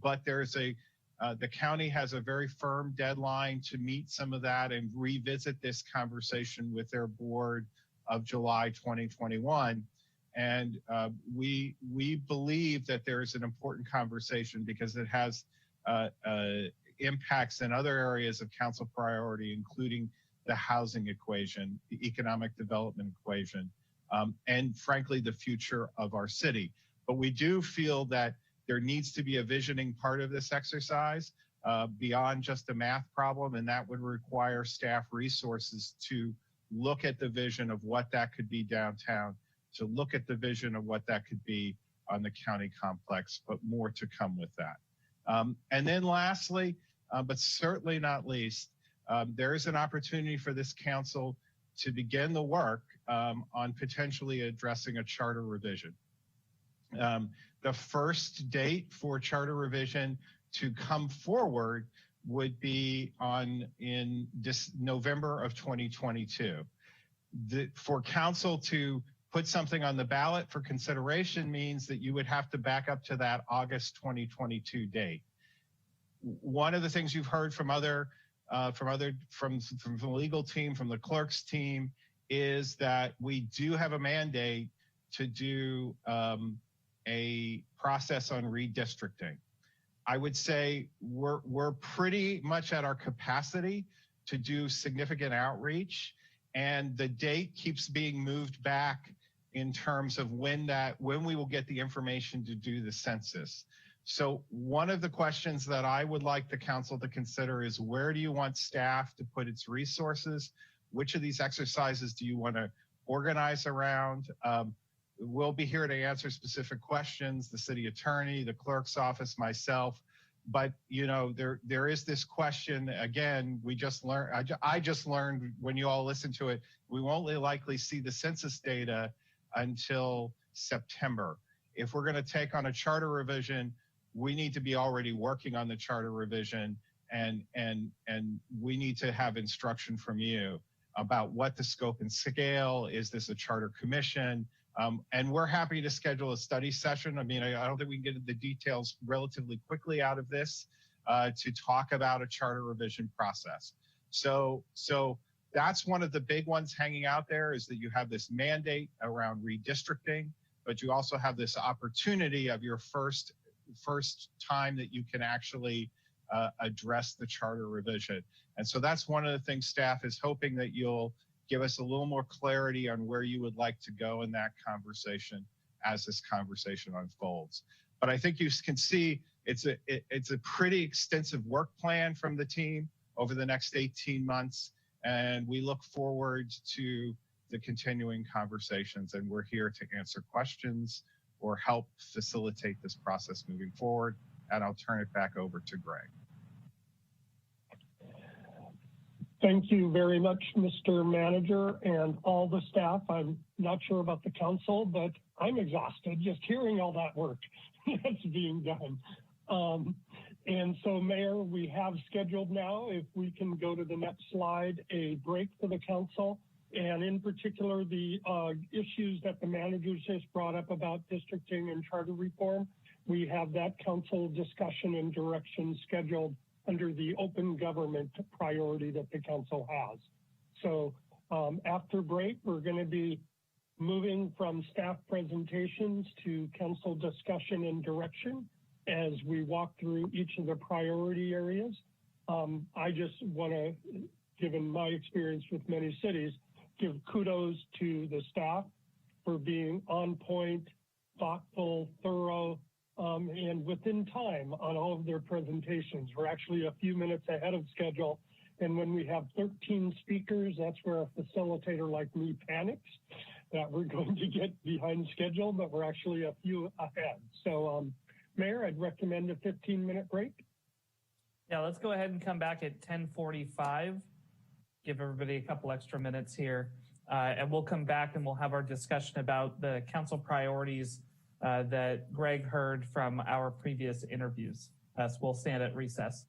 but there's the county has a very firm deadline to meet some of that and revisit this conversation with their board of July 2021. And we believe that there's an important conversation because it has impacts in other areas of council priority, including the housing equation, the economic development equation, and frankly, the future of our city. But we do feel that there needs to be a visioning part of this exercise. beyond just a math problem, and that would require staff resources to look at the vision of what that could be downtown, to look at the vision of what that could be on the county complex, but more to come with that. And then lastly, but certainly not least, there is an opportunity for this council to begin the work on potentially addressing a charter revision. The first date for charter revision to come forward would be in November of 2022. For council to put something on the ballot for consideration means that you would have to back up to that August 2022 date. One of the things you've heard from the legal team, from the clerk's team, is that we do have a mandate to do a process on redistricting. I would say we're pretty much at our capacity to do significant outreach, and the date keeps being moved back in terms of when we will get the information to do the census. So one of the questions that I would like the council to consider is, where do you want staff to put its resources? Which of these exercises do you want to organize around? We'll be here to answer specific questions, the city attorney, the clerk's office, myself. But there is this question, again, I just learned when you all listen to it, we won't likely see the census data until September. If we're going to take on a charter revision, we need to be already working on the charter revision, and we need to have instruction from you about what the scope and scale. Is this a charter commission? And we're happy to schedule a study session. I mean, I don't think we can get the details relatively quickly out of this to talk about a charter revision process. So that's one of the big ones hanging out there, is that you have this mandate around redistricting, but you also have this opportunity of your first time that you can actually address the charter revision. And so that's one of the things staff is hoping that you'll give us a little more clarity on where you would like to go in that conversation as this conversation unfolds. But I think you can see it's a pretty extensive work plan from the team over the next 18 months. And we look forward to the continuing conversations, and we're here to answer questions or help facilitate this process moving forward. And I'll turn it back over to Greg. Thank you very much, Mr. Manager, and all the staff. I'm not sure about the council, but I'm exhausted just hearing all that work that's being done. And so, Mayor, we have scheduled now, if we can go to the next slide, a break for the council, and in particular, the issues that the managers just brought up about districting and charter reform. We have that council discussion and direction scheduled under the open government priority that the council has. So after break, we're going to be moving from staff presentations to council discussion and direction as we walk through each of the priority areas. I just want to, given my experience with many cities, give kudos to the staff for being on point, thoughtful, thorough, and within time on all of their presentations. We're actually a few minutes ahead of schedule. And when we have 13 speakers, that's where a facilitator like me panics that we're going to get behind schedule, but we're actually a few ahead. So, Mayor, I'd recommend a 15-minute break. Yeah, let's go ahead and come back at 10:45. Give everybody a couple extra minutes here. And we'll come back and we'll have our discussion about the council priorities that Greg heard from our previous interviews. So we'll stand at recess.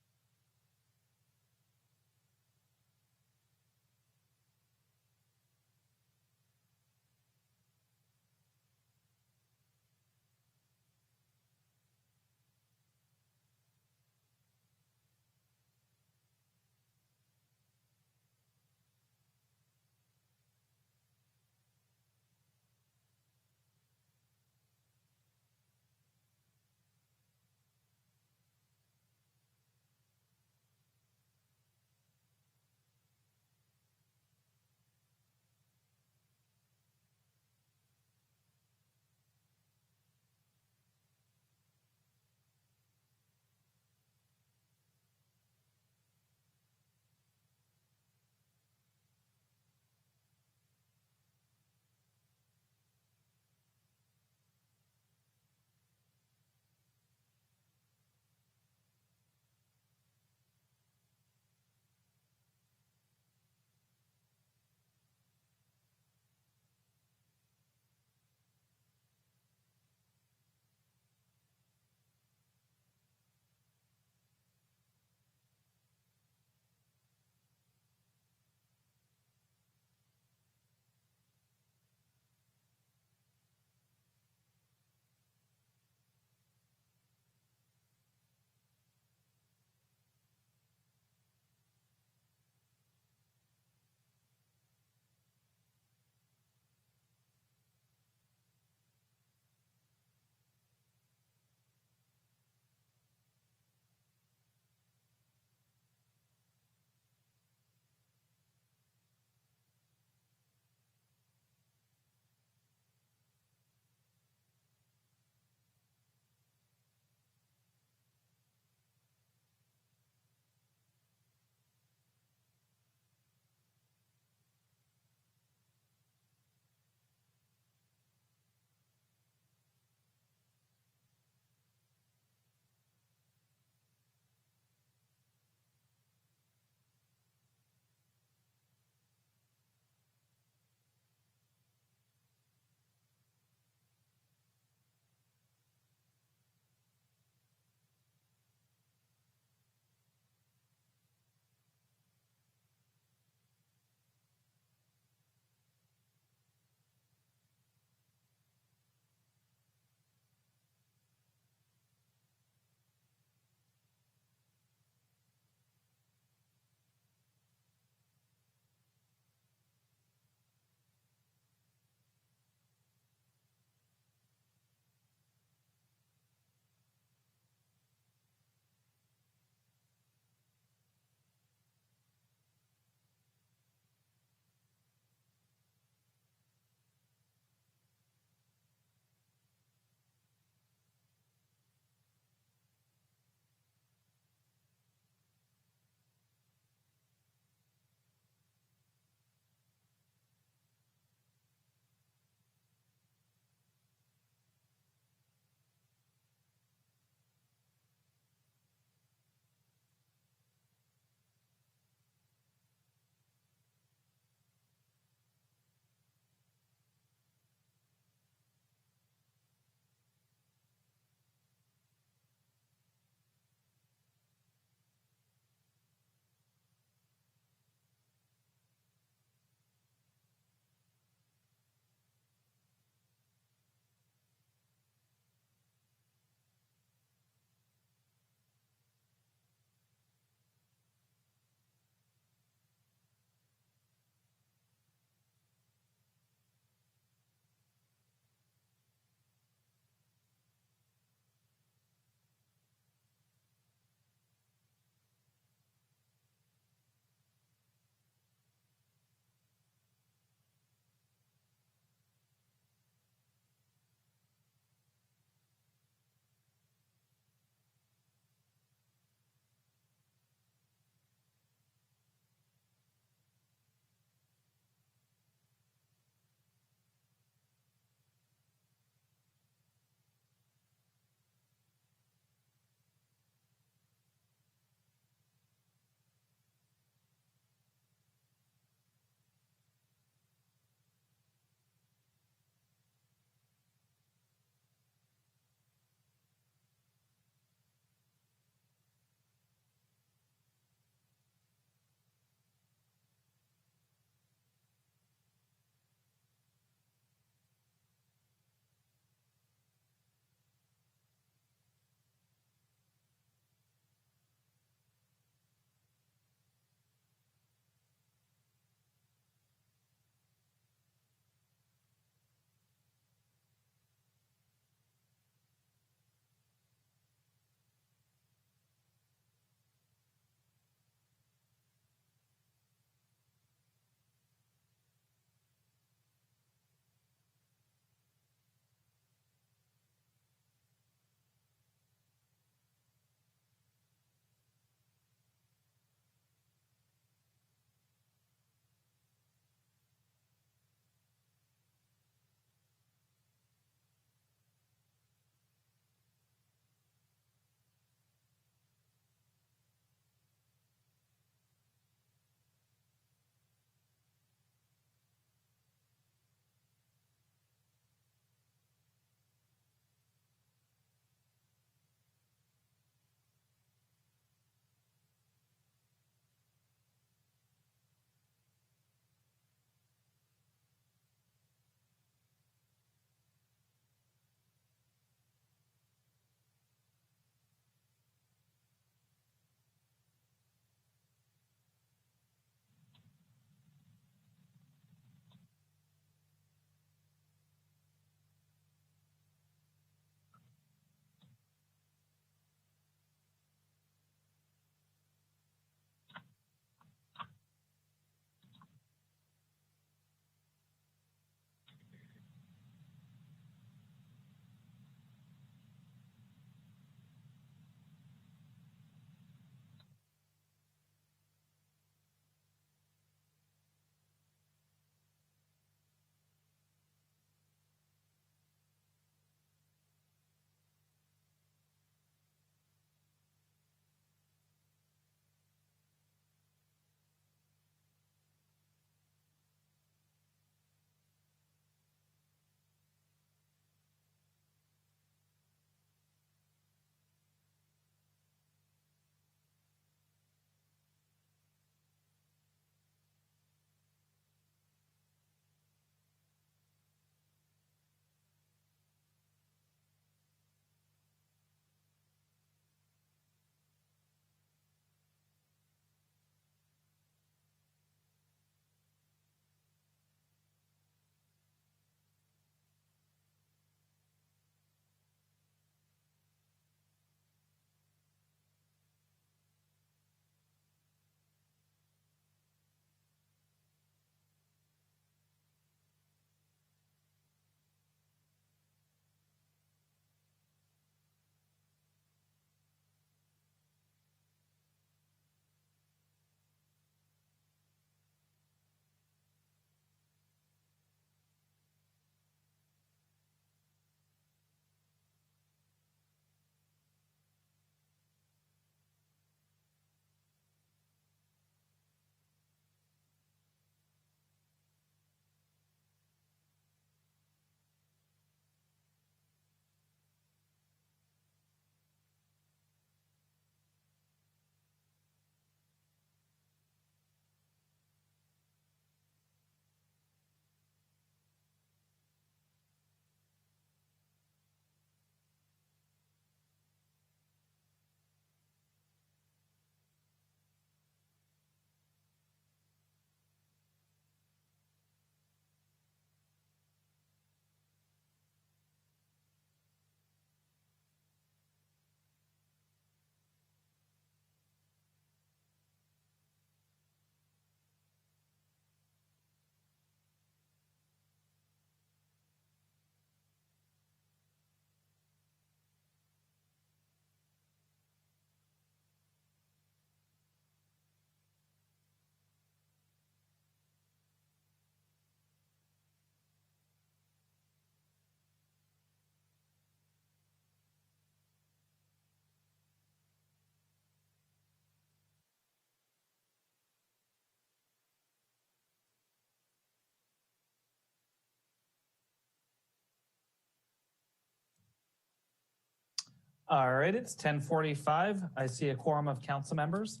All right, it's 10:45. I see a quorum of council members.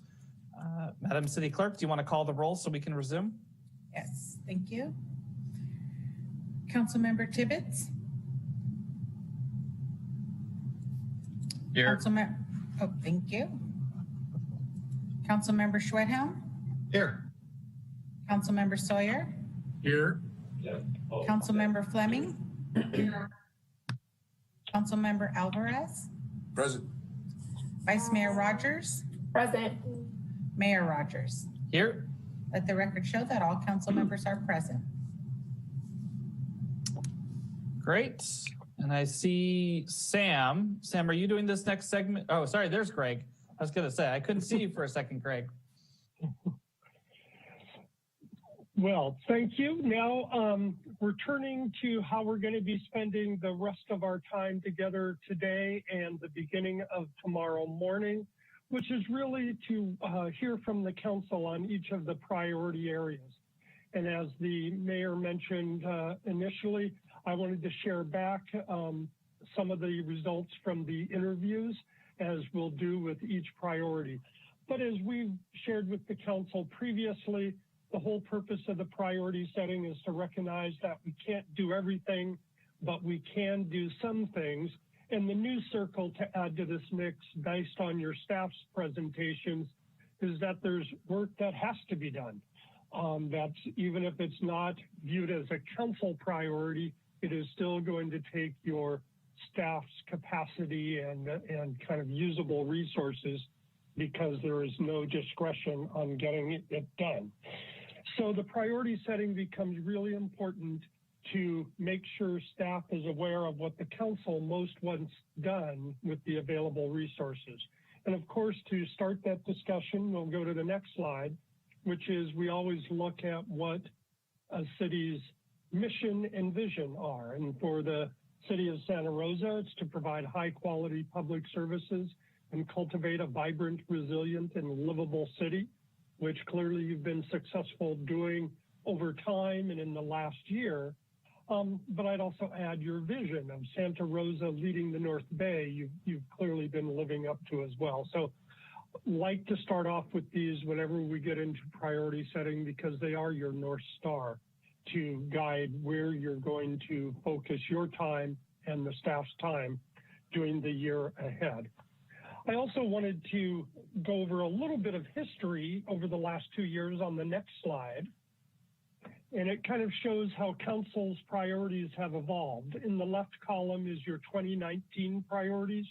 Madam City Clerk, do you want to call the roll so we can resume? Yes, thank you. Councilmember Tibbetts. Here. Oh, thank you. Councilmember Schwedhelm. Here. Councilmember Sawyer. Here. Councilmember Fleming. Councilmember Alvarez. Present. Vice Mayor Rogers. Present. Mayor Rogers. Here. Let the record show that all council members are present. Great. And I see Sam. Sam, are you doing this next segment? Oh, sorry, there's Greg. I was going to say, I couldn't see you for a second, Greg. Well, thank you. Now, we're turning to how we're going to be spending the rest of our time together today and the beginning of tomorrow morning, which is really to hear from the council on each of the priority areas. And as the mayor mentioned initially, I wanted to share back some of the results from the interviews, as we'll do with each priority. But as we've shared with the council previously, the whole purpose of the priority setting is to recognize that we can't do everything, but we can do some things. And the new circle to add to this mix based on your staff's presentations is that there's work that has to be done. That's even if it's not viewed as a council priority, it is still going to take your staff's capacity and kind of usable resources because there is no discretion on getting it done. So the priority setting becomes really important to make sure staff is aware of what the council most wants done with the available resources. And of course, to start that discussion, we'll go to the next slide, which is we always look at what a city's mission and vision are. And for the city of Santa Rosa, it's to provide high quality public services and cultivate a vibrant, resilient, and livable city, which clearly you've been successful doing over time and in the last year. But I'd also add your vision of Santa Rosa leading the North Bay, you've clearly been living up to as well. So like to start off with these whenever we get into priority setting, because they are your North Star to guide where you're going to focus your time and the staff's time during the year ahead. I also wanted to go over a little bit of history over the last 2 years on the next slide. And it kind of shows how council's priorities have evolved. In the left column is your 2019 priorities,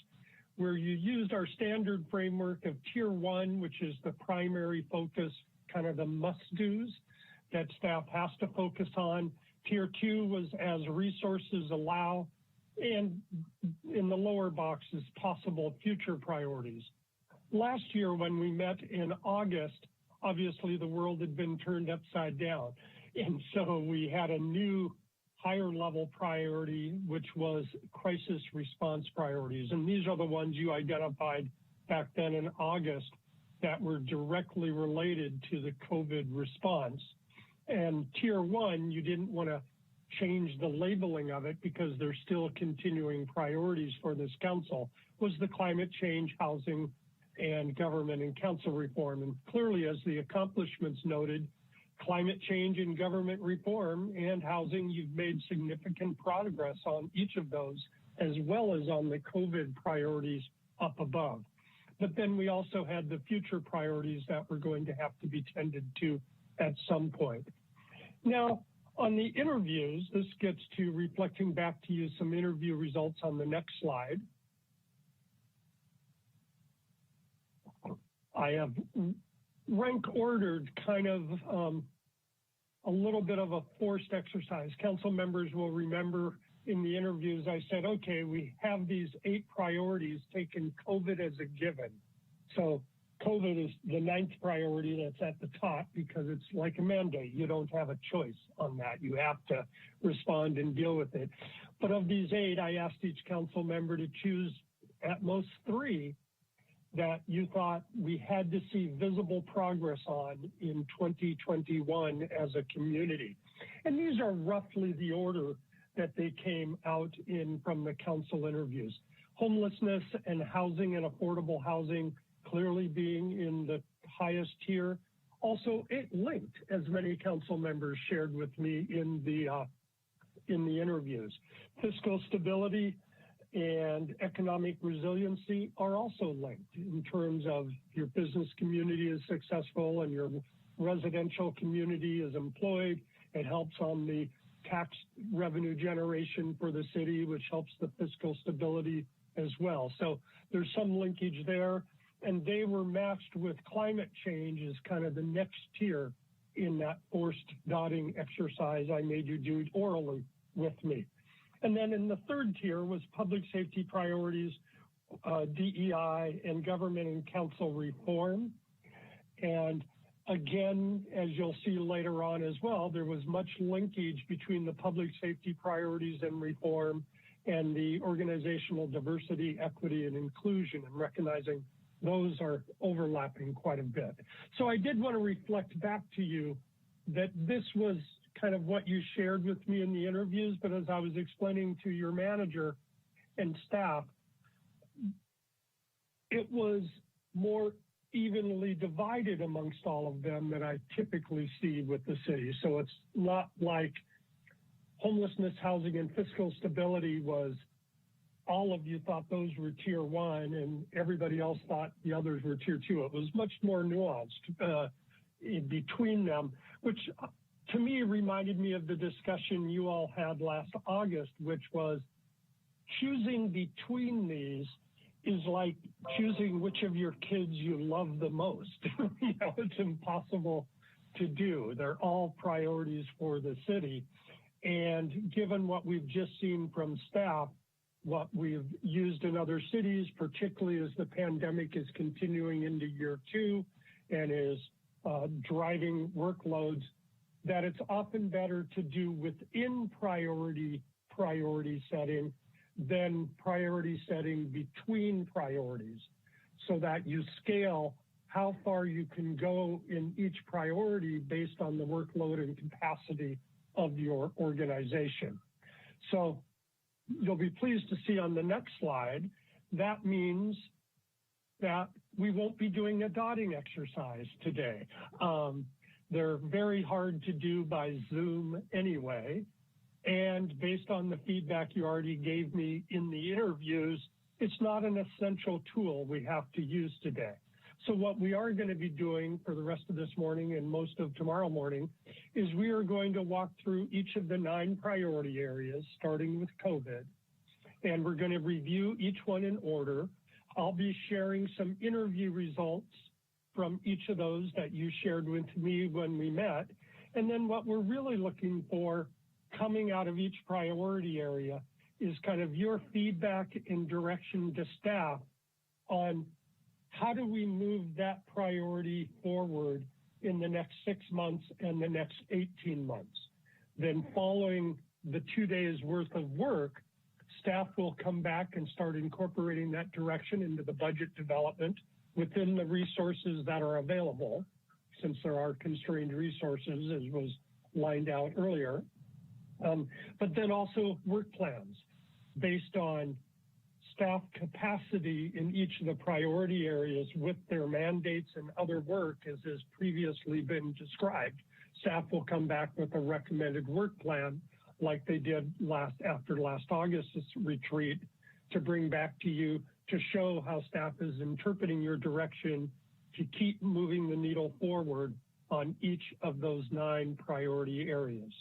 where you used our standard framework of tier 1, which is the primary focus, kind of the must-dos that staff has to focus on. Tier 2 was as resources allow, and in the lower box is possible future priorities. Last year when we met in August, obviously the world had been turned upside down. And so we had a new higher level priority, which was crisis response priorities. And these are the ones you identified back then in August that were directly related to the COVID response. And tier 1, you didn't want to change the labeling of it because there's still continuing priorities for this council, was the climate change, housing, and government and council reform. And clearly, as the accomplishments noted, climate change and government reform and housing, you've made significant progress on each of those, as well as on the COVID priorities up above. But then we also had the future priorities that were going to have to be tended to at some point. Now, on the interviews, this gets to reflecting back to you some interview results on the next slide. I have rank ordered kind of a little bit of a forced exercise. Council members will remember in the interviews, I said, okay, we have these 8 priorities, taking COVID as a given. So COVID is the 9th priority that's at the top because it's like a mandate. You don't have a choice on that. You have to respond and deal with it. But of these 8, I asked each council member to choose at most 3 that you thought we had to see visible progress on in 2021 as a community. And these are roughly the order that they came out in from the council interviews. homelessness and housing and affordable housing clearly being in the highest tier. Also, it linked, as many council members shared with me in the interviews. Fiscal stability and economic resiliency are also linked in terms of your business community is successful and your residential community is employed. It helps on the tax revenue generation for the city, which helps the fiscal stability as well. So there's some linkage there. And they were matched with climate change as kind of the next tier in that forced dotting exercise I made you do orally with me. And then in the third tier was public safety priorities, DEI, and government and council reform. And again, as you'll see later on as well, there was much linkage between the public safety priorities and reform and the organizational diversity, equity, and inclusion, and recognizing those are overlapping quite a bit. So I did want to reflect back to you that this was kind of what you shared with me in the interviews, but as I was explaining to your manager and staff, it was more evenly divided amongst all of them than I typically see with the city. So it's not like homelessness, housing, and fiscal stability was all of you thought those were tier one and everybody else thought the others were tier two. It was much more nuanced in between them, which to me reminded me of the discussion you all had last August, which was choosing between these is like choosing which of your kids you love the most. You know, it's impossible to do. They're all priorities for the city. And given what we've just seen from staff, what we've used in other cities, particularly as the pandemic is continuing into year two and is driving workloads, that it's often better to do within priority setting than priority setting between priorities, so that you scale how far you can go in each priority based on the workload and capacity of your organization. So you'll be pleased to see on the next slide, that means that we won't be doing a dotting exercise today. They're very hard to do by Zoom anyway. And based on the feedback you already gave me in the interviews, it's not an essential tool we have to use today. So what we are going to be doing for the rest of this morning and most of tomorrow morning is we are going to walk through each of the 9 priority areas, starting with COVID, and we're going to review each one in order. I'll be sharing some interview results from each of those that you shared with me when we met. And then what we're really looking for coming out of each priority area is kind of your feedback and direction to staff on how do we move that priority forward in the next 6 months and the next 18 months. Then following the 2 days worth of work, staff will come back and start incorporating that direction into the budget development within the resources that are available, since there are constrained resources as was lined out earlier. But then also work plans based on staff capacity in each of the priority areas with their mandates and other work as has previously been described. Staff will come back with a recommended work plan like they did after last August's retreat to bring back to you to show how staff is interpreting your direction to keep moving the needle forward on each of those 9 priority areas.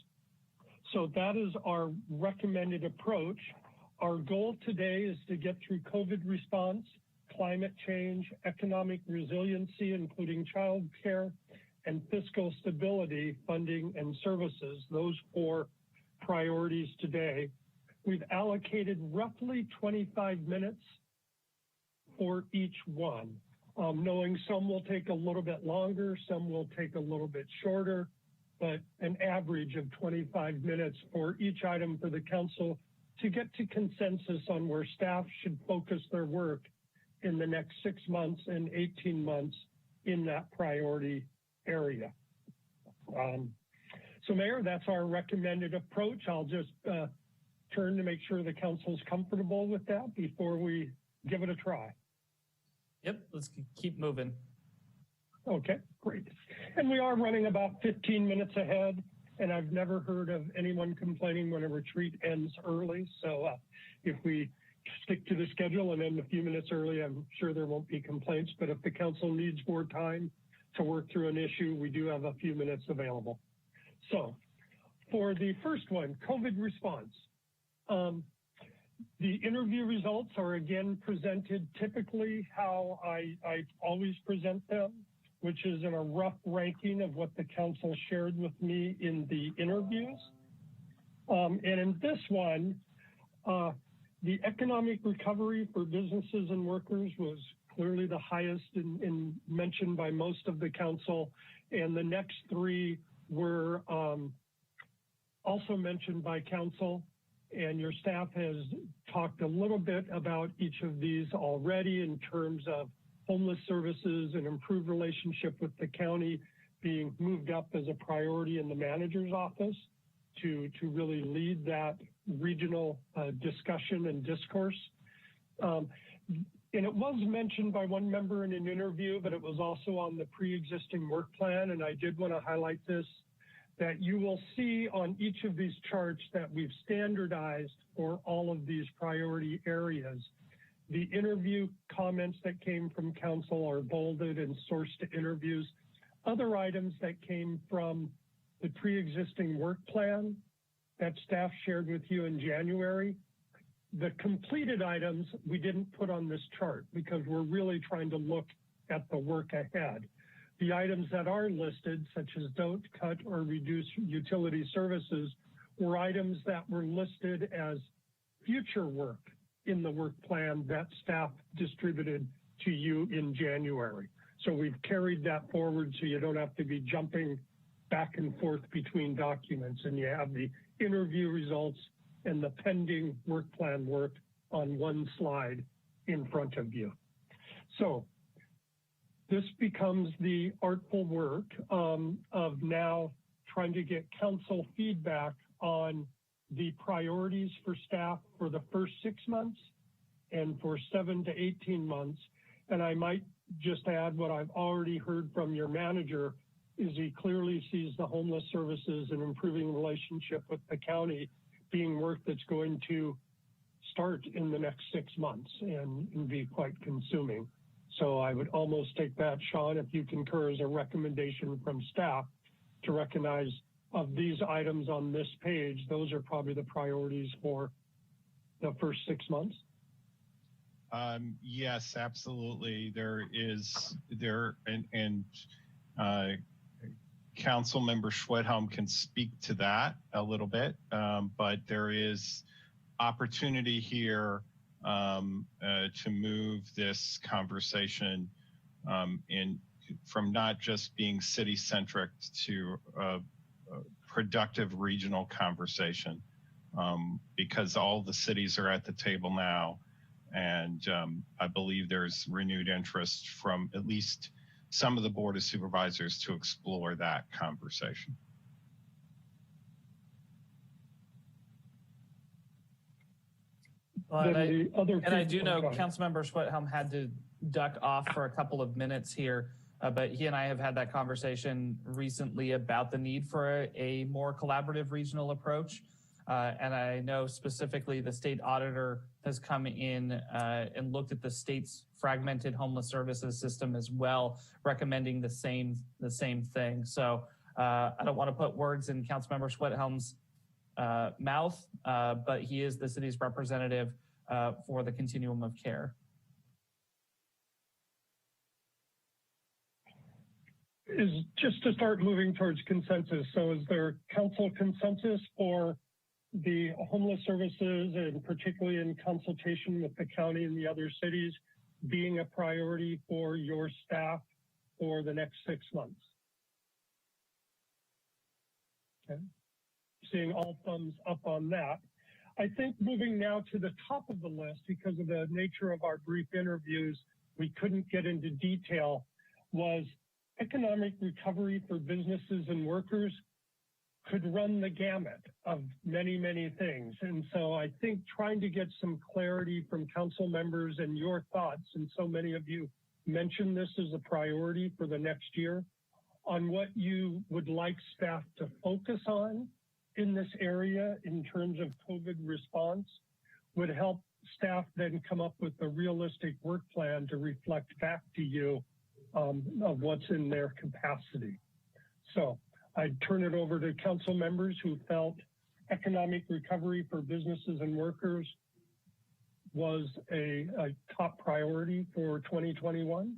So that is our recommended approach. Our goal today is to get through COVID response, climate change, economic resiliency, including child care, and fiscal stability, funding and services, those 4 priorities today. We've allocated roughly 25 minutes for each one, knowing some will take a little bit longer, some will take a little bit shorter, but an average of 25 minutes for each item for the council to get to consensus on where staff should focus their work in the next 6 months and 18 months in that priority area. So Mayor, that's our recommended approach. I'll just turn to make sure the council's comfortable with that before we give it a try? Yep, let's keep moving. Okay, great. And we are running about 15 minutes ahead, and I've never heard of anyone complaining when a retreat ends early. So if we stick to the schedule and end a few minutes early, I'm sure there won't be complaints. But if the council needs more time to work through an issue, we do have a few minutes available. So for the first one, COVID response. The interview results are again presented typically how I always present them, which is in a rough ranking of what the council shared with me in the interviews. And in this one, the economic recovery for businesses and workers was clearly the highest in mentioned by most of the council. And the next three were also mentioned by council. And your staff has talked a little bit about each of these already in terms of homeless services and improved relationship with the county being moved up as a priority in the manager's office to really lead that regional discussion and discourse. And it was mentioned by one member in an interview, but it was also on the pre-existing work plan. And I did want to highlight this, that you will see on each of these charts that we've standardized for all of these priority areas. The interview comments that came from council are bolded and sourced to interviews. Other items that came from the pre-existing work plan that staff shared with you in January, the completed items we didn't put on this chart because we're really trying to look at the work ahead. The items that are listed, such as don't cut or reduce utility services, were items that were listed as future work in the work plan that staff distributed to you in January. So we've carried that forward so you don't have to be jumping back and forth between documents, and you have the interview results and the pending work plan work on one slide in front of you. So this becomes the artful work of now trying to get council feedback on the priorities for staff for the first 6 months and for 7 to 18 months. And I might just add what I've already heard from your manager is he clearly sees the homeless services and improving relationship with the county being work that's going to start in the next 6 months and be quite consuming. So I would almost take that, Sean, if you concur, as a recommendation from staff to recognize of these items on this page, those are probably the priorities for the first 6 months. Yes, absolutely. Council member Schwedhelm can speak to that a little bit, but there is opportunity here to move this conversation from not just being city-centric to a productive regional conversation, because all the cities are at the table now. And I believe there's renewed interest from at least some of the Board of Supervisors to explore that conversation. Well, and I do know Councilmember Schwedhelm had to duck off for a couple of minutes here, but he and I have had that conversation recently about the need for a more collaborative regional approach. And I know specifically the state auditor has come in and looked at the state's fragmented homeless services system as well, recommending the same thing. So I don't want to put words in Councilmember Schwedhelm's mouth, but he is the city's representative for the continuum of care. Is just to start moving towards consensus. So is there council consensus for the homeless services, and particularly in consultation with the county and the other cities, being a priority for your staff for the next 6 months? Okay. Seeing all thumbs up on that. I think moving now to the top of the list, because of the nature of our brief interviews, we couldn't get into detail, was economic recovery for businesses and workers. could run the gamut of many, many things. And so I think trying to get some clarity from council members and your thoughts, and so many of you mentioned this as a priority for the next year, on what you would like staff to focus on in this area in terms of COVID response would help staff then come up with a realistic work plan to reflect back to you of what's in their capacity. So I'd turn it over to council members who felt economic recovery for businesses and workers was a top priority for 2021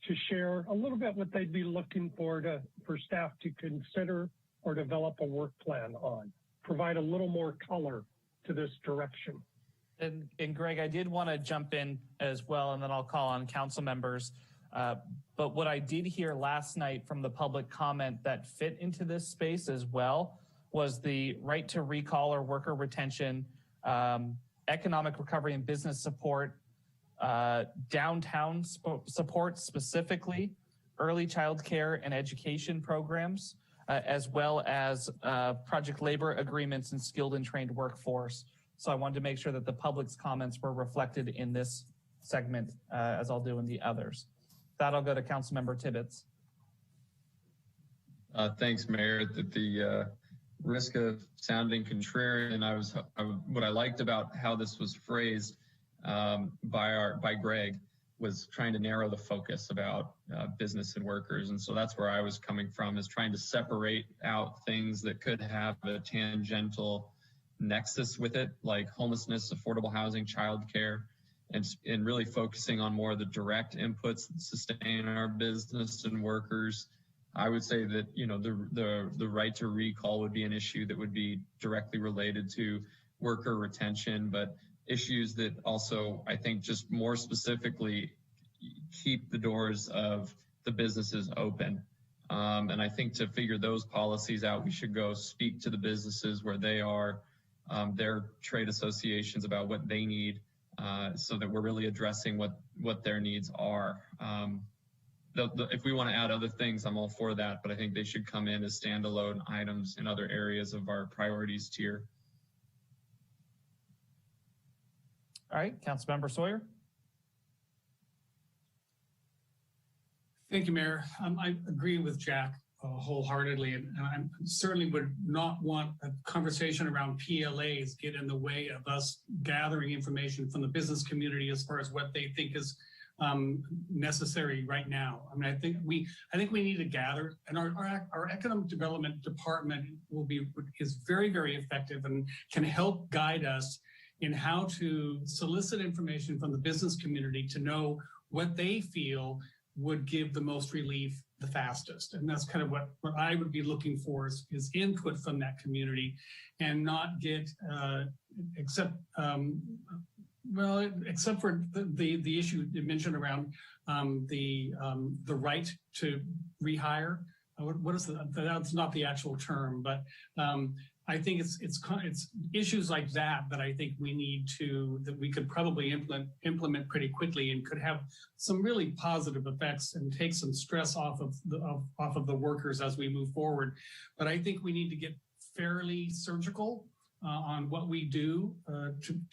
to share a little bit what they'd be looking for staff to consider or develop a work plan on, provide a little more color to this direction. And Greg, I did want to jump in as well, and then I'll call on council members. But what I did hear last night from the public comment that fit into this space as well was the right to recall or worker retention, economic recovery and business support, downtown support specifically, early child care and education programs, as well as project labor agreements and skilled and trained workforce. So I wanted to make sure that the public's comments were reflected in this segment, as I'll do in the others. That I'll go to Councilmember Tibbetts. Thanks, Mayor. At the risk of sounding contrarian, what I liked about how this was phrased by Greg was trying to narrow the focus about business and workers. And so that's where I was coming from, is trying to separate out things that could have a tangential nexus with it, like homelessness, affordable housing, childcare, and really focusing on more of the direct inputs that sustain our business and workers. I would say that, you know, the right to recall would be an issue that would be directly related to worker retention, but issues that also, I think, just more specifically keep the doors of the businesses open. And I think to figure those policies out, we should go speak to the businesses where they are, their trade associations about what they need, so that we're really addressing what their needs are. If we want to add other things, I'm all for that, but I think they should come in as standalone items in other areas of our priorities tier. All right, Councilmember Sawyer. Thank you, Mayor. I agree with Jack wholeheartedly, and I certainly would not want a conversation around PLAs get in the way of us gathering information from the business community as far as what they think is necessary right now. I mean, I think we need to gather, and our economic development department is very, very effective and can help guide us in how to solicit information from the business community to know what they feel would give the most relief the fastest. And that's kind of what I would be looking for is input from that community, and not get, except for the issue you mentioned around the right to rehire. What is that's not the actual term, but I think it's issues like that I think that we could probably implement pretty quickly, and could have some really positive effects and take some stress off of the workers as we move forward. But I think we need to get fairly surgical on what we do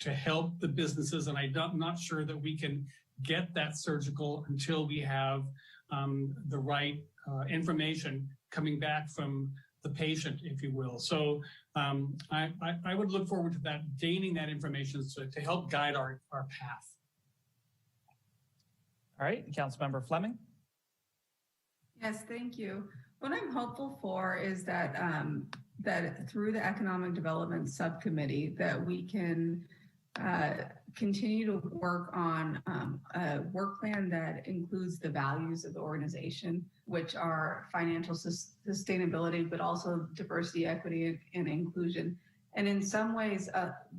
to help the businesses, and I'm not sure that we can get that surgical until we have the right information coming back from the patient, if you will. So I would look forward to that, gaining that information to help guide our path. All right, Councilmember Fleming. Yes, thank you. What I'm hopeful for is that that through the Economic Development Subcommittee, that we can continue to work on a work plan that includes the values of the organization, which are financial sustainability, but also diversity, equity, and inclusion. And in some ways,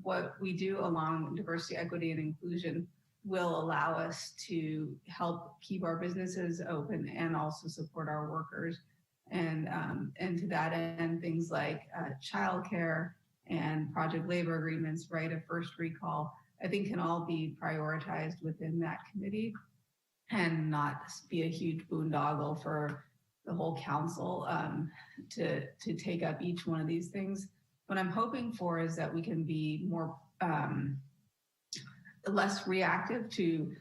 what we do along diversity, equity, and inclusion will allow us to help keep our businesses open and also support our workers. And to that end, things like childcare and project labor agreements, right of first recall, I think can all be prioritized within that committee and not be a huge boondoggle for the whole council to take up each one of these things. What I'm hoping for is that we can be more less reactive to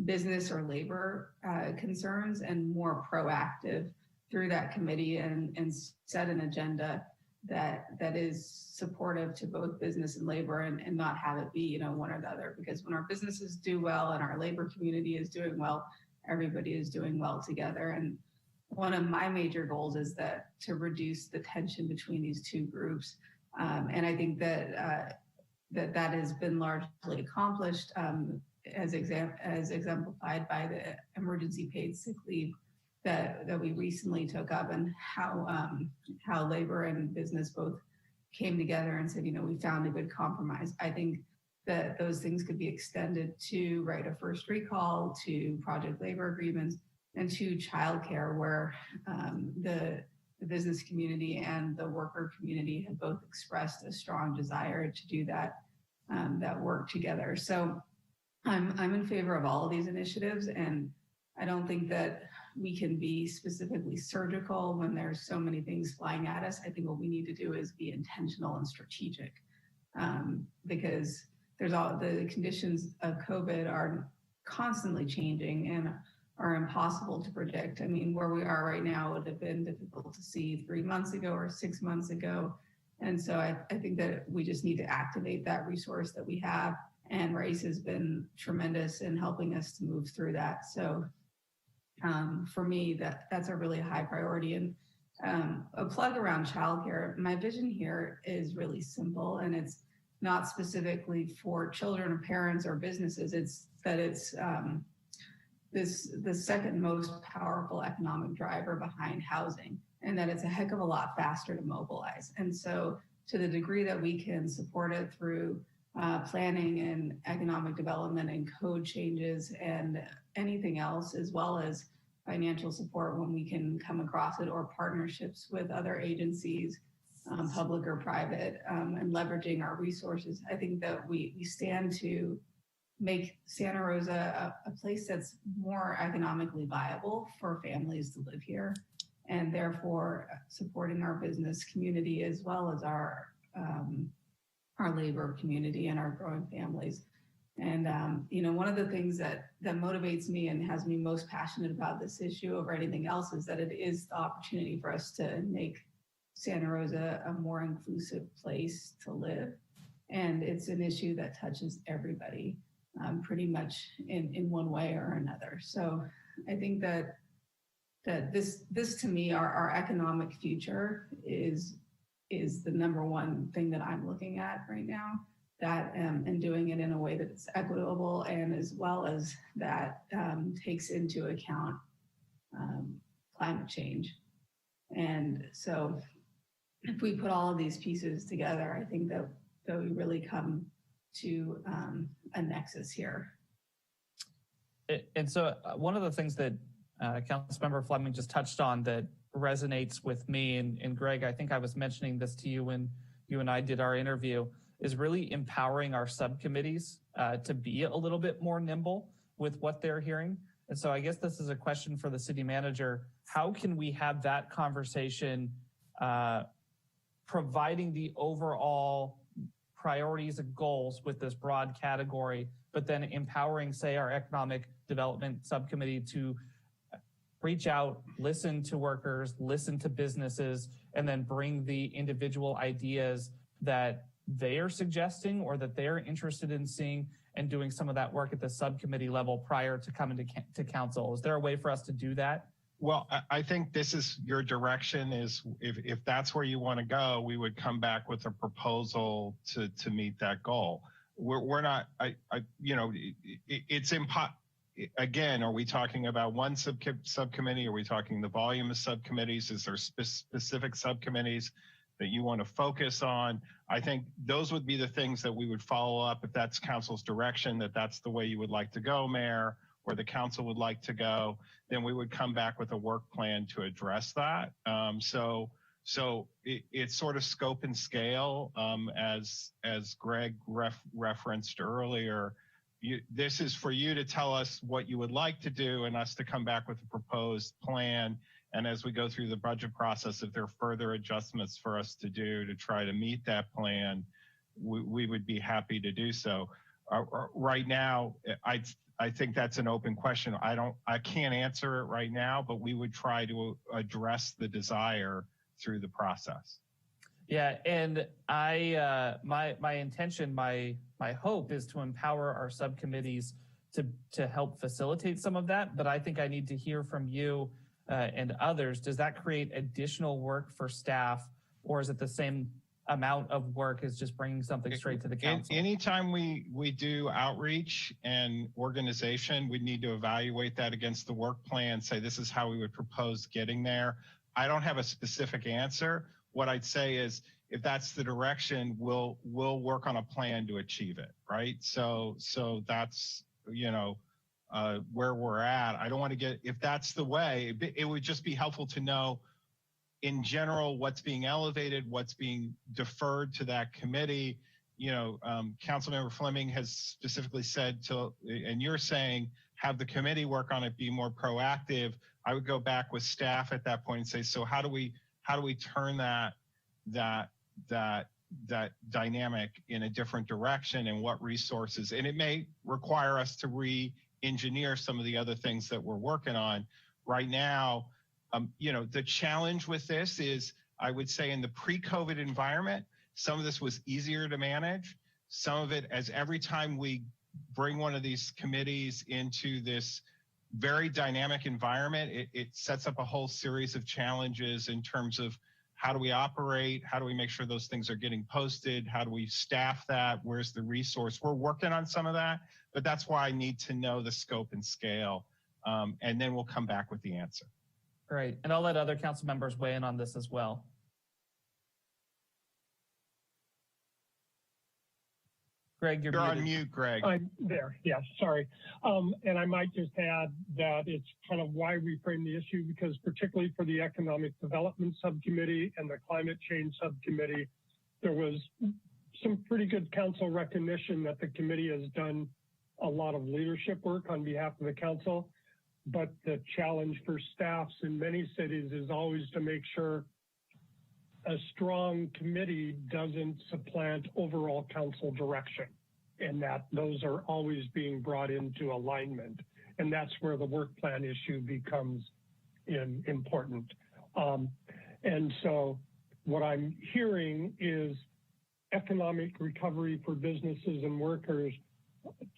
business or labor concerns and more proactive through that committee and set an agenda that is supportive to both business and labor and not have it be, one or the other. Because when our businesses do well and our labor community is doing well, everybody is doing well together. And one of my major goals is that to reduce the tension between these two groups. And I think that that has been largely accomplished as exemplified by the emergency paid sick leave that we recently took up, and how labor and business both came together and said, we found a good compromise. I think that those things could be extended to right of first recall, to project labor agreements, and to childcare, where the business community and the worker community have both expressed a strong desire to do that work together. So I'm in favor of all of these initiatives, and I don't think that we can be specifically surgical when there's so many things flying at us. I think what we need to do is be intentional and strategic, because there's all the conditions of COVID are constantly changing and are impossible to predict. I mean, where we are right now would have been difficult to see 3 months ago or 6 months ago. And so I think that we just need to activate that resource that we have. And RACE has been tremendous in helping us to move through that. So for me, that's a really high priority. And a plug around childcare, my vision here is really simple, and it's not specifically for children or parents or businesses. It's that it's the second most powerful economic driver behind housing, and that it's a heck of a lot faster to mobilize. And so to the degree that we can support it through planning and economic development and code changes and anything else, as well as financial support when we can come across it, or partnerships with other agencies, public or private, and leveraging our resources, I think that we stand to make Santa Rosa a place that's more economically viable for families to live here, and therefore supporting our business community as well as our labor community and our growing families. And one of the things that motivates me and has me most passionate about this issue over anything else is that it is the opportunity for us to make Santa Rosa a more inclusive place to live. And it's an issue that touches everybody pretty much in one way or another. So I think that this to me, our economic future is the number one thing that I'm looking at right now, that and doing it in a way that it's equitable, and as well as that takes into account climate change. And so if we put all of these pieces together, I think that we really come to a nexus here. And so one of the things that Councilmember Fleming just touched on that resonates with me, and Greg, I think I was mentioning this to you when you and I did our interview, is really empowering our subcommittees to be a little bit more nimble with what they're hearing. And so I guess this is a question for the city manager. How can we have that conversation, providing the overall priorities and goals with this broad category, but then empowering, say, our economic development subcommittee to reach out, listen to workers, listen to businesses, and then bring the individual ideas that they are suggesting or that they're interested in seeing, and doing some of that work at the subcommittee level prior to coming to council. Is there a way for us to do that? Well, I think this is your direction, is if that's where you want to go, we would come back with a proposal to meet that goal. We're not, it's impossible. Again, are we talking about one subcommittee? Are we talking the volume of subcommittees? Is there specific subcommittees that you want to focus on? I think those would be the things that we would follow up if that's council's direction, that's the way you would like to go, Mayor, or the council would like to go. Then we would come back with a work plan to address that. So it's sort of scope and scale, as Greg referenced earlier. This is for you to tell us what you would like to do and us to come back with a proposed plan. And as we go through the budget process, if there are further adjustments for us to do to try to meet that plan, we would be happy to do so. Right now, I think that's an open question. I can't answer it right now, but we would try to address the desire through the process. Yeah, and my intention, my hope is to empower our subcommittees to help facilitate some of that. But I think I need to hear from you and others. Does that create additional work for staff, or is it the same amount of work as just bringing something straight to the council? Anytime we do outreach and organization, we need to evaluate that against the work plan, say this is how we would propose getting there. I don't have a specific answer. What I'd say is, if that's the direction, we'll work on a plan to achieve it, right? So that's, where we're at. I don't want to get, if that's the way, it would just be helpful to know in general what's being elevated, what's being deferred to that committee. Councilmember Fleming has specifically said and you're saying, have the committee work on it, be more proactive. I would go back with staff at that point and say, so how do we turn that dynamic in a different direction, and what resources? And it may require us to re-engineer some of the other things that we're working on right now. The challenge with this is, I would say, in the pre-COVID environment, some of this was easier to manage. Some of it, as every time we bring one of these committees into this very dynamic environment, it sets up a whole series of challenges in terms of how do we operate? How do we make sure those things are getting posted? How do we staff that? Where's the resource? We're working on some of that, but that's why I need to know the scope and scale. And then we'll come back with the answer. Great. And I'll let other council members weigh in on this as well. Greg, you're on mute, Greg. I'm there. Yeah, sorry. And I might just add that it's kind of why we frame the issue, because particularly for the Economic Development Subcommittee and the Climate Change Subcommittee, there was some pretty good council recognition that the committee has done a lot of leadership work on behalf of the council. But the challenge for staffs in many cities is always to make sure a strong committee doesn't supplant overall council direction, and that those are always being brought into alignment. And that's where the work plan issue becomes important. And so what I'm hearing is economic recovery for businesses and workers.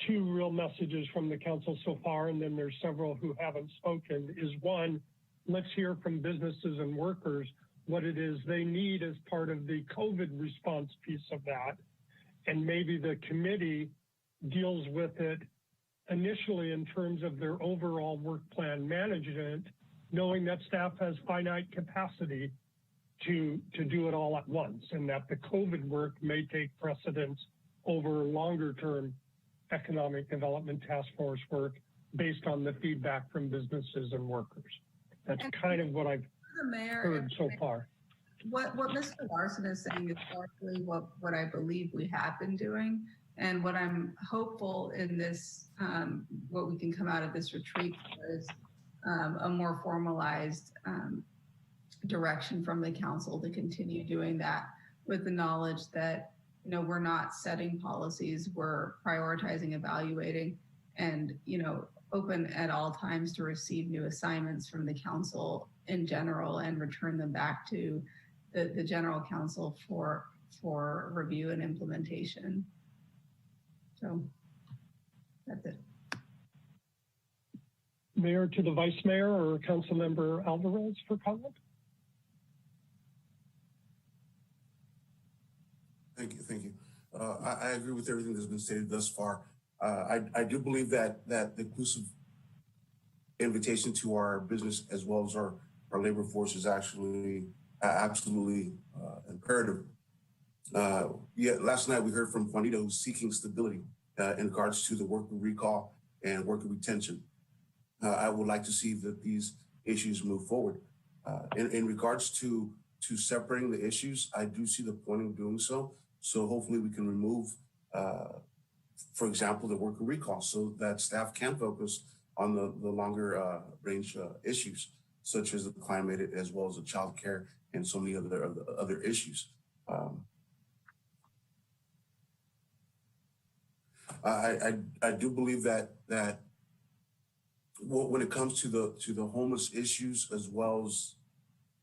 Two real messages from the council so far, and then there's several who haven't spoken, is one, let's hear from businesses and workers what it is they need as part of the COVID response piece of that. And maybe the committee deals with it initially in terms of their overall work plan management, knowing that staff has finite capacity to do it all at once, and that the COVID work may take precedence over longer term economic development task force work based on the feedback from businesses and workers. That's kind of what I've heard so far. What Mr. Larson is saying is largely what I believe we have been doing. And what I'm hopeful in this, what we can come out of this retreat is a more formalized direction from the council to continue doing that, with the knowledge that, we're not setting policies, we're prioritizing, evaluating, and, open at all times to receive new assignments from the council in general and return them back to the general council for review and implementation. So that's it. Mayor to the Vice Mayor or Councilmember Alvarez for comment. Thank you. I agree with everything that's been stated thus far. I do believe that the inclusive invitation to our business as well as our labor force is actually absolutely imperative. Last night we heard from Juanita, who's seeking stability in regards to the worker recall and worker retention. I would like to see that these issues move forward. In regards to separating the issues, I do see the point of doing so. So hopefully we can remove, for example, the worker recall, so that staff can focus on the longer range issues. such as the climate, as well as the child care and so many other issues. I do believe that when it comes to the homeless issues, as well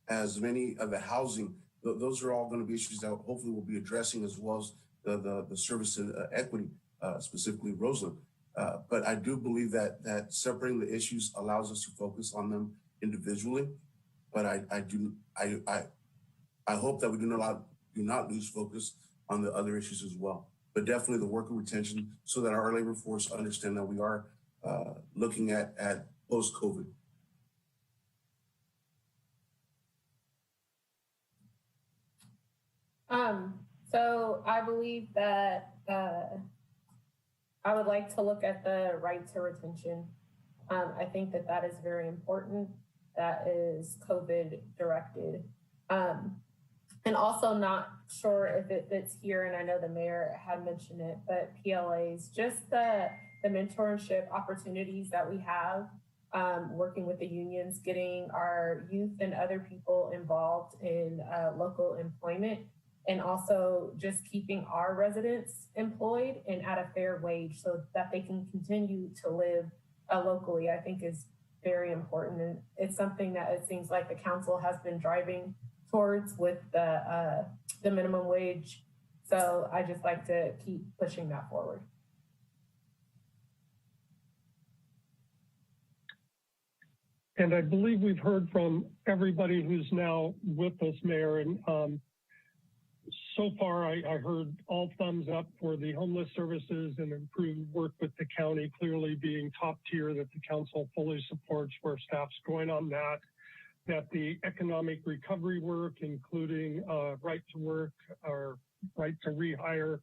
as many of the housing, those are all going to be issues that hopefully we'll be addressing, as well as the service and equity, specifically Rosa. But I do believe that separating the issues allows us to focus on them individually. But I hope that we do not lose focus on the other issues as well. But definitely the worker retention, so that our labor force understand that we are looking at post-COVID. So I believe that I would like to look at the right to retention. I think that is very important. That is COVID directed. And also not sure if it fits here, and I know the mayor had mentioned it, but PLAs, just the mentorship opportunities that we have, working with the unions, getting our youth and other people involved in local employment, and also just keeping our residents employed and at a fair wage so that they can continue to live locally, I think is very important. And it's something that it seems like the council has been driving towards with the minimum wage. So I just like to keep pushing that forward. And I believe we've heard from everybody who's now with us, Mayor. And so far, I heard all thumbs up for the homeless services and improved work with the county, clearly being top tier, that the council fully supports, where staff's going on that the economic recovery work, including right to work or right to rehire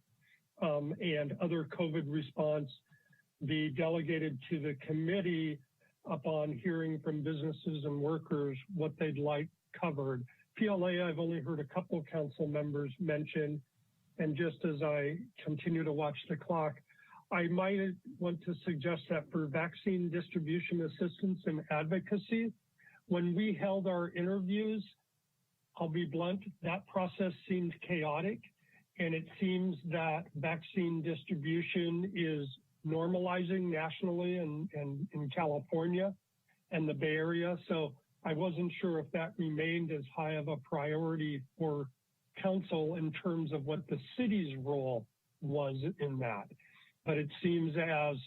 and other COVID response, be delegated to the committee upon hearing from businesses and workers what they'd like covered. PLA, I've only heard a couple council members mention, and just as I continue to watch the clock, I might want to suggest that for vaccine distribution assistance and advocacy, when we held our interviews, I'll be blunt, that process seemed chaotic, and it seems that vaccine distribution is normalizing nationally and in California and the Bay Area. So I wasn't sure if that remained as high of a priority for council in terms of what the city's role was in that. But it seems as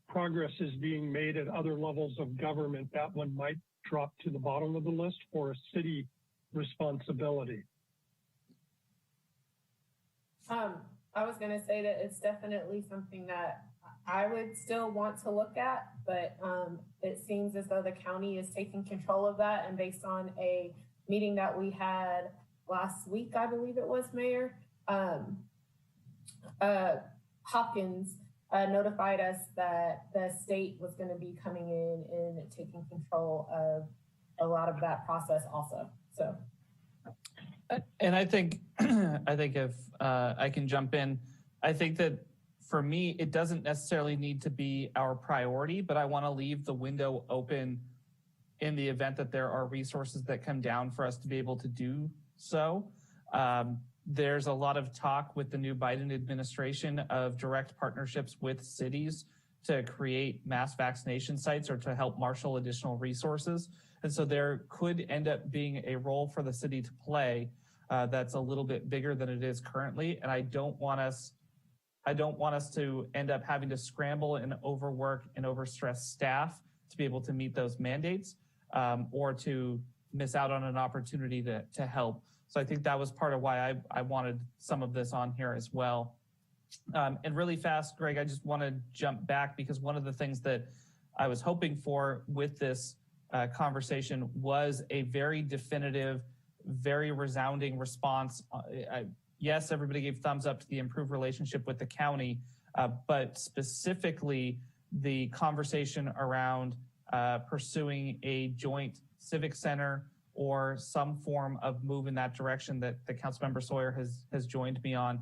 progress is being made at other levels of government, that one might drop to the bottom of the list for a city responsibility. I was going to say that it's definitely something that I would still want to look at, but it seems as though the county is taking control of that. And based on a meeting that we had last week, I believe it was, Mayor, Hopkins notified us that the state was going to be coming in and taking control of a lot of that process also. So. And I think, if I can jump in, I think that for me, it doesn't necessarily need to be our priority, but I want to leave the window open in the event that there are resources that come down for us to be able to do so. There's a lot of talk with the new Biden administration of direct partnerships with cities to create mass vaccination sites or to help marshal additional resources. And so there could end up being a role for the city to play that's a little bit bigger than it is currently. And I don't want us to end up having to scramble and overwork and overstress staff to be able to meet those mandates or to miss out on an opportunity to help. So I think that was part of why I wanted some of this on here as well. And really fast, Greg, I just want to jump back because one of the things that I was hoping for with this conversation was a very definitive, very resounding response. Yes, everybody gave thumbs up to the improved relationship with the county, but specifically the conversation around pursuing a joint civic center or some form of move in that direction that the Councilmember Sawyer has joined me on.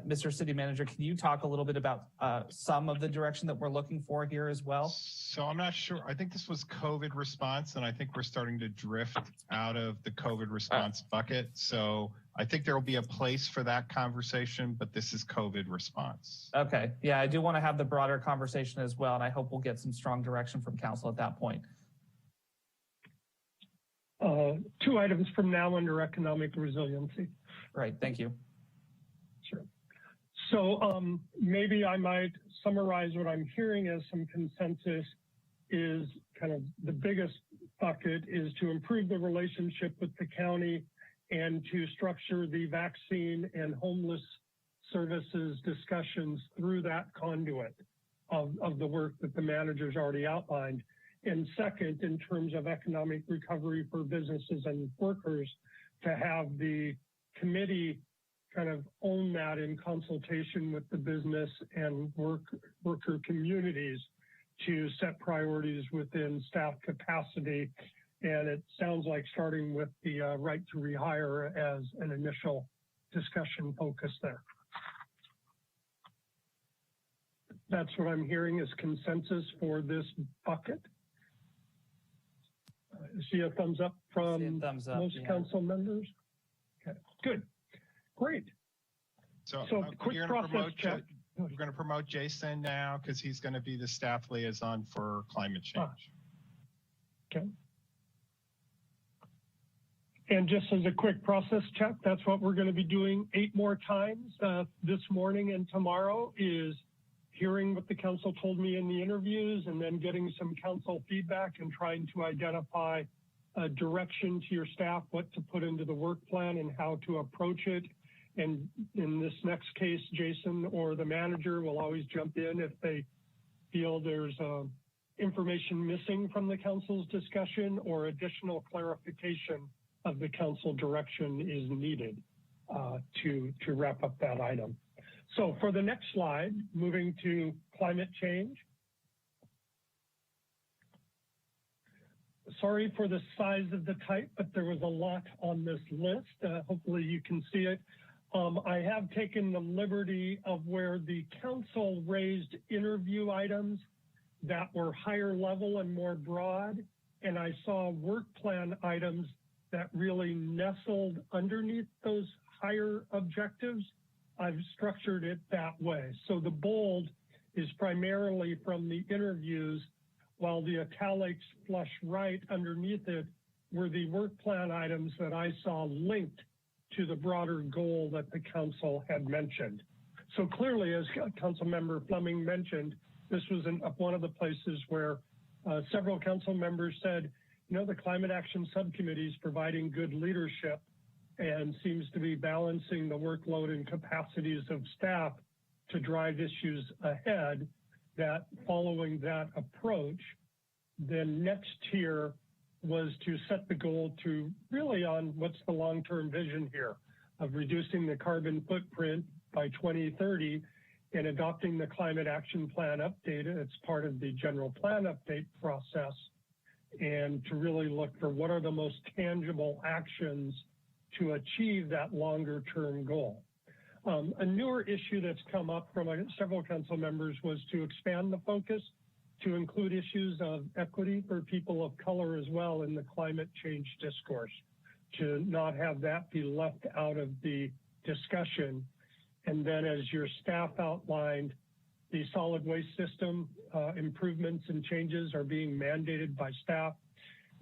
Mr. City Manager, can you talk a little bit about some of the direction that we're looking for here as well? So I'm not sure. I think this was COVID response, and I think we're starting to drift out of the COVID response bucket. So I think there will be a place for that conversation, but this is COVID response. Okay. Yeah, I do want to have the broader conversation as well, and I hope we'll get some strong direction from council at that point. 2 items from now under economic resiliency. Right. Thank you. Sure. So maybe I might summarize what I'm hearing as some consensus is kind of the biggest bucket is to improve the relationship with the county and to structure the vaccine and homeless services discussions through that conduit of the work that the manager's already outlined. And second, in terms of economic recovery for businesses and workers, to have the committee kind of own that in consultation with the business and worker communities to set priorities within staff capacity. And it sounds like starting with the right to rehire as an initial discussion focus there. That's what I'm hearing is consensus for this bucket. See a thumbs up from most council members? Okay, good, great. So quick process check. We're going to promote Jason now because he's going to be the staff liaison for climate change. Okay. And just as a quick process check, that's what we're going to be doing 8 more times this morning and tomorrow is hearing what the council told me in the interviews and then getting some council feedback and trying to identify a direction to your staff, what to put into the work plan and how to approach it. And in this next case, Jason or the manager will always jump in if they feel there's information missing from the council's discussion or additional clarification of the council direction is needed to wrap up that item. So for the next slide, moving to climate change. Sorry for the size of the type, but there was a lot on this list. Hopefully you can see it. I have taken the liberty of where the council raised interview items that were higher level and more broad, and I saw work plan items that really nestled underneath those higher objectives. I've structured it that way. So the bold is primarily from the interviews, while the italics flush right underneath it were the work plan items that I saw linked to the broader goal that the council had mentioned. So clearly, as Council Member Fleming mentioned, this was one of the places where several council members said, you know, the Climate Action Subcommittee is providing good leadership and seems to be balancing the workload and capacities of staff to drive issues ahead, that following that approach, then next tier was to set the goal to really on what's the long-term vision here of reducing the carbon footprint by 2030 and adopting the climate action plan update. It's part of the general plan update process, and to really look for what are the most tangible actions to achieve that longer term goal. A newer issue that's come up from several council members was to expand the focus to include issues of equity for people of color as well in the climate change discourse, to not have that be left out of the discussion. And then as your staff outlined, the solid waste system improvements and changes are being mandated by staff.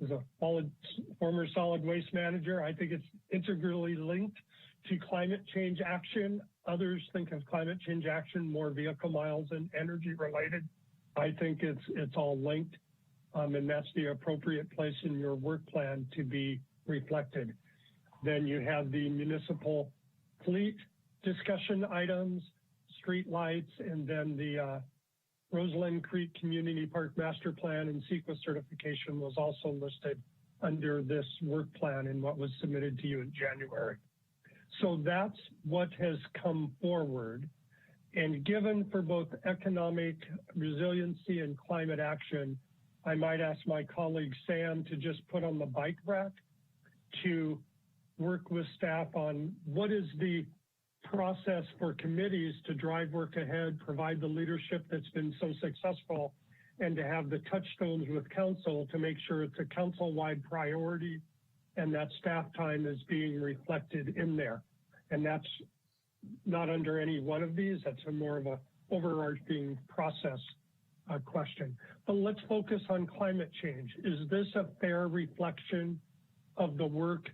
As a former solid waste manager, I think it's integrally linked to climate change action. Others think of climate change action more vehicle miles and energy related. I think it's all linked, and that's the appropriate place in your work plan to be reflected. Then you have the municipal fleet discussion items, street lights, and then the Roseland Creek Community Park Master Plan and CEQA certification was also listed under this work plan in what was submitted to you in January. So that's what has come forward. And given for both economic resiliency and climate action, I might ask my colleague Sam to just put on the bike rack to work with staff on what is the process for committees to drive work ahead, provide the leadership that's been so successful, and to have the touchstones with council to make sure it's a council-wide priority and that staff time is being reflected in there. And that's not under any one of these. That's a more of a overarching process question. But let's focus on climate change. Is this a fair reflection of the work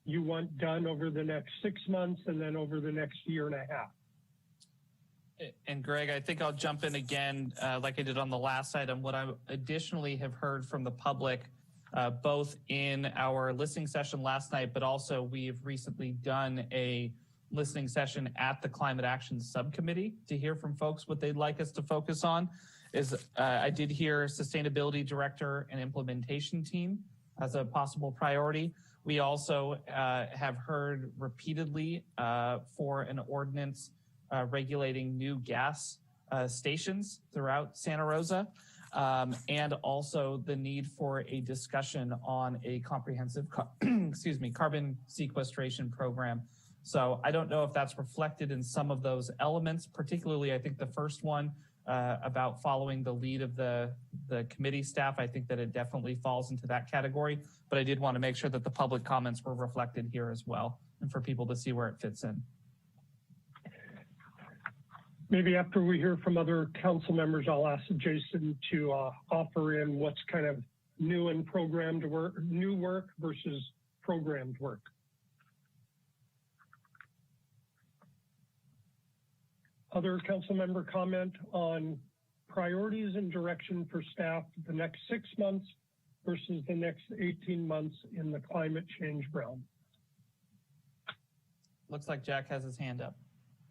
you want done over the next 6 months and then over the next year and a half? And Greg, I think I'll jump in again, like I did on the last item. What I additionally have heard from the public, both in our listening session last night, but also we've recently done a listening session at the Climate Action Subcommittee to hear from folks what they'd like us to focus on, is I did hear Sustainability Director and Implementation Team as a possible priority. We also have heard repeatedly for an ordinance regulating new gas stations throughout Santa Rosa, and also the need for a discussion on a comprehensive carbon sequestration program. So I don't know if that's reflected in some of those elements, particularly I think the first one about following the lead of the committee staff. I think that it definitely falls into that category, but I did want to make sure that the public comments were reflected here as well and for people to see where it fits in. Maybe after we hear from other council members, I'll ask Jason to offer in what's kind of new and programmed work, new work versus programmed work. Other council member comment on priorities and direction for staff the next 6 months versus the next 18 months in the climate change realm. Looks like Jack has his hand up.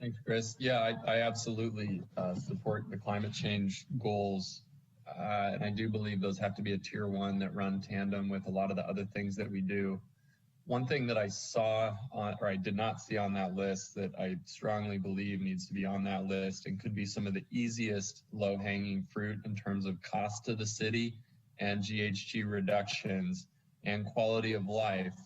Thanks, Chris. Yeah, I absolutely support the climate change goals. And I do believe those have to be a tier 1 that run tandem with a lot of the other things that we do. One thing that I saw on, or I did not see on that list that I strongly believe needs to be on that list and could be some of the easiest low-hanging fruit in terms of cost to the city and GHG reductions and quality of life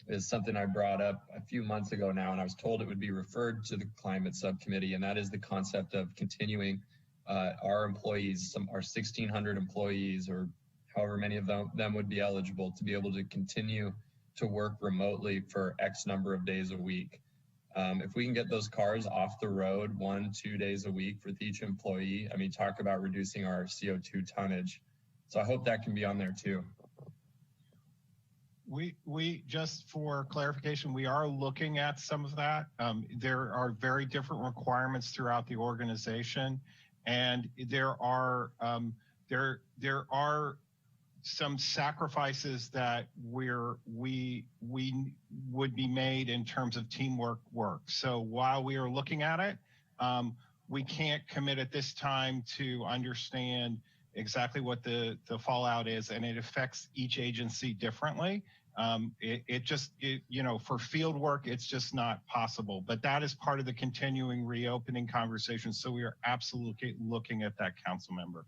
is something I brought up a few months ago now, and I was told it would be referred to the climate subcommittee, and that is the concept of continuing our employees, our 1,600 employees, or however many of them would be eligible to be able to continue to work remotely for X number of days a week. If we can get those cars off the road 1-2 days a week for each employee, I mean, talk about reducing our CO2 tonnage. So I hope that can be on there too. We just for clarification, we are looking at some of that. There are very different requirements throughout the organization, and there are some sacrifices that we would be made in terms of teamwork work. So while we are looking at it, we can't commit at this time to understand exactly what the fallout is, and it affects each agency differently. You know, for field work, it's just not possible, but that is part of the continuing reopening conversation. So we are absolutely looking at that, council member.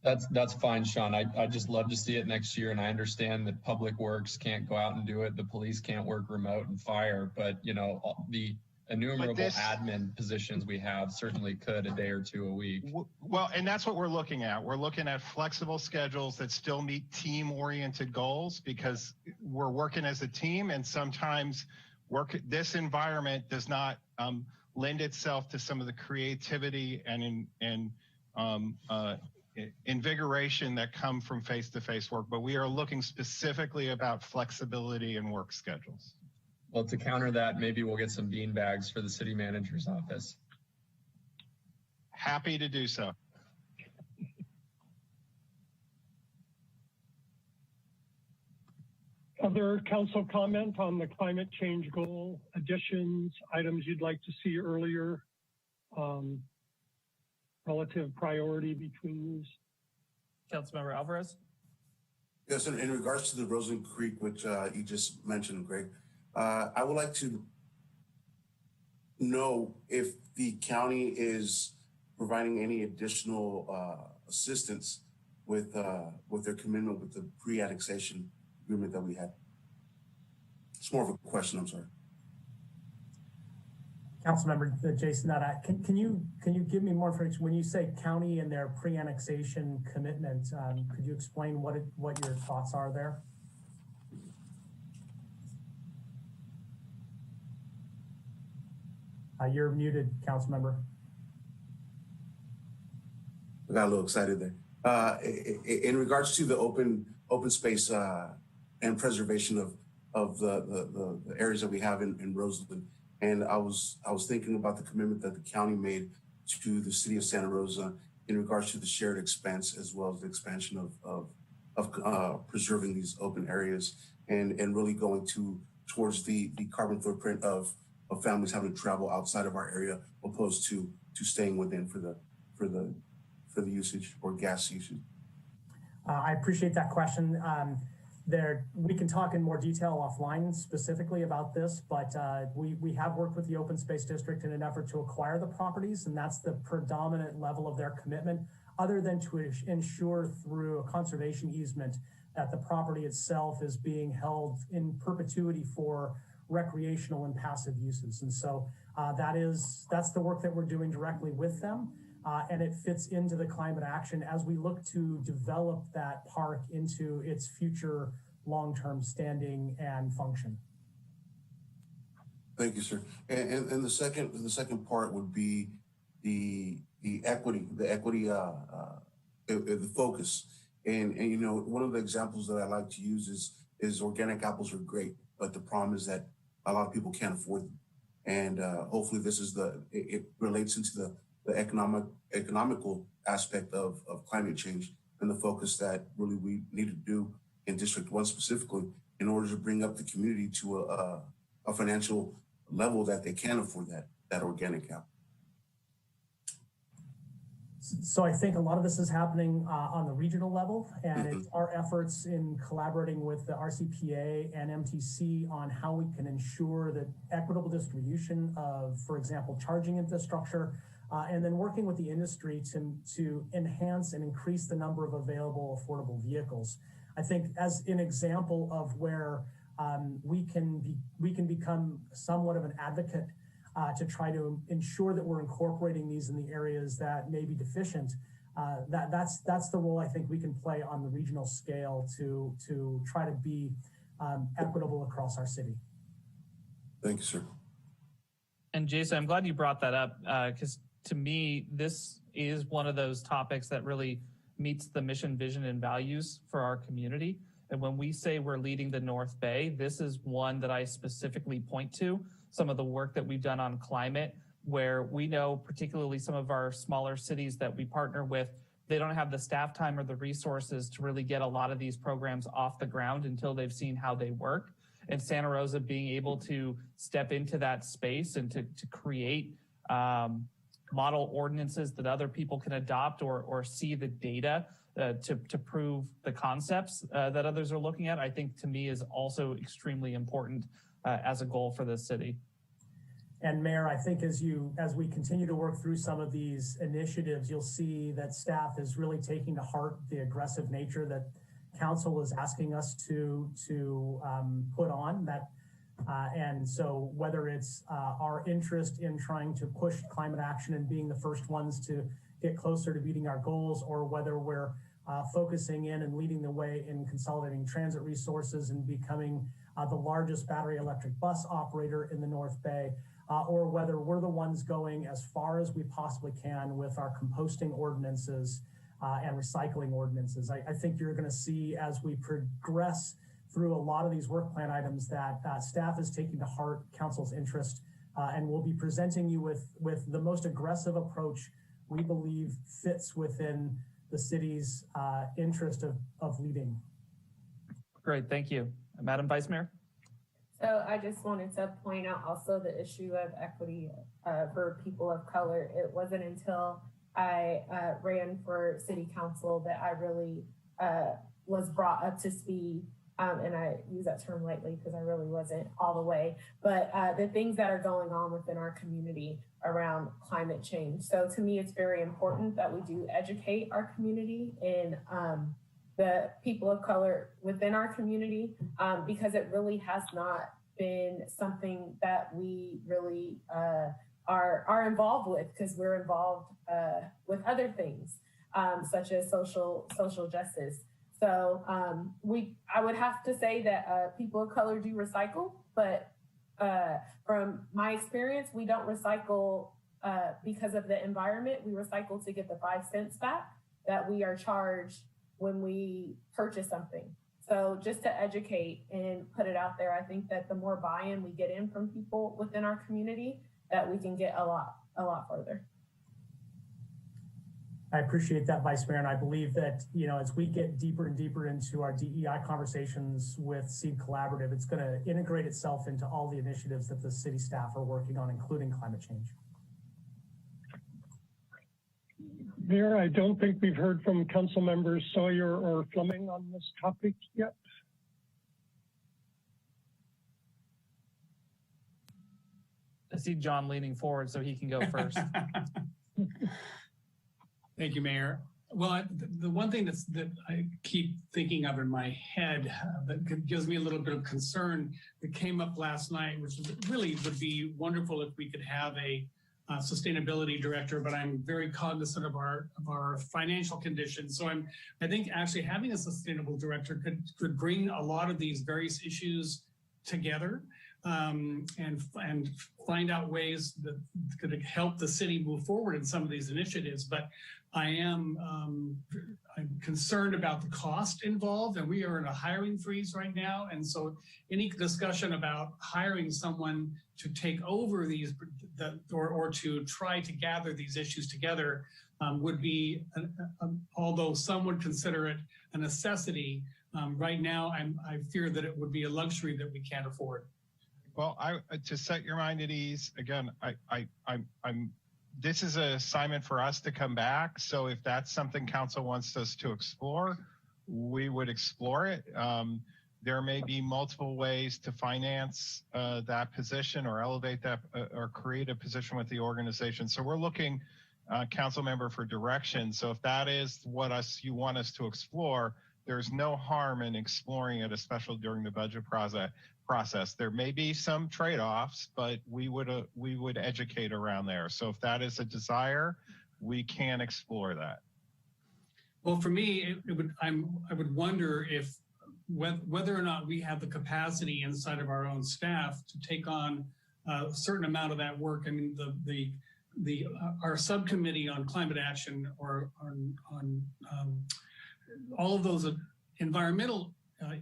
That's fine, Sean. I just love to see it next year, and I understand that public works can't go out and do it. The police can't work remote and fire, but you know, the innumerable admin positions we have certainly could a day or two a week. Well, and that's what we're looking at. We're looking at flexible schedules that still meet team-oriented goals, because we're working as a team, and sometimes this environment does not lend itself to some of the creativity and invigoration that come from face-to-face work, but we are looking specifically about flexibility and work schedules. Well, to counter that, maybe we'll get some bean bags for the city manager's office. Happy to do so. Other council comment on the climate change goal additions, items you'd like to see earlier, relative priority between these? Councilmember Alvarez? Yes, in regards to the Rosen Creek, which you just mentioned, Greg, I would like to know if the county is providing any additional assistance with their commitment with the pre-annexation agreement that we had. It's more of a question, I'm sorry. Councilmember Jason Nutt, can you give me more information when you say county and their pre-annexation commitment? Could you explain what your thoughts are there? You're muted, Councilmember. I got a little excited there. In regards to the open space and preservation of the areas that we have in Roseland, and I was thinking about the commitment that the county made to the city of Santa Rosa in regards to the shared expense as well as the expansion of preserving these open areas and really going towards the carbon footprint of families having to travel outside of our area opposed to staying within for the usage or gas usage. I appreciate that question. We can talk in more detail offline specifically about this, but we have worked with the Open Space District in an effort to acquire the properties, and that's the predominant level of their commitment, other than to ensure through a conservation easement that the property itself is being held in perpetuity for recreational and passive uses. And so that's the work that we're doing directly with them. And it fits into the climate action as we look to develop that park into its future long-term standing and function. Thank you, sir. And the second part would be the equity, the focus. And you know, one of the examples that I like to use is organic apples are great, but the problem is that a lot of people can't afford them. And hopefully this is it relates into the economical aspect of climate change and the focus that really we need to do in District 1 specifically in order to bring up the community to a financial level that they can afford that organic apple. So I think a lot of this is happening on the regional level, and it's our efforts in collaborating with the RCPA and MTC on how we can ensure that equitable distribution of, for example, charging infrastructure, and then working with the industry to enhance and increase the number of available affordable vehicles. I think as an example of where we can become somewhat of an advocate to try to ensure that we're incorporating these in the areas that may be deficient. That's the role I think we can play on the regional scale to try to be equitable across our city. Thank you, sir. And Jason, I'm glad you brought that up because to me, this is one of those topics that really meets the mission, vision, and values for our community. And when we say we're leading the North Bay, this is one that I specifically point to. Some of the work that we've done on climate, where we know particularly some of our smaller cities that we partner with, they don't have the staff time or the resources to really get a lot of these programs off the ground until they've seen how they work. And Santa Rosa being able to step into that space and to create model ordinances that other people can adopt or see the data to prove the concepts that others are looking at, I think to me is also extremely important as a goal for the city. And Mayor, I think as we continue to work through some of these initiatives, you'll see that staff is really taking to heart the aggressive nature that council is asking us to put on that. And so whether it's our interest in trying to push climate action and being the first ones to get closer to meeting our goals, or whether we're focusing in and leading the way in consolidating transit resources and becoming the largest battery electric bus operator in the North Bay, or whether we're the ones going as far as we possibly can with our composting ordinances and recycling ordinances. I think you're going to see as we progress through a lot of these work plan items that staff is taking to heart council's interest, and we'll be presenting you with the most aggressive approach we believe fits within the city's interest of leading. Great, thank you. Madam Vice Mayor? So I just wanted to point out also the issue of equity for people of color. It wasn't until I ran for city council that I really was brought up to speed. And I use that term lightly because I really wasn't all the way, but the things that are going on within our community around climate change. So to me, it's very important that we do educate our community in the people of color within our community, because it really has not been something that we really are involved with, because we're involved with other things, such as social justice. So I would have to say that people of color do recycle, but from my experience, we don't recycle because of the environment. We recycle to get the 5 cents back that we are charged when we purchase something. So just to educate and put it out there, I think that the more buy-in we get in from people within our community, that we can get a lot further. I appreciate that, Vice Mayor, and I believe that, you know, as we get deeper and deeper into our DEI conversations with Seed Collaborative, it's going to integrate itself into all the initiatives that the city staff are working on, including climate change. Mayor, I don't think we've heard from Council Members Sawyer or Fleming on this topic yet. I see John leaning forward so he can go first. Thank you, Mayor. Well, the one thing that I keep thinking of in my head that gives me a little bit of concern that came up last night, which really would be wonderful if we could have a sustainability director, but I'm very cognizant of our financial conditions. So I think actually having a sustainable director could bring a lot of these various issues together and find out ways that could help the city move forward in some of these initiatives. But I'm concerned about the cost involved, and we are in a hiring freeze right now. And so any discussion about hiring someone to take over these or to try to gather these issues together would be, although some would consider it a necessity, right now I fear that it would be a luxury that we can't afford. Well, to set your mind at ease, again, this is an assignment for us to come back. So if that's something council wants us to explore, we would explore it. There may be multiple ways to finance that position or elevate that or create a position with the organization. So we're looking, council member, for direction. So if that is what you want us to explore, there's no harm in exploring it, especially during the budget process. There may be some trade-offs, but we would educate around there. So if that is a desire, we can explore that. Well, for me, I would wonder if whether or not we have the capacity inside of our own staff to take on a certain amount of that work. I mean, our subcommittee on climate action or on all of those environmental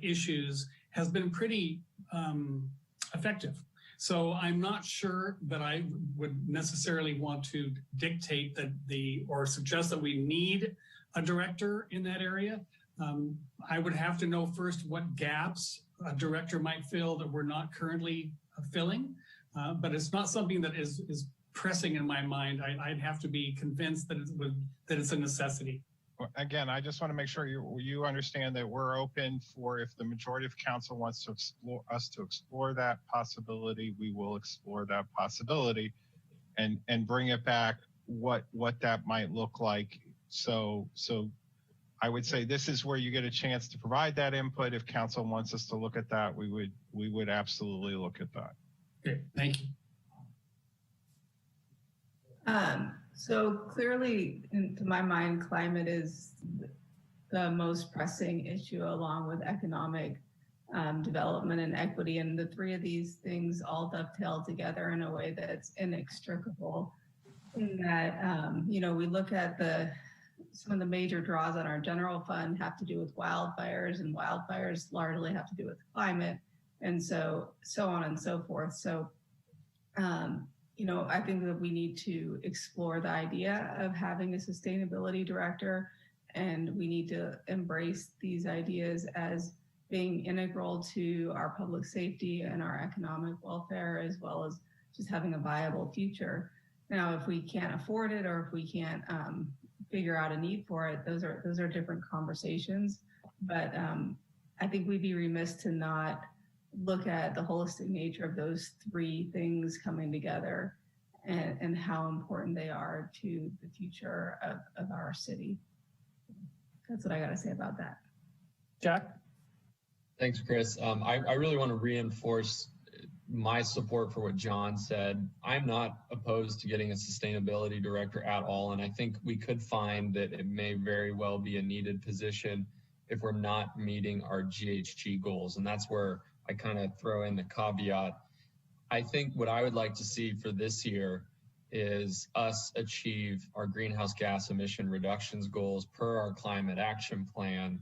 issues has been pretty effective. So I'm not sure that I would necessarily want to dictate that or suggest that we need a director in that area. I would have to know first what gaps a director might fill that we're not currently filling, but it's not something that is pressing in my mind. I'd have to be convinced that it's a necessity. Again, I just want to make sure you understand that we're open for, if the majority of council wants to explore that possibility, we will explore that possibility and bring it back what that might look like. So I would say this is where you get a chance to provide that input. If council wants us to look at that, we would absolutely look at that. Okay, thank you. So clearly, to my mind, climate is the most pressing issue, along with economic development and equity. And the three of these things all dovetail together in a way that's inextricable. In that, we look at some of the major draws on our general fund have to do with wildfires, and wildfires largely have to do with climate, and so on and so forth. So, I think that we need to explore the idea of having a sustainability director, and we need to embrace these ideas as being integral to our public safety and our economic welfare, as well as just having a viable future. Now, if we can't afford it, or if we can't figure out a need for it, those are different conversations. But I think we'd be remiss to not look at the holistic nature of those three things coming together and how important they are to the future of our city. That's what I got to say about that. Jack? Thanks, Chris. I really want to reinforce my support for what John said. I'm not opposed to getting a sustainability director at all. And I think we could find that it may very well be a needed position if we're not meeting our GHG goals. And that's where I kind of throw in the caveat. I think what I would like to see for this year is us achieve our greenhouse gas emission reductions goals per our climate action plan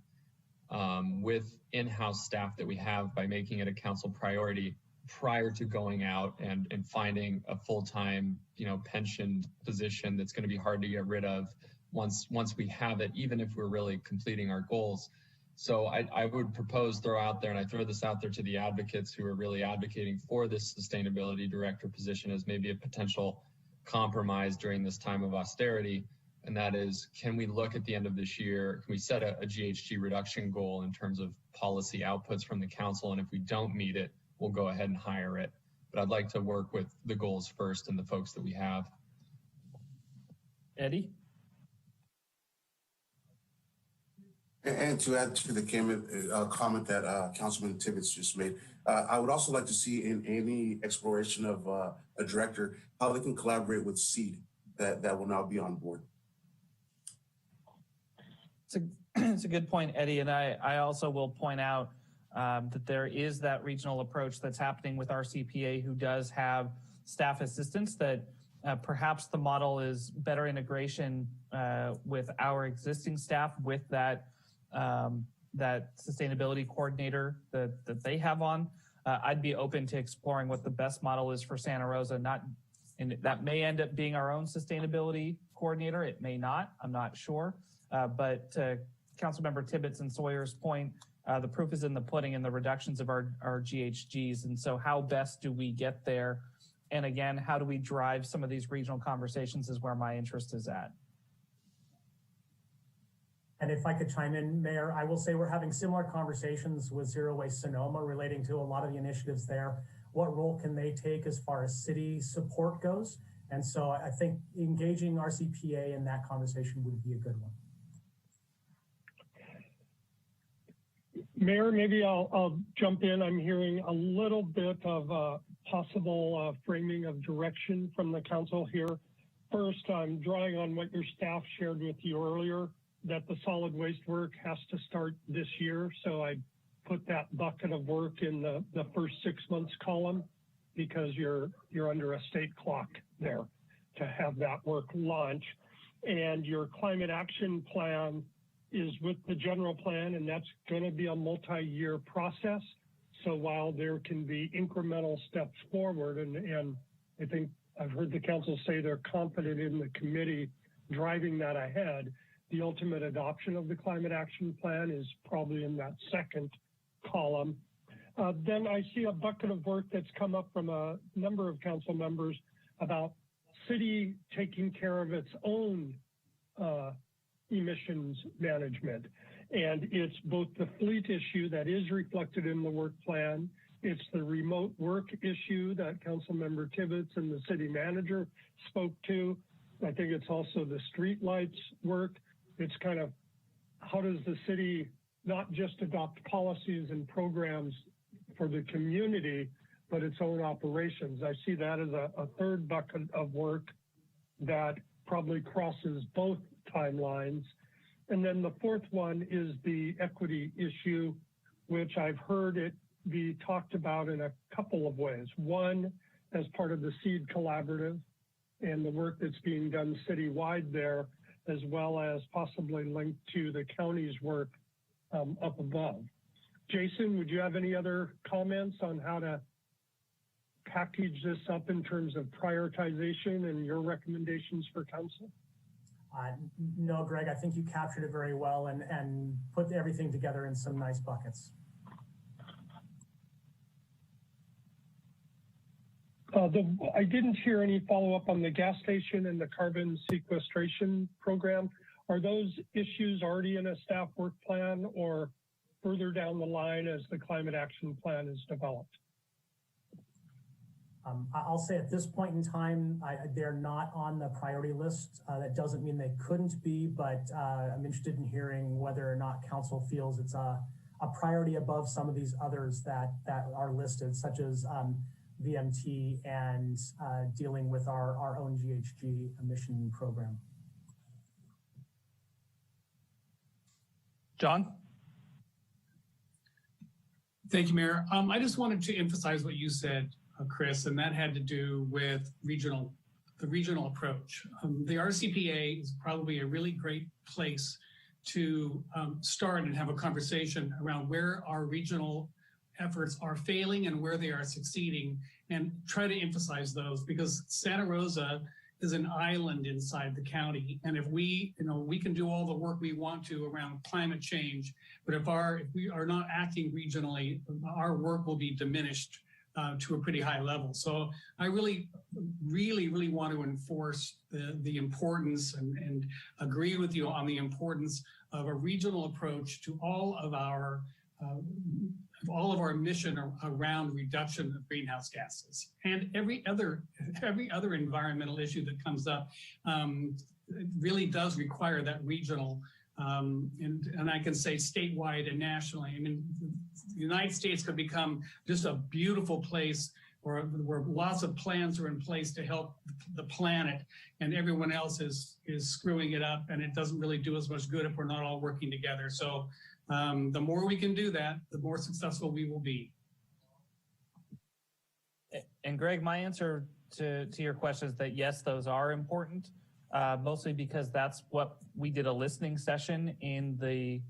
with in-house staff that we have by making it a council priority prior to going out and finding a full-time, pension position that's going to be hard to get rid of once we have it, even if we're really completing our goals. So I would propose, and I throw this out there to the advocates who are really advocating for this sustainability director position as maybe a potential compromise during this time of austerity. And that is, can we look at the end of this year, can we set a GHG reduction goal in terms of policy outputs from the council? And if we don't meet it, we'll go ahead and hire it. But I'd like to work with the goals first and the folks that we have. Eddie? And to add to the comment that Councilman Tibbetts just made, I would also like to see in any exploration of a director, how they can collaborate with SEED that will now be on board. It's a good point, Eddie. And I also will point out that there is that regional approach that's happening with our CPA, who does have staff assistants, that perhaps the model is better integration with our existing staff with that sustainability coordinator that they have on. I'd be open to exploring what the best model is for Santa Rosa. And that may end up being our own sustainability coordinator. It may not. I'm not sure. But to Councilmember Tibbetts and Sawyer's point, the proof is in the pudding in the reductions of our GHGs. And so how best do we get there? And again, how do we drive some of these regional conversations is where my interest is at. And if I could chime in, Mayor, I will say we're having similar conversations with Zero Waste Sonoma relating to a lot of the initiatives there. What role can they take as far as city support goes? And so I think engaging RCPA in that conversation would be a good one. Mayor, maybe I'll jump in. I'm hearing a little bit of possible framing of direction from the council here. First, I'm drawing on what your staff shared with you earlier, that the solid waste work has to start this year. So I put that bucket of work in the first 6 months column, because you're under a state clock there to have that work launch. And your climate action plan is with the general plan, and that's going to be a multi-year process. So while there can be incremental steps forward, and I think I've heard the council say they're confident in the committee driving that ahead, the ultimate adoption of the climate action plan is probably in that second column. Then I see a bucket of work that's come up from a number of council members about city taking care of its own emissions management. And it's both the fleet issue that is reflected in the work plan. It's the remote work issue that Councilmember Tibbetts and the city manager spoke to. I think it's also the street lights work. It's kind of, how does the city not just adopt policies and programs for the community, but its own operations? I see that as a third bucket of work that probably crosses both timelines. And then the fourth one is the equity issue, which I've heard it be talked about in a couple of ways. One, as part of the SEED collaborative and the work that's being done citywide there, as well as possibly linked to the county's work up above. Jason, would you have any other comments on how to package this up in terms of prioritization and your recommendations for council? No, Greg, I think you captured it very well and put everything together in some nice buckets. I didn't hear any follow-up on the gas station and the carbon sequestration program. Are those issues already in a staff work plan or further down the line as the climate action plan is developed? I'll say at this point in time, they're not on the priority list. That doesn't mean they couldn't be, but I'm interested in hearing whether or not council feels it's a priority above some of these others that are listed, such as VMT and dealing with our own GHG emission program. John? Thank you, Mayor. I just wanted to emphasize what you said, Chris, and that had to do with the regional approach. The RCPA is probably a really great place to start and have a conversation around where our regional efforts are failing and where they are succeeding, and try to emphasize those, because Santa Rosa is an island inside the county. And if we can do all the work we want to around climate change, but if we are not acting regionally, our work will be diminished to a pretty high level. So I really want to enforce the importance and agree with you on the importance of a regional approach to all of our mission around reduction of greenhouse gases, and every other environmental issue that comes up really does require that regional, and I can say statewide and nationally. I mean, the United States could become just a beautiful place where lots of plans are in place to help the planet, and everyone else is screwing it up, and it doesn't really do us much good if we're not all working together. So the more we can do that, the more successful we will be. And Greg, my answer to your question is that yes, those are important, mostly because that's what we did a listening session in the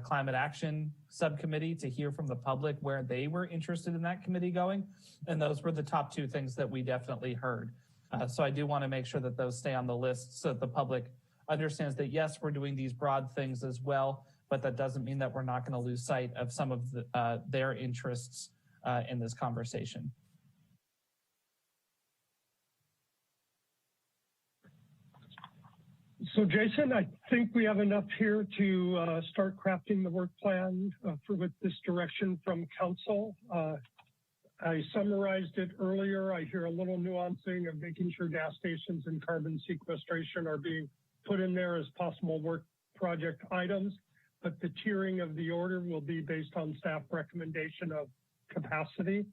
climate action subcommittee to hear from the public where they were interested in that committee going. And those were the top two things that we definitely heard. So I do want to make sure that those stay on the list so that the public understands that yes, we're doing these broad things as well, but that doesn't mean that we're not going to lose sight of some of their interests in this conversation. So Jason, I think we have enough here to start crafting the work plan with this direction from council. I summarized it earlier. I hear a little nuancing of making sure gas stations and carbon sequestration are being put in there as possible work project items, but the tiering of the order will be based on staff recommendation of capacity.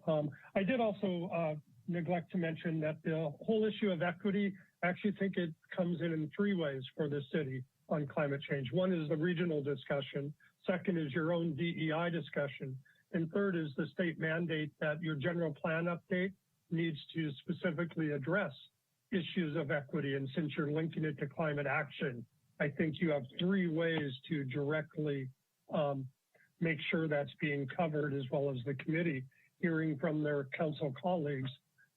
I did also neglect to mention that the whole issue of equity, I actually think it comes in three ways for the city on climate change. One is the regional discussion. Second is your own DEI discussion. And third is the state mandate that your general plan update needs to specifically address issues of equity. And since you're linking it to climate action, I think you have three ways to directly make sure that's being covered, as well as the committee hearing from their council colleagues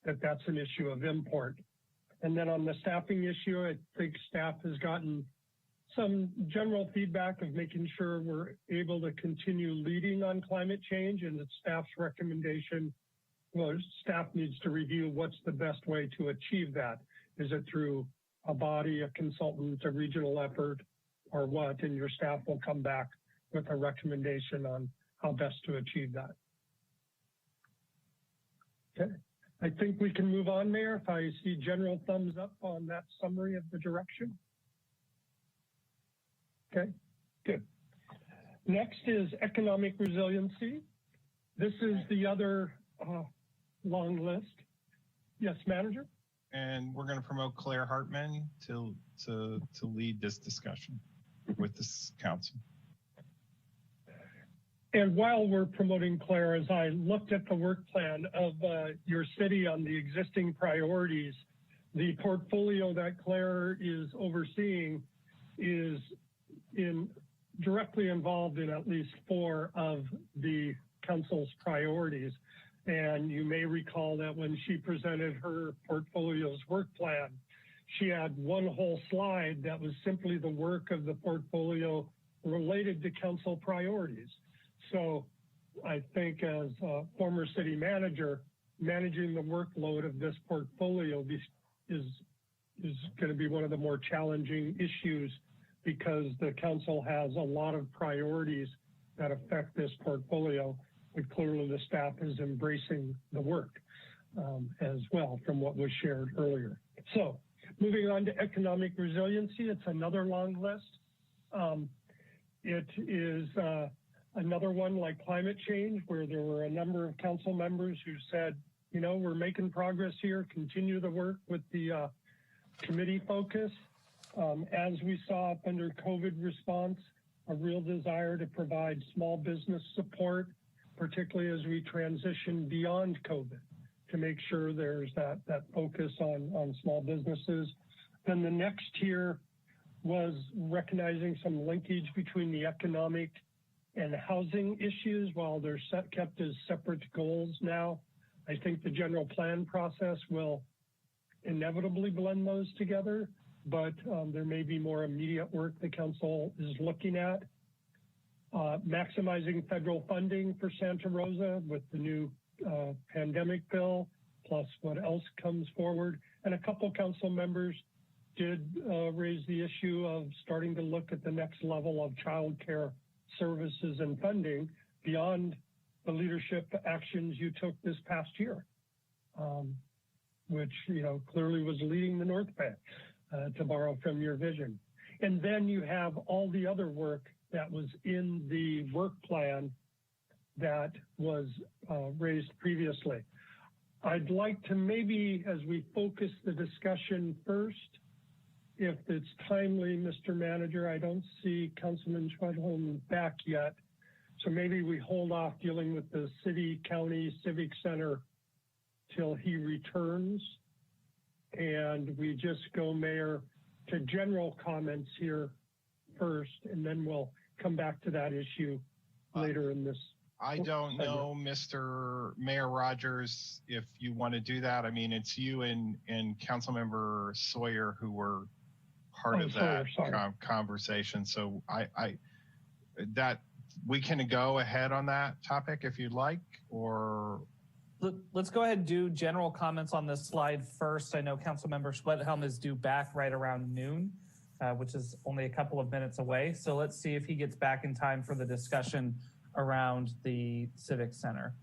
that that's an issue of import. And then on the staffing issue, I think staff has gotten some general feedback of making sure we're able to continue leading on climate change, and that staff's recommendation, well, staff needs to review what's the best way to achieve that. Is it through a body, a consultant, a regional effort, or what? And your staff will come back with a recommendation on how best to achieve that. Okay. I think we can move on, Mayor, if I see general thumbs up on that summary of the direction. Okay, good. Next is economic resiliency. This is the other long list. Yes, Manager? And we're going to promote Claire Hartman to lead this discussion with this council. And while we're promoting Claire, as I looked at the work plan of your city on the existing priorities, the portfolio that Claire is overseeing is directly involved in at least 4 of the council's priorities. And you may recall that when she presented her portfolio's work plan, she had one whole slide that was simply the work of the portfolio related to council priorities. So I think as a former city manager, managing the workload of this portfolio is going to be one of the more challenging issues, because the council has a lot of priorities that affect this portfolio, but clearly the staff is embracing the work as well from what was shared earlier. So moving on to economic resiliency, it's another long list. It is another one like climate change, where there were a number of council members who said you know, we're making progress here, continue the work with the committee focus. As we saw up under COVID response, a real desire to provide small business support, particularly as we transition beyond COVID, to make sure there's that focus on small businesses. Then the next tier was recognizing some linkage between the economic and housing issues. While they're kept as separate goals now, I think the general plan process will inevitably blend those together, but there may be more immediate work the council is looking at. Maximizing federal funding for Santa Rosa with the new pandemic bill, plus what else comes forward. And a couple council members did raise the issue of starting to look at the next level of child care services and funding beyond the leadership actions you took this past year, which, you know, clearly was leading the North Bay, to borrow from your vision. And then you have all the other work that was in the work plan that was raised previously. I'd like to maybe, as we focus the discussion first, if it's timely, Mr. Manager, I don't see Councilman Schwedholm back yet. So maybe we hold off dealing with the city, county, civic center till he returns. And we just go, Mayor, to general comments here first, and then we'll come back to that issue later in this. I don't know, Mr. Mayor Rogers, if you want to do that. I mean, it's you and Councilmember Sawyer who were part of that conversation. So that we can go ahead on that topic if you'd like, or let's go ahead and do general comments on this slide first. I know Councilmember Schwedhelm is due back right around noon, which is only a couple of minutes away. So let's see if he gets back in time for the discussion around the Civic Center.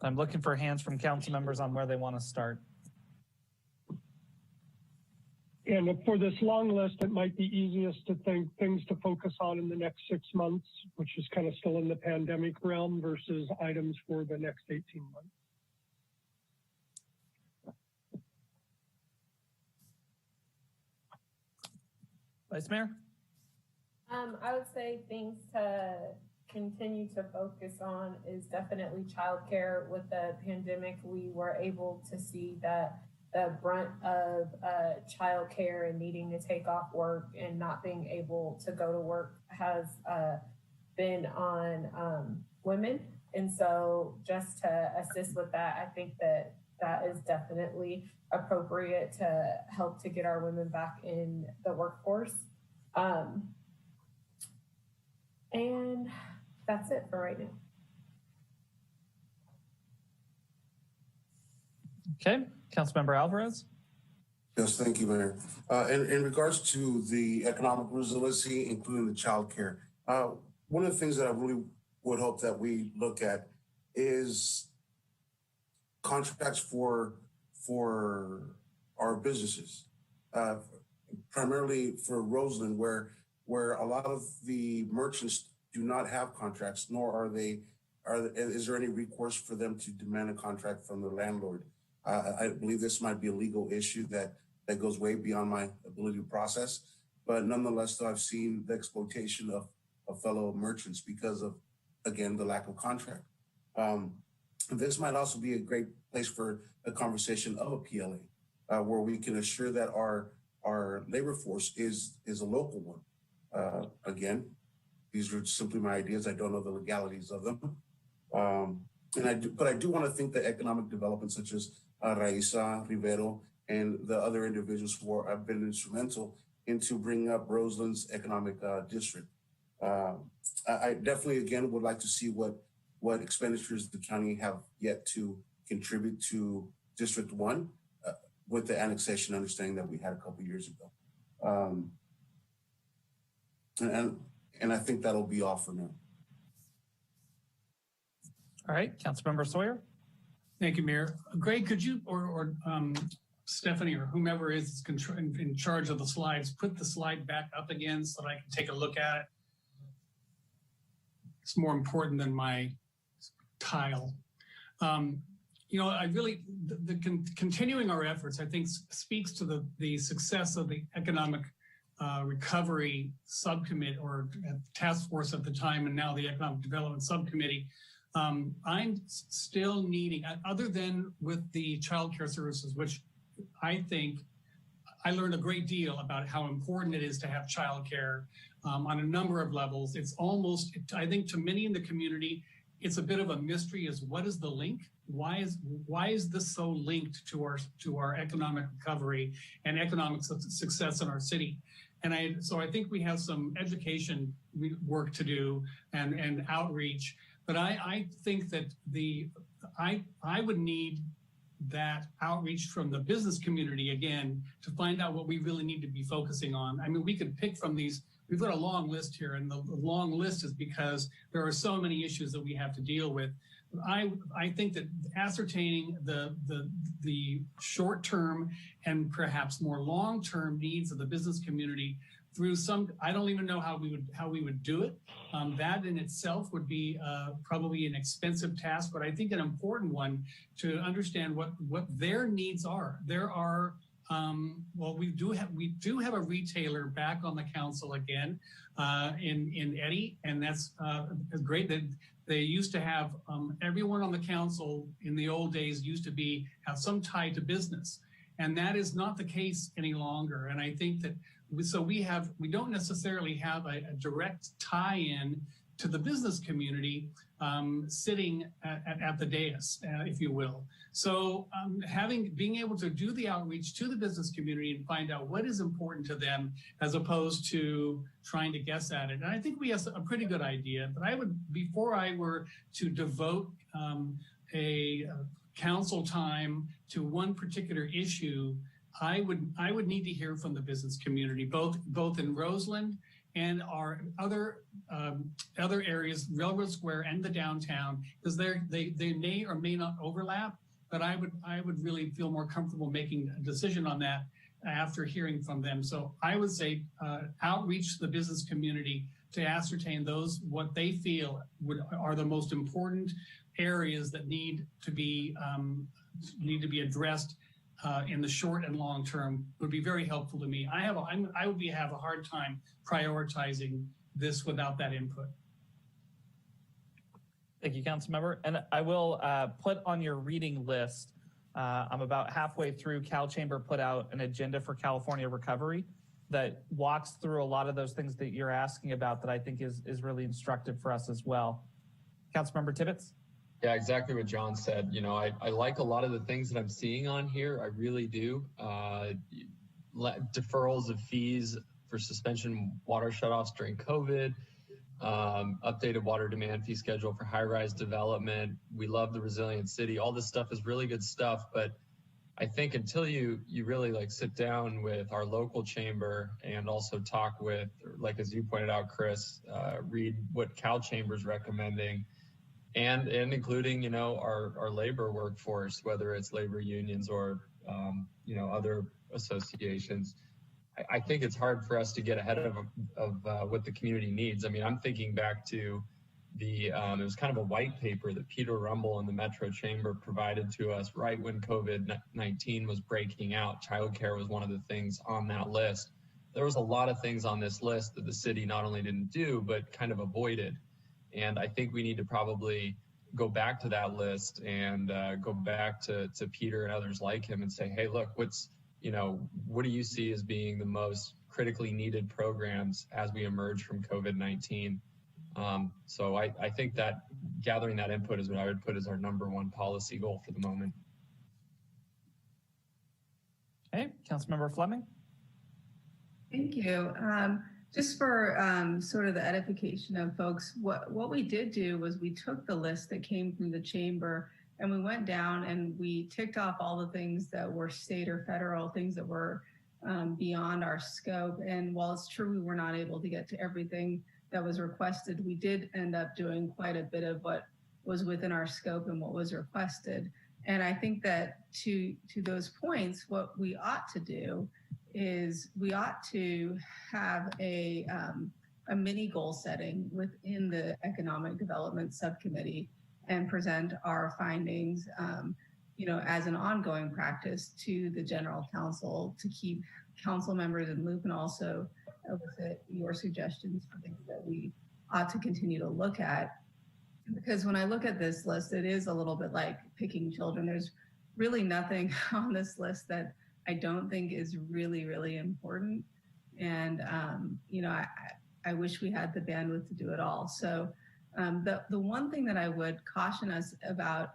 I'm looking for hands from council members on where they want to start. And for this long list, it might be easiest to think things to focus on in the next 6 months, which is kind of still in the pandemic realm, versus items for the next 18 months. Vice Mayor? I would say things to continue to focus on is definitely childcare. With the pandemic, we were able to see that the brunt of childcare and needing to take off work and not being able to go to work has been on women. And so just to assist with that, I think that that is definitely appropriate to help to get our women back in the workforce. And that's it for right now. Okay, Councilmember Alvarez. Yes, thank you, Mayor. In regards to the economic resiliency, including the child care, one of the things that I really would hope that we look at is contracts for our businesses, primarily for Roseland, where a lot of the merchants do not have contracts, nor is there any recourse for them to demand a contract from the landlord. I believe this might be a legal issue that goes way beyond my ability to process, but nonetheless, though, I've seen the exploitation of fellow merchants because of, again, the lack of contract. This might also be a great place for a conversation of a PLA, where we can assure that our labor force is a local one. Again, these are simply my ideas. I don't know the legalities of them. But I do want to think that economic development such as Raisa, Rivero, and the other individuals who have been instrumental into bringing up Roseland's economic district. I definitely, again, would like to see what expenditures the county have yet to contribute to District 1 with the annexation understanding that we had a couple years ago. And I think that'll be all for now. All right, Councilmember Sawyer. Thank you, Mayor. Greg, could you, or Stephanie, or whomever is in charge of the slides, put the slide back up again so that I can take a look at it? it's more important than my tile. I really, continuing our efforts, I think speaks to the success of the economic recovery subcommittee or task force at the time, and now the economic development subcommittee. I'm still needing, other than with the child care services, which I think I learned a great deal about how important it is to have child care on a number of levels. It's almost, I think to many in the community, it's a bit of a mystery as what is the link? Why is this so linked to our economic recovery and economic success in our city? And so I think we have some education work to do and outreach. But I think that I would need that outreach from the business community again to find out what we really need to be focusing on. I mean, we could pick from these. We've got a long list here, and the long list is because there are so many issues that we have to deal with. I think that ascertaining the short-term and perhaps more long-term needs of the business community through some, I don't even know how we would do it. That in itself would be probably an expensive task, but I think an important one to understand what their needs are. There are well, we do have a retailer back on the council again in Eddie, and that's great. That they used to have everyone on the council in the old days used to have some tie to business, and that is not the case any longer. And I think that we don't necessarily have a direct tie-in to the business community sitting at the dais, if you will. So being able to do the outreach to the business community and find out what is important to them as opposed to trying to guess at it. And I think we have a pretty good idea, but before I were to devote a council time to one particular issue, I would need to hear from the business community, both in Roseland and our other areas, Railroad Square and the downtown, because they may or may not overlap. But I would really feel more comfortable making a decision on that after hearing from them. So I would say outreach to the business community to ascertain what they feel are the most important areas that need to be addressed in the short and long term would be very helpful to me. I would have a hard time prioritizing this without that input. Thank you, Councilmember. And I will put on your reading list, I'm about halfway through. Cal Chamber put out an agenda for California recovery that walks through a lot of those things that you're asking about that I think is really instructive for us as well. Councilmember Tibbetts? Yeah, exactly what John said. You know, I like a lot of the things that I'm seeing on here. I really do. Deferrals of fees for suspension water shutoffs during COVID, updated water demand fee schedule for high-rise development. We love the resilient city. All this stuff is really good stuff, but I think until you really sit down with our local chamber and also talk with, as you pointed out, Chris, read what Cal Chamber's recommending, and including, our labor workforce, whether it's labor unions or, other associations. I think it's hard for us to get ahead of what the community needs. I mean, I'm thinking back to it was kind of a white paper that Peter Rumble and the Metro Chamber provided to us right when COVID-19 was breaking out. Childcare was one of the things on that list. There was a lot of things on this list that the city not only didn't do, but kind of avoided. And I think we need to probably go back to that list and go back to Peter and others like him and say, hey, look, what do you see as being the most critically needed programs as we emerge from COVID-19? So I think that gathering that input is what I would put as our #1 policy goal for the moment. Okay, Councilmember Fleming. Thank you. Just for sort of the edification of folks, what we did do was we took the list that came from the chamber and we went down and we ticked off all the things that were state or federal, things that were beyond our scope. And while it's true we were not able to get to everything that was requested, we did end up doing quite a bit of what was within our scope and what was requested. And I think that to those points, what we ought to do is we ought to have a a mini goal setting within the Economic Development Subcommittee and present our findings, as an ongoing practice to the General Counsel to keep council members in loop and also elicit your suggestions for things that we ought to continue to look at. Because when I look at this list, it is a little bit like picking children. There's really nothing on this list that I don't think is really, really important. And, I wish we had the bandwidth to do it all. So the one thing that I would caution us about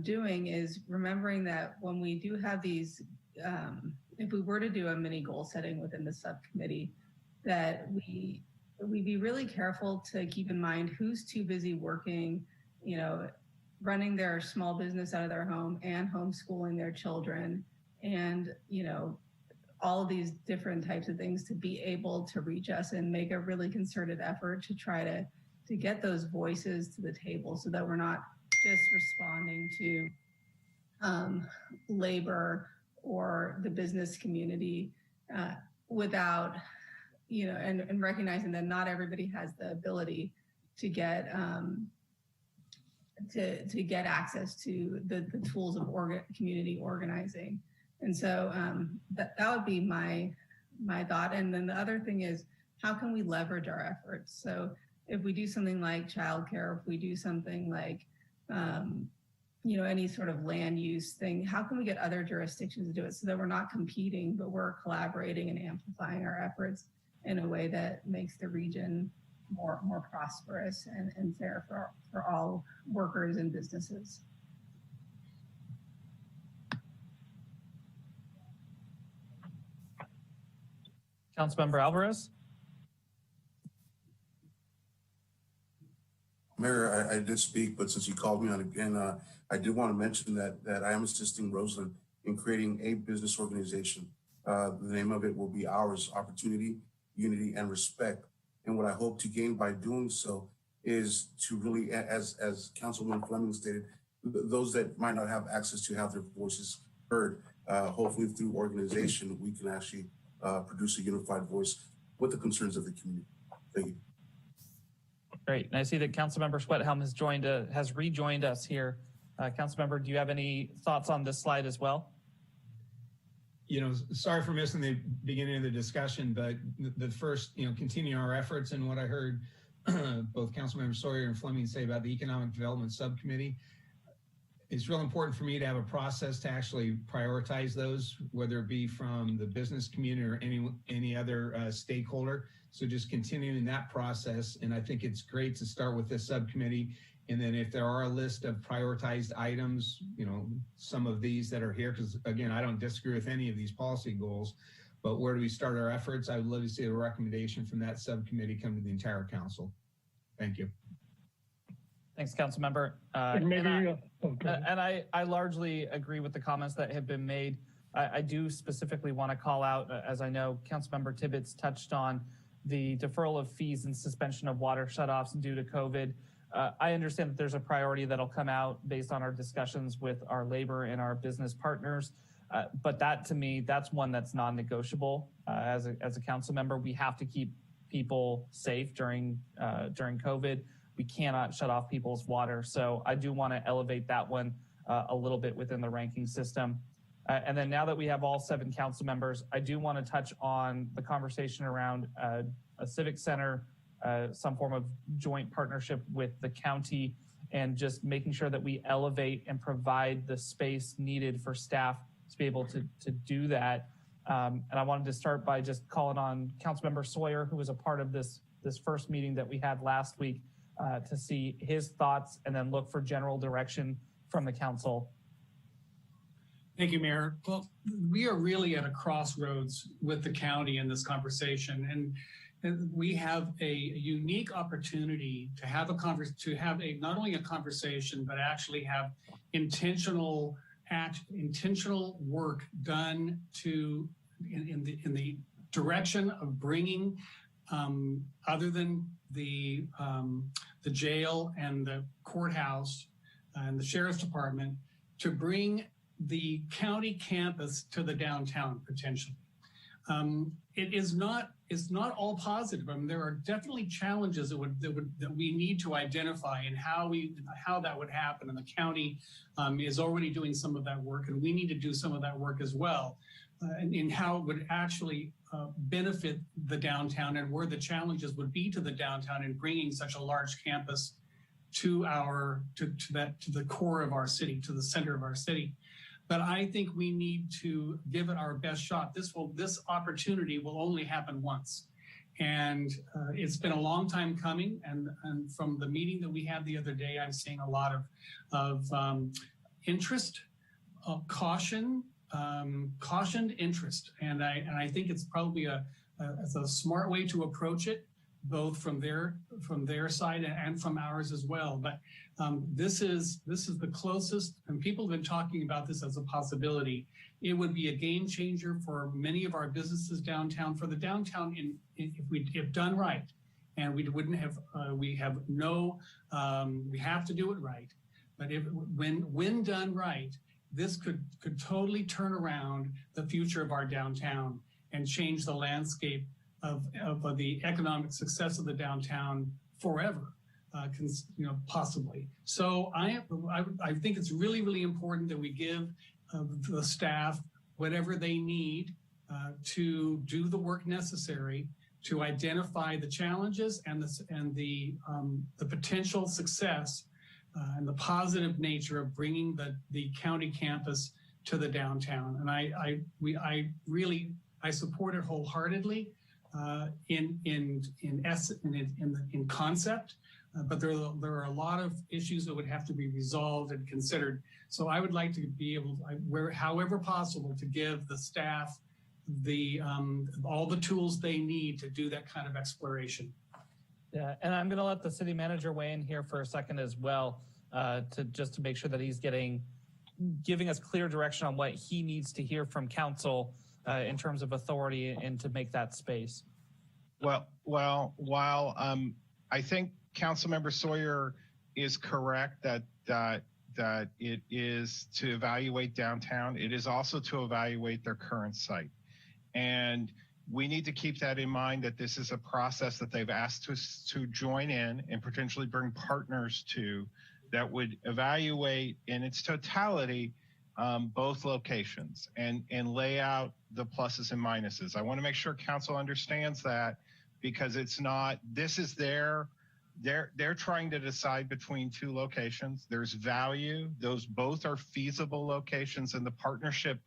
doing is remembering that when we do have these, if we were to do a mini goal setting within the subcommittee, that we be really careful to keep in mind who's too busy working, running their small business out of their home and homeschooling their children and, all of these different types of things to be able to reach us and make a really concerted effort to try to get those voices to the table so that we're not just responding to labor or the business community without, and recognizing that not everybody has the ability to get to get access to the tools of community organizing. And so that would be my thought. And then the other thing is, how can we leverage our efforts? So if we do something like childcare, if we do something like, any sort of land use thing, how can we get other jurisdictions to do it so that we're not competing, but we're collaborating and amplifying our efforts in a way that makes the region more prosperous and fair for all workers and businesses. Councilmember Alvarez. Mayor, I did speak, but since you called me on again, I did want to mention that I am assisting Rosa in creating a business organization. The name of it will be Ours: Opportunity, Unity, and Respect. And what I hope to gain by doing so is to really, as Councilwoman Fleming stated, those that might not have access to have their voices heard, hopefully through organization, we can actually produce a unified voice with the concerns of the community. Thank you. Great. And I see that Councilmember Sweathelm has rejoined us here. Councilmember, do you have any thoughts on this slide as well? Sorry for missing the beginning of the discussion, but the first, continue our efforts and what I heard both Councilmember Sawyer and Fleming say about the Economic Development Subcommittee. It's real important for me to have a process to actually prioritize those, whether it be from the business community or any other stakeholder. So just continuing that process. And I think it's great to start with this subcommittee. And then if there are a list of prioritized items, some of these that are here, because again, I don't disagree with any of these policy goals, but where do we start our efforts? I would love to see a recommendation from that subcommittee come to the entire council. Thank you. Thanks, Councilmember. And I largely agree with the comments that have been made. I do specifically want to call out, as I know Councilmember Tibbetts touched on, the deferral of fees and suspension of water shutoffs due to COVID. I understand that there's a priority that'll come out based on our discussions with our labor and our business partners. But that, to me, that's one that's non-negotiable. As a council member, we have to keep people safe during COVID. We cannot shut off people's water. So I do want to elevate that one a little bit within the ranking system. And then now that we have all 7 council members, I do want to touch on the conversation around a civic center, some form of joint partnership with the county, and just making sure that we elevate and provide the space needed for staff to be able to do that. And I wanted to start by just calling on Councilmember Sawyer, who was a part of this first meeting that we had last week, to see his thoughts and then look for general direction from the council. Thank you, Mayor. Well, we are really at a crossroads with the county in this conversation, and we have a unique opportunity to have not only a conversation, but actually have intentional work done in the direction of bringing, other than the jail and the courthouse and the sheriff's department, to bring the county campus to the downtown potentially. It is not is not all positive. I mean, there are definitely challenges that we need to identify and how that would happen. And the county is already doing some of that work, and we need to do some of that work as well, in how it would actually benefit the downtown and where the challenges would be to the downtown in bringing such a large campus to the core of our city, to the center of our city. But I think we need to give it our best shot. This opportunity will only happen once. And it's been a long time coming. And from the meeting that we had the other day, I'm seeing a lot of interest, cautioned interest. And I think it's probably it's a smart way to approach it, both from their side and from ours as well. But this is the closest, and people have been talking about this as a possibility. It would be a game changer for many of our businesses downtown, for the downtown if done right. And we have to do it right. But when done right, this could totally turn around the future of our downtown and change the landscape of the economic success of the downtown forever, possibly. So I think it's really, really important that we give the staff whatever they need to do the work necessary to identify the challenges and the potential success and the positive nature of bringing the county campus to the downtown. And I support it wholeheartedly. In concept, but there are a lot of issues that would have to be resolved and considered. So I would like to be able, however possible, to give the staff all the tools they need to do that kind of exploration. Yeah, and I'm going to let the city manager weigh in here for a second as well, to make sure that he's giving us clear direction on what he needs to hear from council in terms of authority and to make that space. Well, while I think Councilmember Sawyer is correct that it is to evaluate downtown, it is also to evaluate their current site. And we need to keep that in mind, that this is a process that they've asked us to join in and potentially bring partners to that would evaluate in its totality both locations and lay out the pluses and minuses. I want to make sure council understands that, because it's not, this is they're trying to decide between two locations. There's value. Those both are feasible locations, and the partnership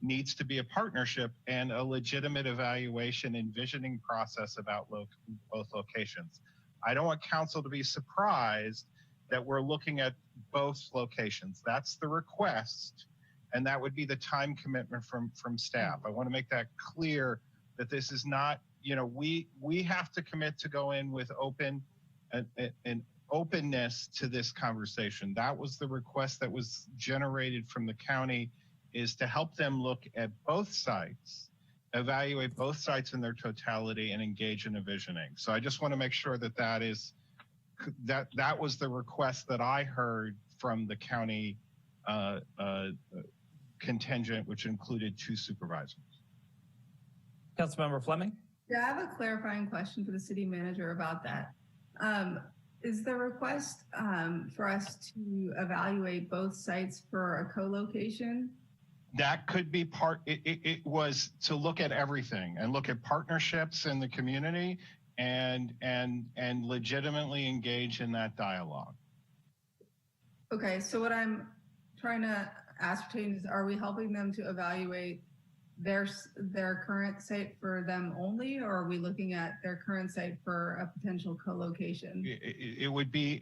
needs to be a partnership and a legitimate evaluation and visioning process about both locations. I don't want council to be surprised that we're looking at both locations. That's the request, and that would be the time commitment from staff. I want to make that clear, that this is not, we have to commit to go in with an openness to this conversation. That was the request that was generated from the county, is to help them look at both sites, evaluate both sites in their totality, and engage in a visioning. So I just want to make sure that that was the request that I heard from the county contingent, which included 2 supervisors. Councilmember Fleming? Yeah, I have a clarifying question for the city manager about that. Is the request for us to evaluate both sites for a co-location? That could be part, it was to look at everything and look at partnerships in the community and legitimately engage in that dialogue. Okay, so what I'm trying to ascertain is, are we helping them to evaluate their current site for them only, or are we looking at their current site for a potential co-location? It would be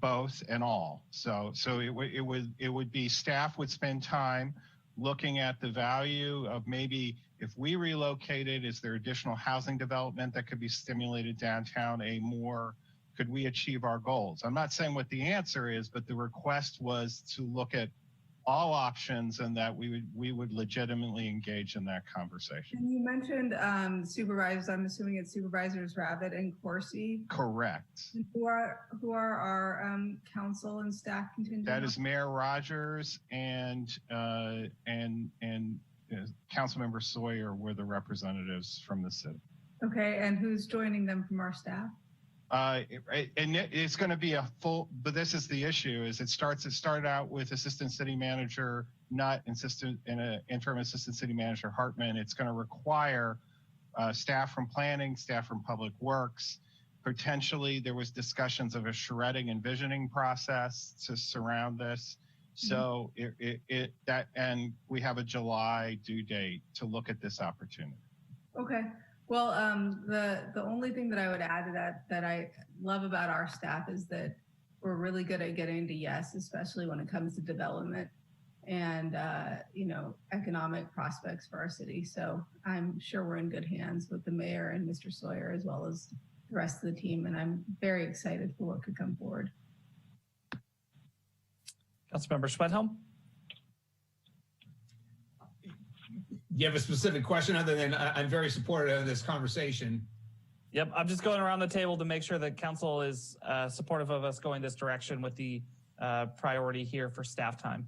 both and all. So it would be, staff would spend time looking at the value of, maybe if we relocated, is there additional housing development that could be stimulated downtown could we achieve our goals? I'm not saying what the answer is, but the request was to look at all options, and that we would legitimately engage in that conversation. And you mentioned supervisors. I'm assuming it's Supervisors Rabbit and Corsi. Correct. And who are our council and staff contingent? That is Mayor Rogers and Councilmember Sawyer were the representatives from the city. Okay, and who's joining them from our staff? And it's going to be a full, but this is the issue, is it started out with assistant city manager, not interim assistant city manager Hartman. It's going to require staff from planning, staff from public works. Potentially there was discussions of a shredding and visioning process to surround this. So and we have a July due date to look at this opportunity. Okay. Well, the only thing that I would add to that I love about our staff is that we're really good at getting to yes, especially when it comes to development and economic prospects for our city. So I'm sure we're in good hands with the mayor and Mr. Sawyer, as well as the rest of the team. And I'm very excited for what could come forward. Councilmember Schwedhelm. You have a specific question other than I'm very supportive of this conversation? Yep, I'm just going around the table to make sure that council is supportive of us going this direction with the priority here for staff time.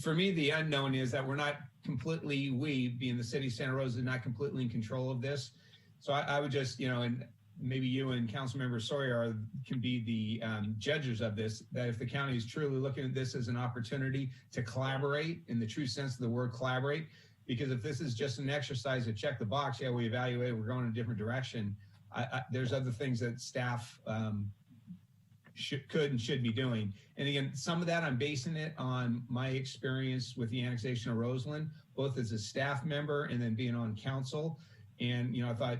For me, the unknown is that we're not completely, we being the city of Santa Rosa, not completely in control of this. So I would just, and maybe you and Councilmember Sawyer can be the judges of this, that if the county is truly looking at this as an opportunity to collaborate in the true sense of the word collaborate, because if this is just an exercise to check the box, yeah, we evaluate, we're going in a different direction. There's other things that staff could and should be doing. And again, some of that I'm basing it on my experience with the annexation of Roseland, both as a staff member and then being on council. And, I thought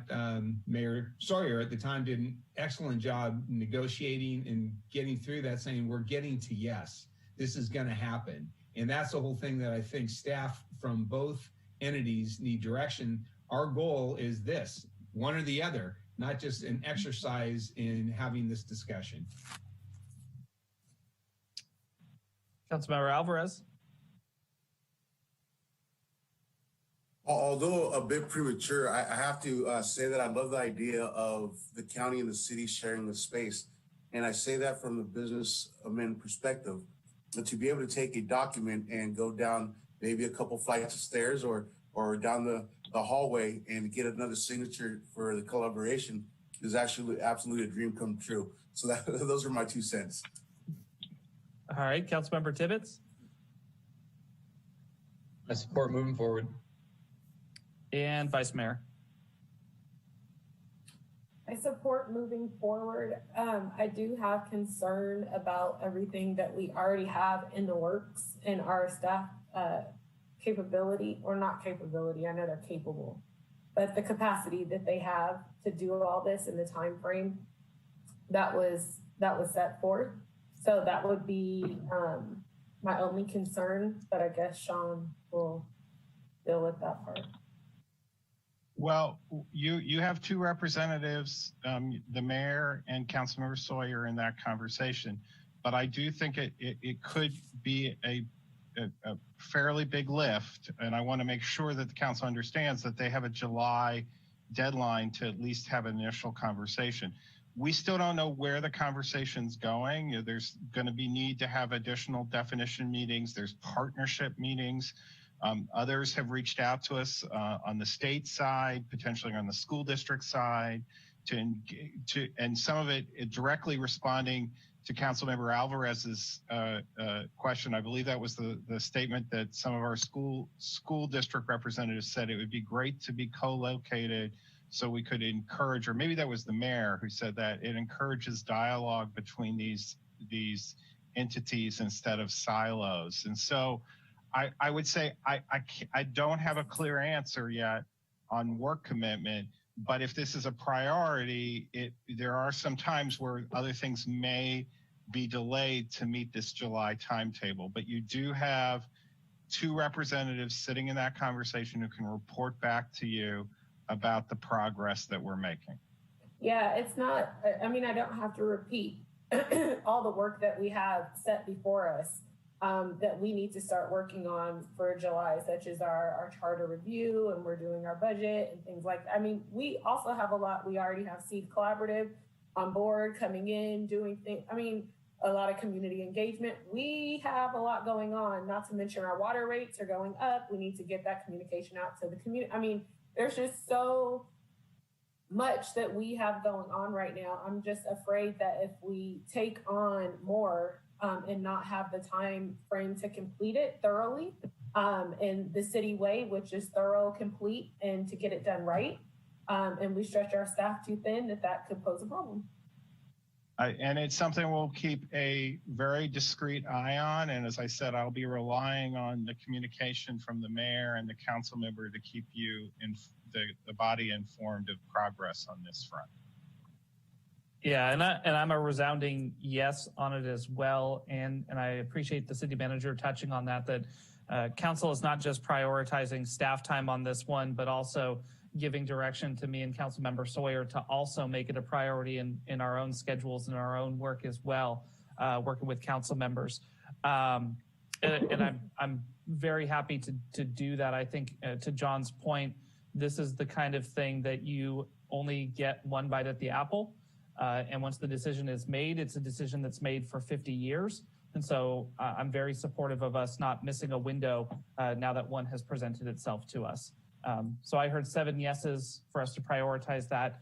Mayor Sawyer at the time did an excellent job negotiating and getting through that, saying we're getting to yes, this is going to happen. And that's the whole thing that I think staff from both entities need direction. Our goal is this, one or the other, not just an exercise in having this discussion. Councilmember Alvarez. Although a bit premature, I have to say that I love the idea of the county and the city sharing the space. And I say that from the businessman perspective, to be able to take a document and go down maybe a couple flights of stairs or down the hallway and get another signature for the collaboration is actually absolutely a dream come true. So those are my 2 cents. All right, Councilmember Tibbetts. I support moving forward. And Vice Mayor. I support moving forward. I do have concern about everything that we already have in the works in our staff capability, or not capability, I know they're capable, but the capacity that they have to do all this in the time frame that was set forth. So that would be my only concern, but I guess Sean will deal with that part. Well, you have 2 representatives, the mayor and Councilmember Sawyer, in that conversation, but I do think it could be a fairly big lift, and I want to make sure that the council understands that they have a July deadline to at least have an initial conversation. We still don't know where the conversation's going. There's going to be need to have additional definition meetings. There's partnership meetings. Others have reached out to us on the state side, potentially on the school district side, and some of it directly responding to Councilmember Alvarez's question. I believe that was the statement that some of our school district representatives said it would be great to be co-located so we could encourage, or maybe that was the mayor who said that it encourages dialogue between these entities instead of silos. And so I would say I don't have a clear answer yet on work commitment, but if this is a priority, there are some times where other things may be delayed to meet this July timetable. But you do have 2 representatives sitting in that conversation who can report back to you about the progress that we're making. Yeah, it's not, I mean, I don't have to repeat all the work that we have set before us that we need to start working on for July, such as our charter review, and we're doing our budget and things like that. I mean, we also have a lot. We already have Seed Collaborative on board, coming in, doing things. I mean, a lot of community engagement. We have a lot going on, not to mention our water rates are going up. We need to get that communication out to the community. I mean, there's just so much that we have going on right now. I'm just afraid that if we take on more and not have the time frame to complete it thoroughly in the city way, which is thorough, complete, and to get it done right, and we stretch our staff too thin, that could pose a problem. And it's something we'll keep a very discreet eye on. And as I said, I'll be relying on the communication from the mayor and the council member to keep you in the body informed of progress on this front. Yeah, and I'm a resounding yes on it as well. And I appreciate the city manager touching on that council is not just prioritizing staff time on this one, but also giving direction to me and Councilmember Sawyer to also make it a priority in our own schedules and our own work as well, working with council members. And I'm very happy to do that. I think to John's point, this is the kind of thing that you only get one bite at the apple. And once the decision is made, it's a decision that's made for 50 years. And so I'm very supportive of us not missing a window now that one has presented itself to us. So I heard 7 yeses for us to prioritize that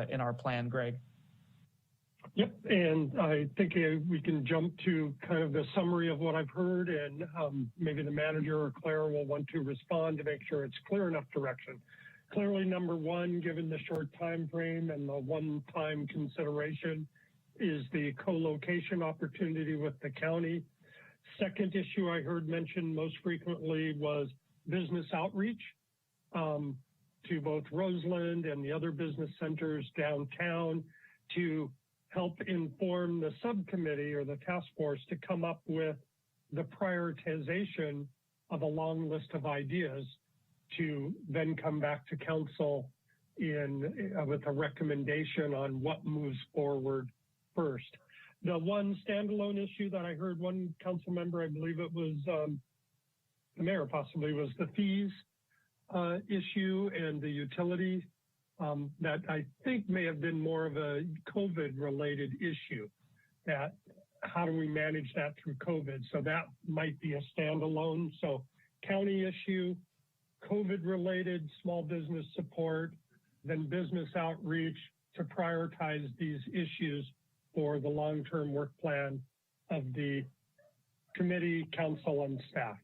in our plan, Greg. Yep, and I think we can jump to kind of the summary of what I've heard, and maybe the manager or Claire will want to respond to make sure it's clear enough direction. Clearly, number one, given the short time frame and the one-time consideration, is the co-location opportunity with the county. Second issue I heard mentioned most frequently was business outreach to both Roseland and the other business centers downtown to help inform the subcommittee or the task force to come up with the prioritization of a long list of ideas to then come back to council with a recommendation on what moves forward first. The one standalone issue that I heard one council member, I believe it was the mayor possibly, was the fees issue and the utility that I think may have been more of a COVID related issue, that how do we manage that through COVID? So that might be a standalone. So county issue, COVID related small business support, then business outreach to prioritize these issues for the long-term work plan of the committee, council, and staff.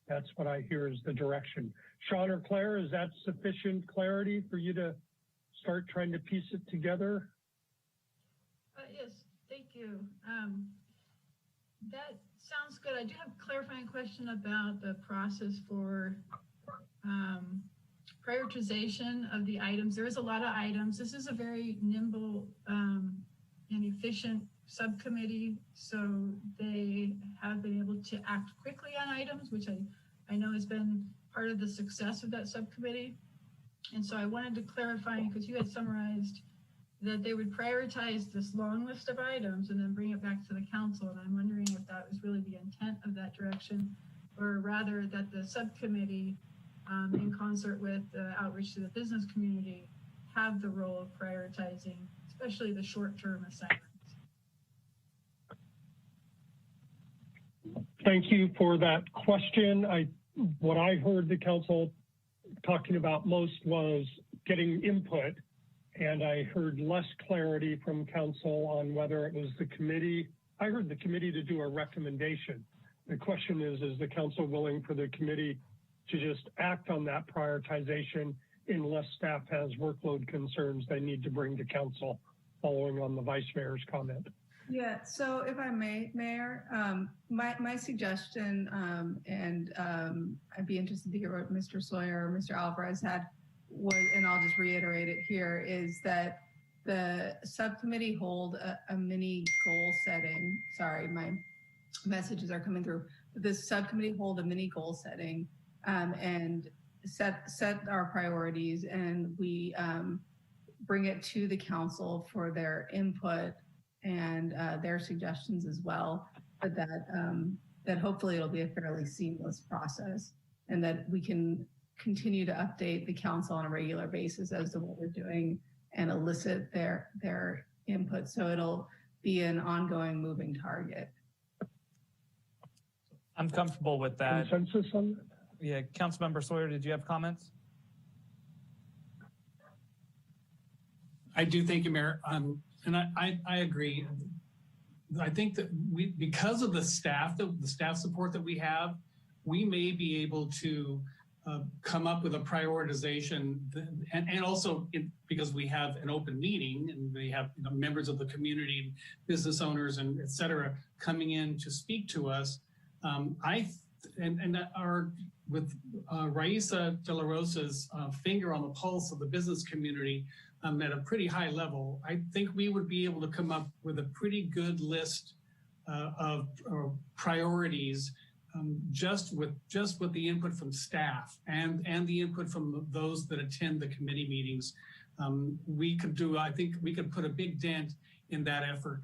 That's what I hear is the direction. Sean or Claire, is that sufficient clarity for you to start trying to piece it together? Yes, thank you. That sounds good. I do have a clarifying question about the process for prioritization of the items. There is a lot of items. This is a very nimble and efficient subcommittee, so they have been able to act quickly on items, which I know has been part of the success of that subcommittee. And so I wanted to clarify, because you had summarized that they would prioritize this long list of items and then bring it back to the council. And I'm wondering if that was really the intent of that direction, or rather that the subcommittee, in concert with the outreach to the business community, have the role of prioritizing, especially the short-term assignments. Thank you for that question. What I heard the council talking about most was getting input, and I heard less clarity from council on whether it was the committee. I heard the committee to do a recommendation. The question is the council willing for the committee to just act on that prioritization unless staff has workload concerns they need to bring to council, following on the vice mayor's comment? Yeah, so if I may, Mayor, my suggestion, and I'd be interested to hear what Mr. Sawyer or Mr. Alvarez had, was, and I'll just reiterate it here, is that the subcommittee hold a mini goal setting. Sorry, my messages are coming through. This subcommittee hold a mini goal setting and set our priorities, and we bring it to the council for their input and their suggestions as well, but that hopefully it'll be a fairly seamless process, and that we can continue to update the council on a regular basis as to what we're doing and elicit their input. So it'll be an ongoing moving target. I'm comfortable with that. Consensus on that? Yeah, Councilmember Sawyer, did you have comments? I do, thank you, Mayor. And I agree. I think that because of the staff support that we have, we may be able to come up with a prioritization, and also because we have an open meeting and we have members of the community, business owners, and et cetera, coming in to speak to us. With Raisa De La Rosa's finger on the pulse of the business community at a pretty high level, I think we would be able to come up with a pretty good list of priorities just with the input from staff and the input from those that attend the committee meetings. I think we could put a big dent in that effort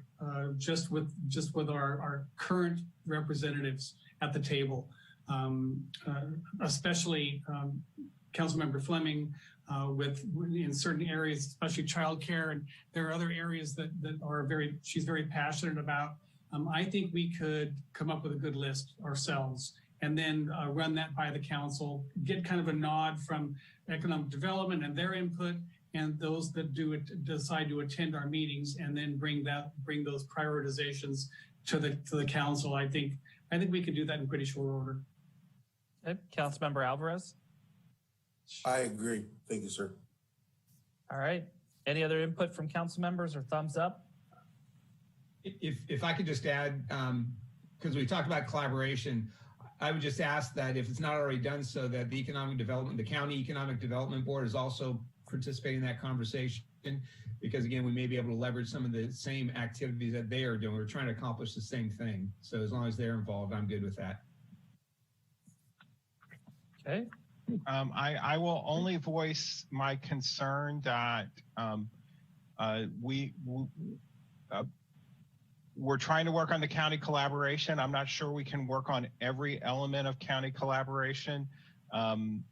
just with our current representatives at the table, especially Councilmember Fleming in certain areas, especially childcare, and there are other areas that she's very passionate about. I think we could come up with a good list ourselves and then run that by the council, get kind of a nod from economic development and their input, and those that decide to attend our meetings, and then bring those prioritizations to the council. I think we could do that in pretty short order. Okay. Councilmember Alvarez? I agree. Thank you, sir. All right. Any other input from council members or thumbs up? If I could just add, because we talked about collaboration, I would just ask that if it's not already done so, that the County Economic Development Board is also participating in that conversation, because again, we may be able to leverage some of the same activities that they are doing. We're trying to accomplish the same thing. So as long as they're involved, I'm good with that. Okay. I will only voice my concern that we're trying to work on the county collaboration. I'm not sure we can work on every element of county collaboration.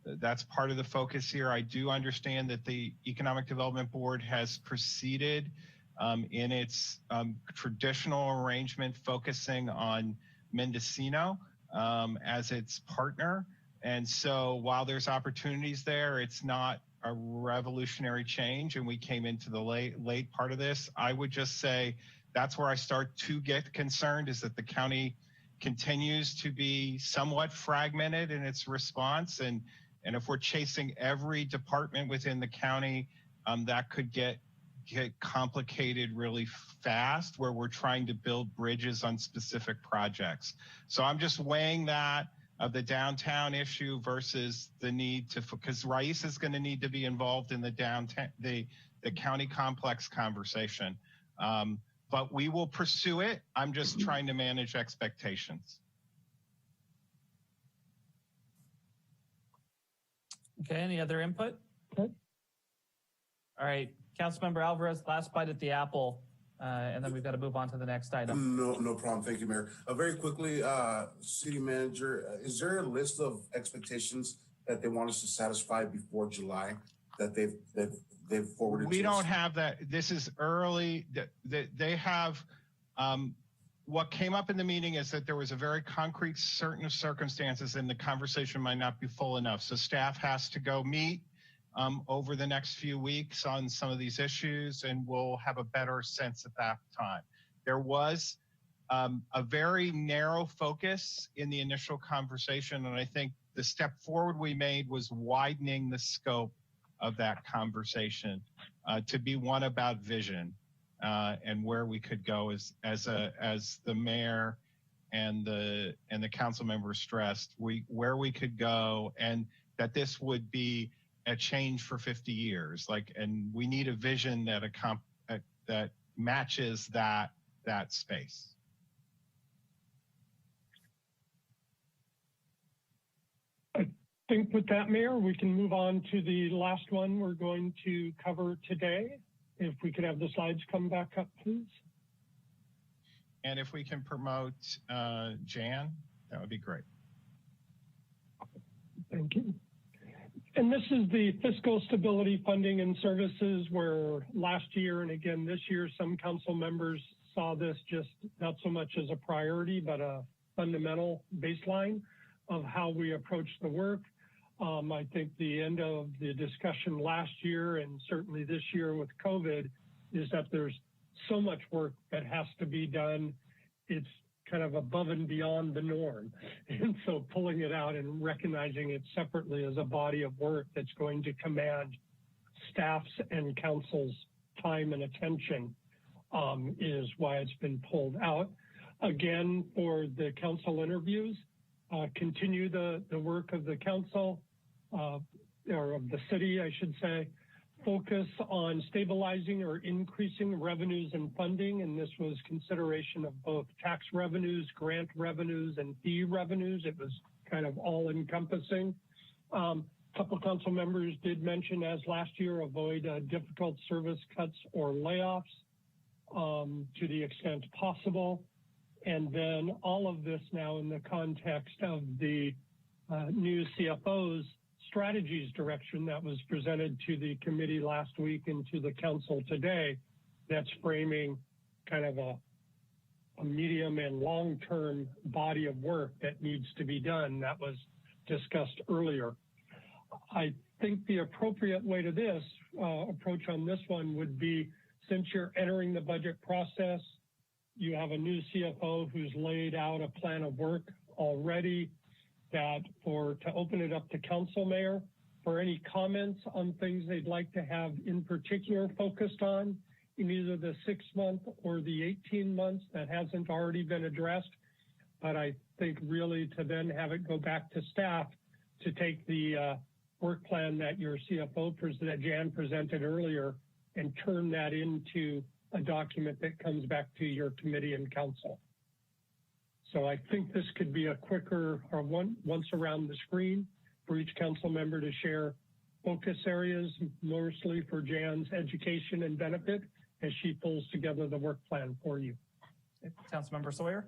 That's part of the focus here. I do understand that the Economic Development Board has proceeded in its traditional arrangement, focusing on Mendocino as its partner. And so while there's opportunities there, it's not a revolutionary change, and we came into the late part of this. I would just say that's where I start to get concerned, is that the county continues to be somewhat fragmented in its response. And if we're chasing every department within the county, that could get complicated really fast, where we're trying to build bridges on specific projects. So I'm just weighing that of the downtown issue versus the need to, because Raisa is going to need to be involved in the downtown, the county complex conversation. But we will pursue it. I'm just trying to manage expectations. Okay, any other input? Okay. All right, Councilmember Alvarez, last bite at the apple, and then we've got to move on to the next item. No problem. Thank you, Mayor. Very quickly, City Manager, is there a list of expectations that they want us to satisfy before July that they've forwarded? We don't have that. This is early. They have, what came up in the meeting is that there was a very concrete certain of circumstances, and the conversation might not be full enough. So staff has to go meet over the next few weeks on some of these issues, and we'll have a better sense at that time. There was a very narrow focus in the initial conversation, and I think the step forward we made was widening the scope of that conversation to be one about vision and where we could go as the mayor and the council members stressed, where we could go, and that this would be a change for 50 years. And we need a vision that matches that space. I think with that, Mayor, we can move on to the last one we're going to cover today. If we could have the slides come back up, please. And if we can promote Jan, that would be great. Thank you. And this is the fiscal stability funding and services, where last year and again this year, some council members saw this just not so much as a priority, but a fundamental baseline of how we approach the work. I think the end of the discussion last year and certainly this year with COVID is that there's so much work that has to be done. It's kind of above and beyond the norm. And so pulling it out and recognizing it separately as a body of work that's going to command staff's and council's time and attention is why it's been pulled out. Again, for the council interviews, continue the work of the council, or of the city, I should say, focus on stabilizing or increasing revenues and funding. And this was consideration of both tax revenues, grant revenues, and fee revenues. It was kind of all encompassing. Couple council members did mention, as last year, avoid difficult service cuts or layoffs to the extent possible. And then all of this now in the context of the new CFO's strategies direction that was presented to the committee last week and to the council today, that's framing kind of a medium and long-term body of work that needs to be done that was discussed earlier. I think the appropriate way to this approach on this one would be, since you're entering the budget process, you have a new CFO who's laid out a plan of work already, that to open it up to council, Mayor, for any comments on things they'd like to have in particular focused on in either the 6 month or the 18 months that hasn't already been addressed. But I think really to then have it go back to staff to take the work plan that your CFO, that Jan presented earlier, and turn that into a document that comes back to your committee and council. So I think this could be a quicker, or once around the screen, for each council member to share focus areas, mostly for Jan's education and benefit, as she pulls together the work plan for you. Councilmember Sawyer.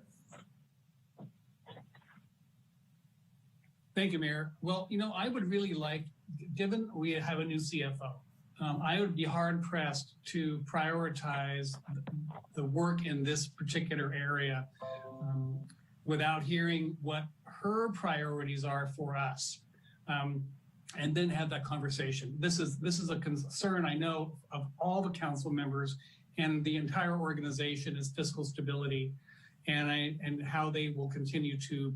Thank you, Mayor. Well, I would really like, given we have a new CFO, I would be hard pressed to prioritize the work in this particular area without hearing what her priorities are for us, and then have that conversation. This is a concern I know of all the council members and the entire organization, is fiscal stability, and how they will continue to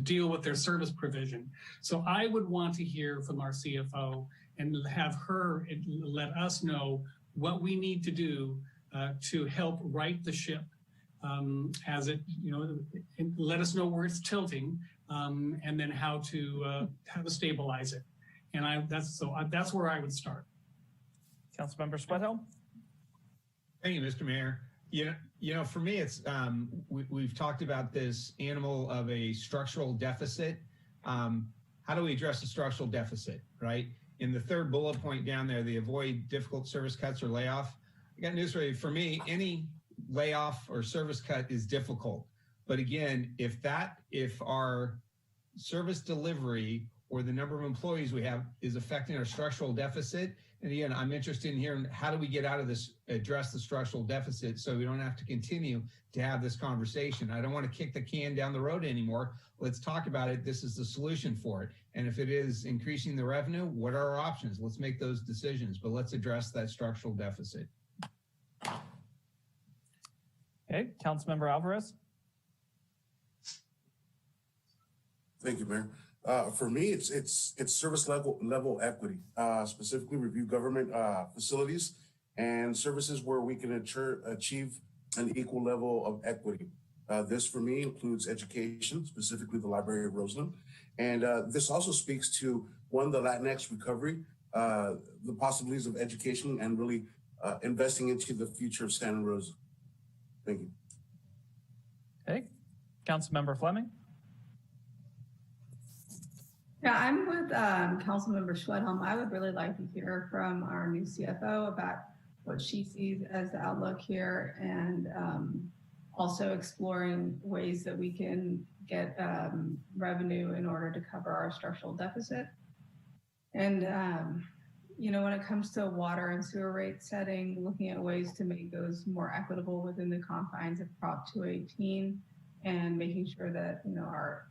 deal with their service provision. So I would want to hear from our CFO and have her let us know what we need to do to help right the ship as it, let us know where it's tilting, and then how to stabilize it. And that's where I would start. Councilmember Sweathill. Thank you, Mr. Mayor. For me, it's we've talked about this animal of a structural deficit. How do we address the structural deficit, right? In the third bullet point down there, the avoid difficult service cuts or layoff. I got news for you. For me, any layoff or service cut is difficult. But again, if our service delivery or the number of employees we have is affecting our structural deficit, and again, I'm interested in hearing how do we get out of this, address the structural deficit so we don't have to continue to have this conversation. I don't want to kick the can down the road anymore. Let's talk about it. This is the solution for it. And if it is increasing the revenue, what are our options? Let's make those decisions, but let's address that structural deficit. Okay, Councilmember Alvarez. Thank you, Mayor. For me, it's service level equity, specifically review government facilities and services where we can achieve an equal level of equity. This for me includes education, specifically the Library of Roseland. And this also speaks to, one, the Latinx recovery, the possibilities of education, and really investing into the future of Santa Rosa. Thank you. Okay, Councilmember Fleming. Yeah, I'm with Councilmember Schwedhelm. I would really like to hear from our new CFO about what she sees as the outlook here, and also exploring ways that we can get revenue in order to cover our structural deficit. And you know, when it comes to water and sewer rate setting, looking at ways to make those more equitable within the confines of Prop 218 and making sure that, you know, our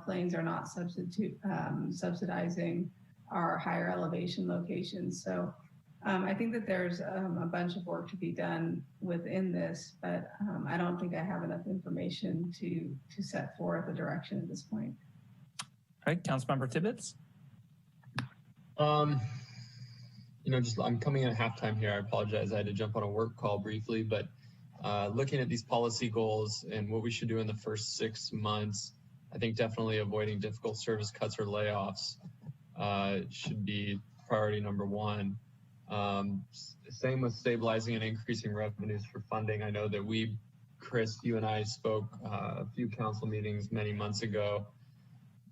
planes are not subsidizing our higher elevation locations. So I think that there's a bunch of work to be done within this, but I don't think I have enough information to set forth a direction at this point. All right, Councilmember Tibbetts. You know, I'm coming at halftime here. I apologize. I had to jump on a work call briefly, but looking at these policy goals and what we should do in the first 6 months, I think definitely avoiding difficult service cuts or layoffs should be priority number one. Same with stabilizing and increasing revenues for funding. I know that Chris, you and I spoke a few council meetings many months ago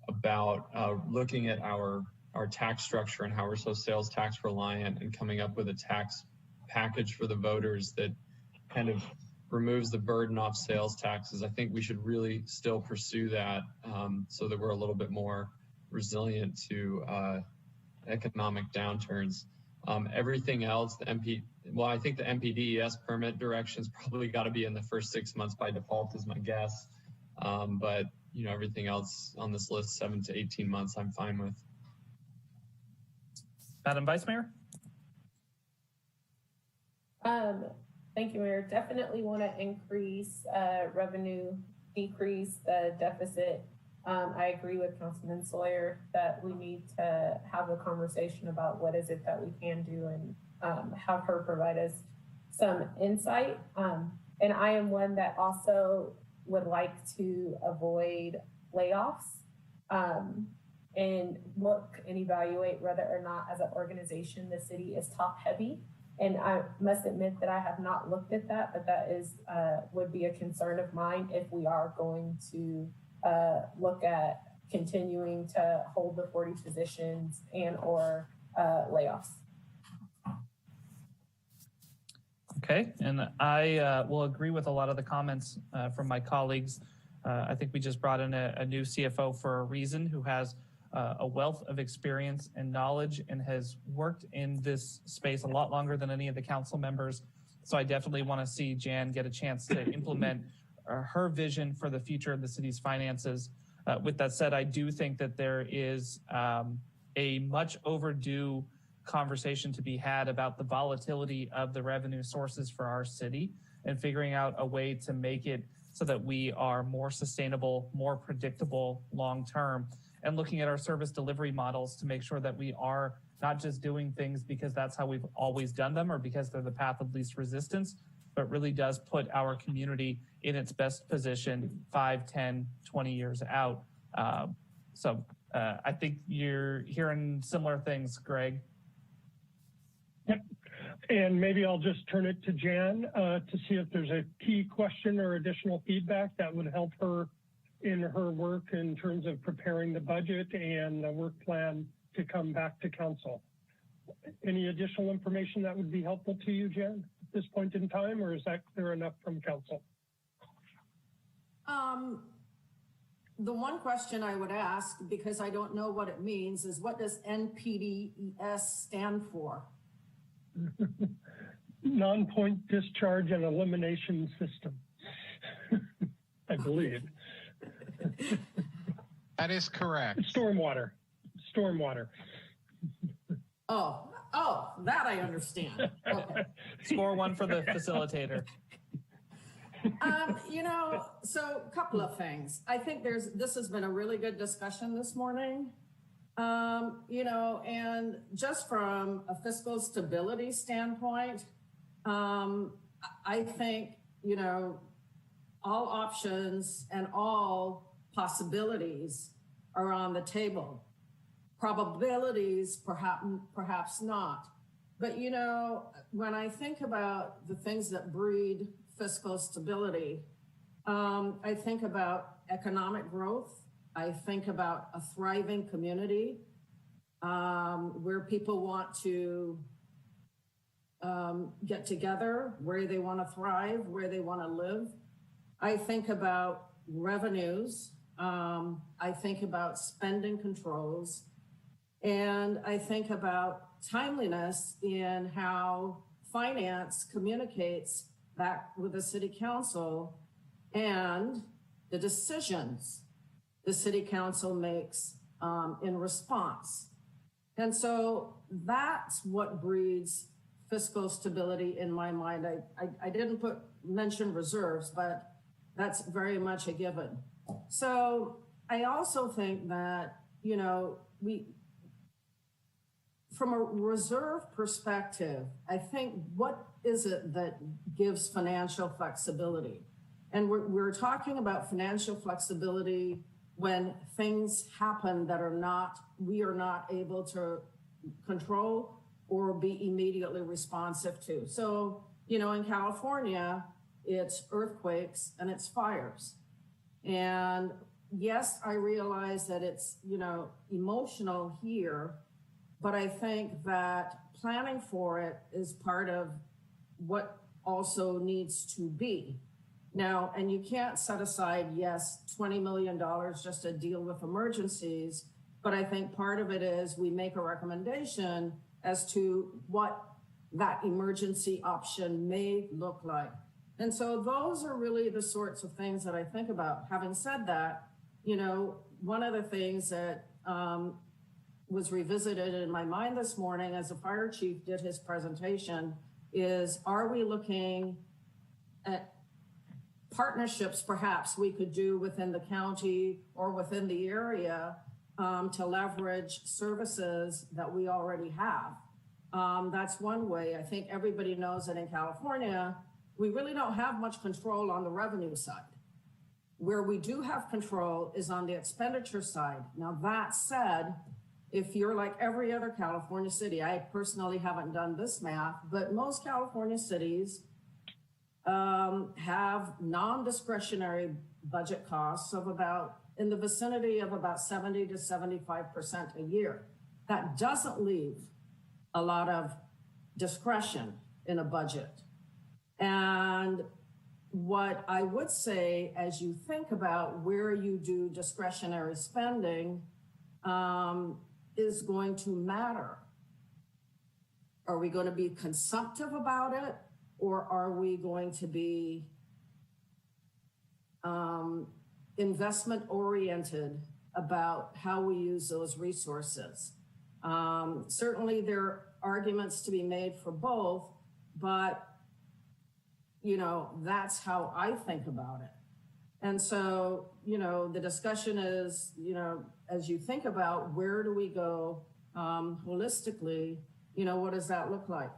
about looking at our tax structure and how we're so sales tax reliant and coming up with a tax package for the voters that kind of removes the burden off sales taxes. I think we should really still pursue that so that we're a little bit more resilient to economic downturns. Everything else, I think the MPDES permit directions probably got to be in the first 6 months by default is my guess. But you know, everything else on this list, 7 to 18 months, I'm fine with. Madam Vice Mayor. Thank you, Mayor. Definitely want to increase revenue, decrease the deficit. I agree with Councilman Sawyer that we need to have a conversation about what is it that we can do and have her provide us some insight. And I am one that also would like to avoid layoffs and look and evaluate whether or not as an organization the city is top heavy. And I must admit that I have not looked at that, but that is would be a concern of mine if we are going to look at continuing to hold the 40 positions and or layoffs. Okay, and I will agree with a lot of the comments from my colleagues. I think we just brought in a new CFO for a reason who has a wealth of experience and knowledge and has worked in this space a lot longer than any of the council members. So I definitely want to see Jan get a chance to implement her vision for the future of the city's finances. With that said, I do think that there is a much overdue conversation to be had about the volatility of the revenue sources for our city and figuring out a way to make it so that we are more sustainable, more predictable long-term, and looking at our service delivery models to make sure that we are not just doing things because that's how we've always done them or because they're the path of least resistance, but really does put our community in its best position 5, 10, 20 years out. So I think you're hearing similar things, Greg. Yep. And maybe I'll just turn it to Jan to see if there's a key question or additional feedback that would help her in her work in terms of preparing the budget and the work plan to come back to council. Any additional information that would be helpful to you, Jan, at this point in time, or is that clear enough from council? The one question I would ask, because I don't know what it means, is what does NPDES stand for? Non-point discharge and elimination system, I believe. That is correct. Stormwater. Oh, that I understand. Okay. Score one for the facilitator. You know, so a couple of things. I think this has been a really good discussion this morning. You know, and just from a fiscal stability standpoint, I think, you know, all options and all possibilities are on the table. Probabilities, perhaps not. But, you know, when I think about the things that breed fiscal stability, I think about economic growth. I think about a thriving community where people want to get together, where they want to thrive, where they want to live. I think about revenues. I think about spending controls. And I think about timeliness in how finance communicates back with the city council and the decisions the city council makes in response. And so that's what breeds fiscal stability in my mind. I didn't mention reserves, but that's very much a given. So I also think that, you know, from a reserve perspective, I think what is it that gives financial flexibility? And we're talking about financial flexibility when things happen that we are not able to control or be immediately responsive to. So, you know, in California, it's earthquakes and it's fires. And yes, I realize that it's, you know, emotional here, but I think that planning for it is part of what also needs to be. Now, and you can't set aside, yes, $20 million just to deal with emergencies, but I think part of it is we make a recommendation as to what that emergency option may look like. And so those are really the sorts of things that I think about. Having said that, you know, one of the things that was revisited in my mind this morning as the fire chief did his presentation is, are we looking at partnerships perhaps we could do within the county or within the area to leverage services that we already have? That's one way. I think everybody knows that in California, we really don't have much control on the revenue side. Where we do have control is on the expenditure side. Now, that said, if you're like every other California city, I personally haven't done this math, but most California cities have non-discretionary budget costs of about in the vicinity of about 70 to 75% a year. That doesn't leave a lot of discretion in a budget. And what I would say, as you think about where you do discretionary spending, is going to matter. Are we going to be consumptive about it, or are we going to be investment oriented about how we use those resources? Certainly there are arguments to be made for both, but you know, that's how I think about it. And so, you know, the discussion is, you know, as you think about where do we go holistically, you know, what does that look like?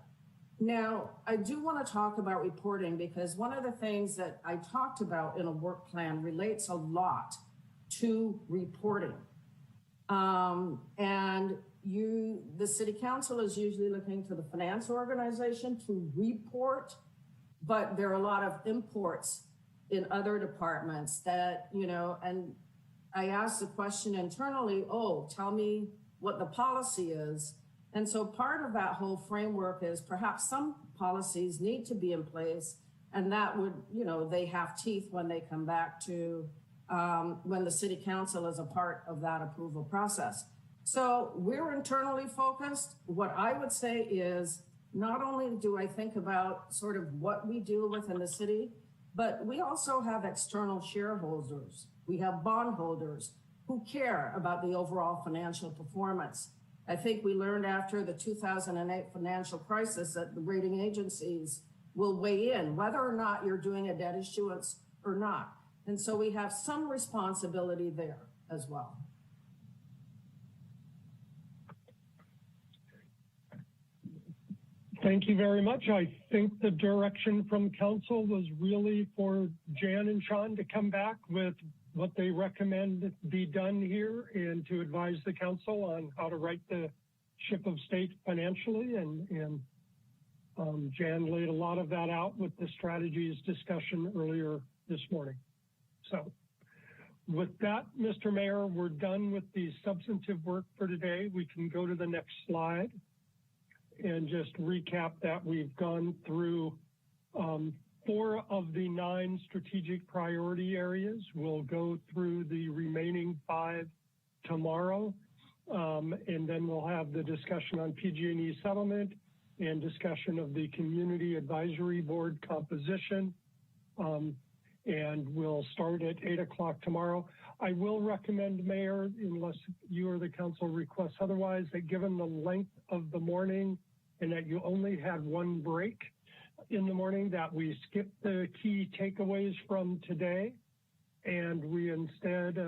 Now, I do want to talk about reporting because one of the things that I talked about in a work plan relates a lot to reporting. And the city council is usually looking to the finance organization to report, but there are a lot of imports in other departments that, you know, and I asked the question internally, oh, tell me what the policy is. And so part of that whole framework is perhaps some policies need to be in place, and that would, you know, they have teeth when they come back to when the city council is a part of that approval process. So we're internally focused. What I would say is not only do I think about sort of what we do within the city, but we also have external shareholders. We have bondholders who care about the overall financial performance. I think we learned after the 2008 financial crisis that the rating agencies will weigh in whether or not you're doing a debt issuance or not. And so we have some responsibility there as well. Thank you very much. I think the direction from council was really for Jan and Sean to come back with what they recommend be done here and to advise the council on how to right the ship of state financially. And Jan laid a lot of that out with the strategies discussion earlier this morning. So with that, Mr. Mayor, we're done with the substantive work for today. We can go to the next slide and just recap that we've gone through 4 of the 9 strategic priority areas. We'll go through the remaining 5 tomorrow. And then we'll have the discussion on PG&E settlement and discussion of the Community Advisory Board composition. And we'll start at 8 o'clock tomorrow. I will recommend, Mayor, unless you or the council requests otherwise, that given the length of the morning and that you only had one break in the morning, that we skip the key takeaways from today. And we instead,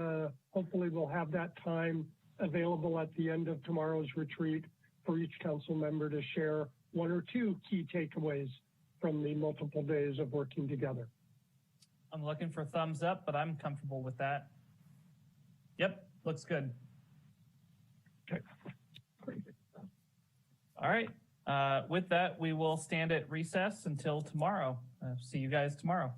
hopefully we'll have that time available at the end of tomorrow's retreat for each council member to share one or two key takeaways from the multiple days of working together. I'm looking for thumbs up, but I'm comfortable with that. Yep, looks good. Okay, great. All right, with that, we will stand at recess until tomorrow. See you guys tomorrow.